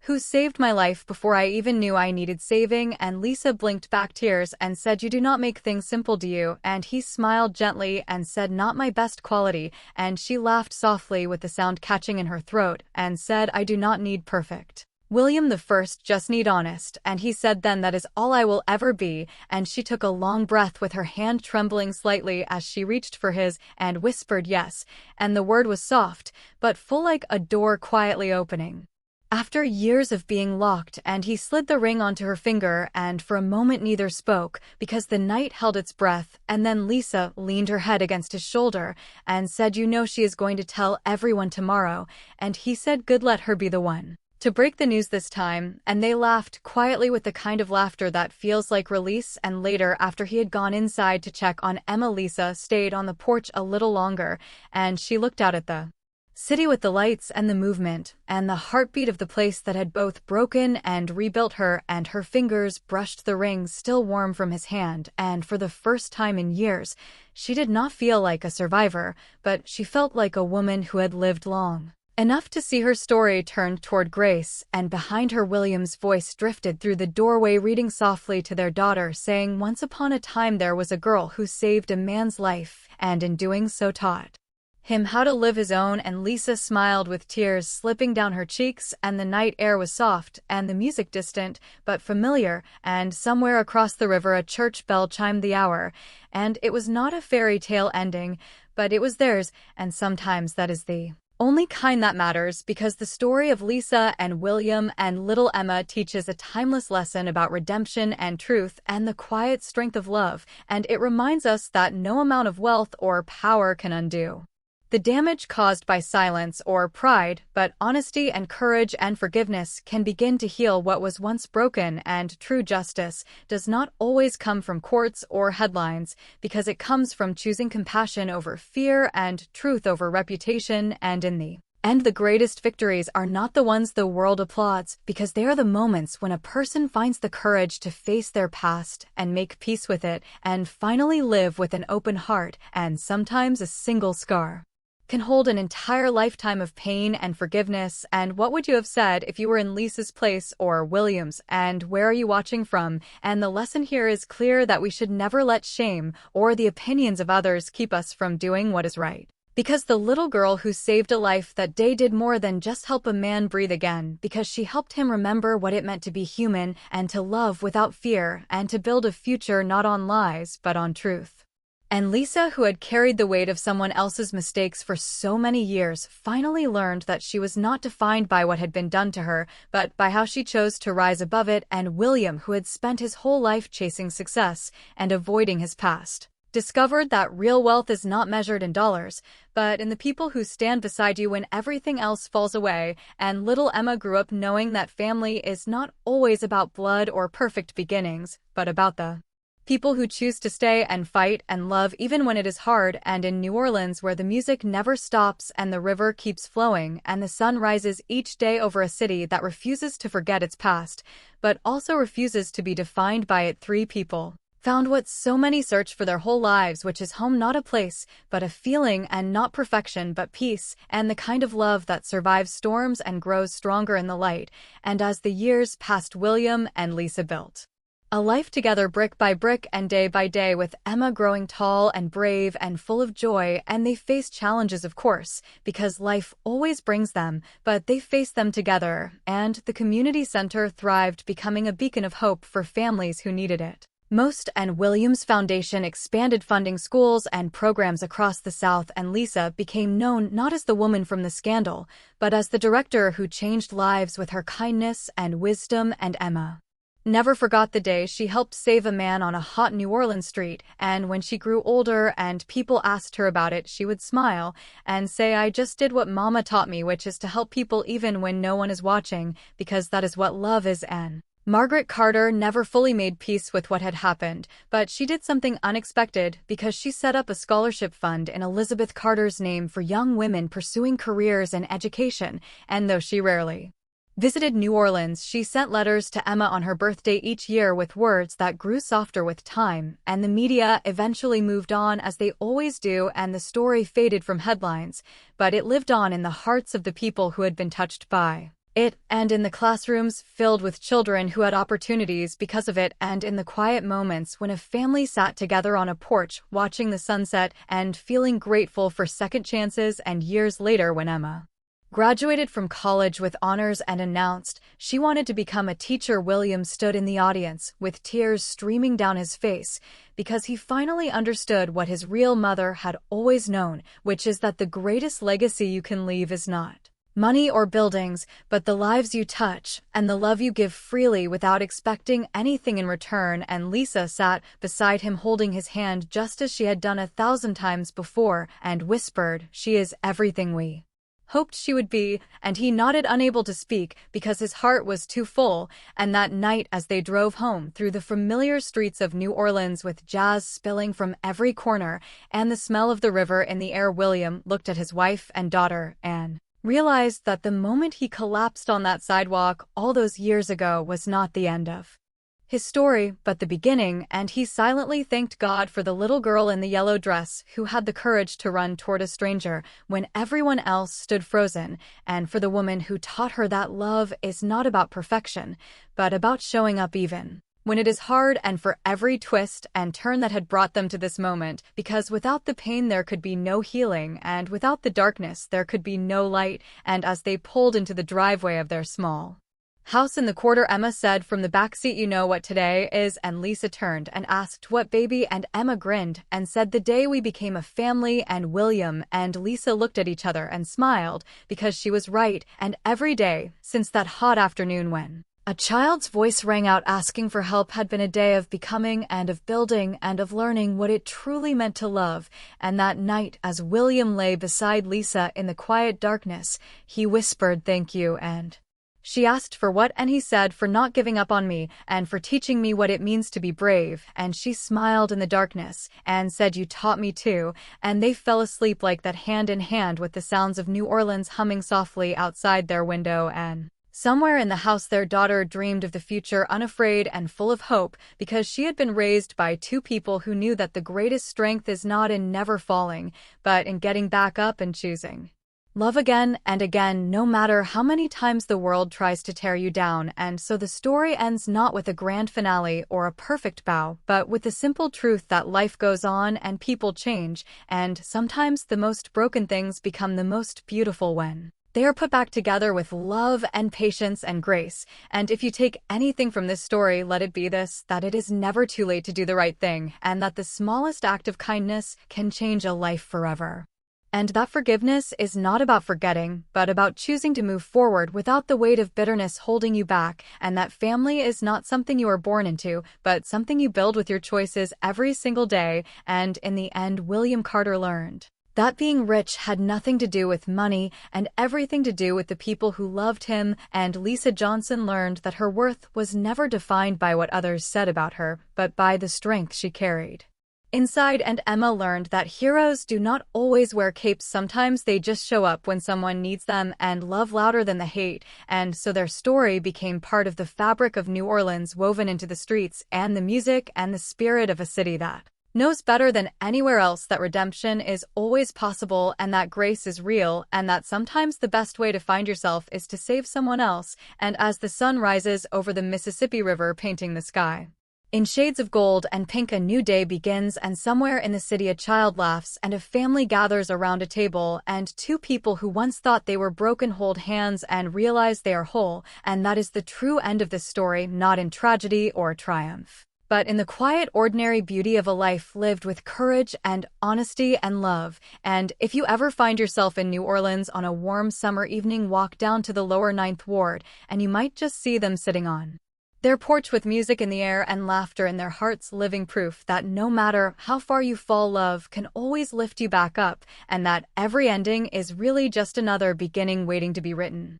who saved my life before I even knew I needed saving." And Lisa blinked back tears and said, "You do not make things simple, do you?" and he smiled gently and said, "Not my best quality," and she laughed softly with the sound catching in her throat and said, "I do not need perfect, William the First, just need honest," and he said, "Then that is all I will ever be," and she took a long breath with her hand trembling slightly as she reached for his and whispered, "Yes," and the word was soft, but full like a door quietly opening after years of being locked, and he slid the ring onto her finger, and for a moment neither spoke, because the night held its breath, and then Lisa leaned her head against his shoulder and said, "You know she is going to tell everyone tomorrow," and he said, "Good, let her be the one to break the news this time," and they laughed quietly with the kind of laughter that feels like release, and later, after he had gone inside to check on Emma, Lisa stayed on the porch a little longer, and she looked out at the city with the lights and the movement and the heartbeat of the place that had both broken and rebuilt her, and her fingers brushed the ring still warm from his hand, and for the first time in years, she did not feel like a survivor, but she felt like a woman who had lived long enough to see her story turned toward grace, and behind her William's voice drifted through the doorway reading softly to their daughter, saying, "Once upon a time there was a girl who saved a man's life, and in doing so taught him how to live his own, and Lisa smiled with tears slipping down her cheeks, and the night air was soft, and the music distant, but familiar, and somewhere across the river a church bell chimed the hour, and it was not a fairy tale ending, but it was theirs, and sometimes that is the only kind that matters, because the story of Lisa and William and little Emma teaches a timeless lesson about redemption and truth and the quiet strength of love, and it reminds us that no amount of wealth or power can undo the damage caused by silence or pride, but honesty and courage and forgiveness can begin to heal what was once broken, and true justice does not always come from courts or headlines, because it comes from choosing compassion over fear and truth over reputation, and in the end, the greatest victories are not the ones the world applauds, because they are the moments when a person finds the courage to face their past and make peace with it, and finally live with an open heart, and sometimes a single scar can hold an entire lifetime of pain and forgiveness. And what would you have said if you were in Lisa's place or William's? And where are you watching from? And the lesson here is clear, that we should never let shame or the opinions of others keep us from doing what is right. Because the little girl who saved a life that day did more than just help a man breathe again, because she helped him remember what it meant to be human and to love without fear and to build a future not on lies but on truth. And Lisa, who had carried the weight of someone else's mistakes for so many years, finally learned that she was not defined by what had been done to her, but by how she chose to rise above it. And William, who had spent his whole life chasing success and avoiding his past, discovered that real wealth is not measured in dollars, but in the people who stand beside you when everything else falls away. And little Emma grew up knowing that family is not always about blood or perfect beginnings, but about the people who choose to stay and fight and love even when it is hard. And in New Orleans, where the music never stops and the river keeps flowing and the sun rises each day over a city that refuses to forget its past, but also refuses to be defined by it, 3 people found what so many search for their whole lives, which is home, not a place, but a feeling, and not perfection, but peace, and the kind of love that survives storms and grows stronger in the light. And as the years passed, William and Lisa built a life together, brick by brick and day by day, with Emma growing tall and brave and full of joy. And they faced challenges, of course, because life always brings them, but they faced them together, and the community center thrived, becoming a beacon of hope for families who needed it most. And William's foundation expanded, funding schools and programs across the South, and Lisa became known not as the woman from the scandal, but as the director who changed lives with her kindness and wisdom. And Emma never forgot the day she helped save a man on a hot New Orleans street, and when she grew older and people asked her about it, she would smile and say, "I just did what Mama taught me, which is to help people even when no one is watching, because that is what love is." And Margaret Carter never fully made peace with what had happened, but she did something unexpected, because she set up a scholarship fund in Elizabeth Carter's name for young women pursuing careers and education. And though she rarely visited New Orleans, she sent letters to Emma on her birthday each year with words that grew softer with time. And the media eventually moved on, as they always do, and the story faded from headlines, but it lived on in the hearts of the people who had been touched by it, and in the classrooms filled with children who had opportunities because of it, and in the quiet moments when a family sat together on a porch watching the sunset and feeling grateful for second chances. And years later, when Emma graduated from college with honors and announced she wanted to become a teacher, William stood in the audience with tears streaming down his face, because he finally understood what his real mother had always known, which is that the greatest legacy you can leave is not money or buildings, but the lives you touch and the love you give freely without expecting anything in return. And Lisa sat beside him, holding his hand just as she had done 1,000 times before, and whispered, "She is everything we hoped she would be." And he nodded, unable to speak because his heart was too full. And that night, as they drove home through the familiar streets of New Orleans with jazz spilling from every corner and the smell of the river in the air, William looked at his wife and daughter and realized that the moment he collapsed on that sidewalk all those years ago was not the end of his story, but the beginning. And he silently thanked God for the little girl in the yellow dress who had the courage to run toward a stranger when everyone else stood frozen, and for the woman who taught her that love is not about perfection, but about showing up even when it is hard, and for every twist and turn that had brought them to this moment, because without the pain there could be no healing, and without the darkness there could be no light. And as they pulled into the driveway of their small house in the quarter, Emma said from the back seat, "You know what today is?" And Lisa turned and asked, "What, baby?" And Emma grinned and said, "The day we became a family." And William and Lisa looked at each other and smiled, because she was right. And every day since that hot afternoon when a child's voice rang out asking for help had been a day of becoming and of building and of learning what it truly meant to love. And that night, as William lay beside Lisa in the quiet darkness, he whispered, "Thank you." And she asked for what, and he said, "For not giving up on me, and for teaching me what it means to be brave." And she smiled in the darkness and said, "You taught me too." And they fell asleep like that, hand in hand, with the sounds of New Orleans humming softly outside their window. And somewhere in the house their daughter dreamed of the future, unafraid and full of hope, because she had been raised by two people who knew that the greatest strength is not in never falling, but in getting back up and choosing love again and again, no matter how many times the world tries to tear you down. And so the story ends not with a grand finale or a perfect bow, but with the simple truth that life goes on and people change, and sometimes the most broken things become the most beautiful when they are put back together with love and patience and grace. And if you take anything from this story, let it be this: that it is never too late to do the right thing, and that the smallest act of kindness can change a life forever. And that forgiveness is not about forgetting, but about choosing to move forward without the weight of bitterness holding you back, and that family is not something you are born into, but something you build with your choices every single day. And in the end, William Carter learned that being rich had nothing to do with money and everything to do with the people who loved him. And Lisa Johnson learned that her worth was never defined by what others said about her, but by the strength she carried inside. And Emma learned that heroes do not always wear capes. Sometimes they just show up when someone needs them and love louder than the hate. And so their story became part of the fabric of New Orleans, woven into the streets and the music and the spirit of a city that knows better than anywhere else that redemption is always possible, and that grace is real, and that sometimes the best way to find yourself is to save someone else. And as the sun rises over the Mississippi River, painting the sky in shades of gold and pink, a new day begins, and somewhere in the city a child laughs and a family gathers around a table, and two people who once thought they were broken hold hands and realize they are whole. And that is the true end of this story, not in tragedy or triumph, but in the quiet, ordinary beauty of a life lived with courage and honesty and love. And if you ever find yourself in New Orleans on a warm summer evening, walk down to the lower Ninth Ward, and you might just see them sitting on their porch with music in the air and laughter in their hearts, living proof that no matter how far you fall, love can always lift you back up, and that every ending is really just another beginning waiting to be written.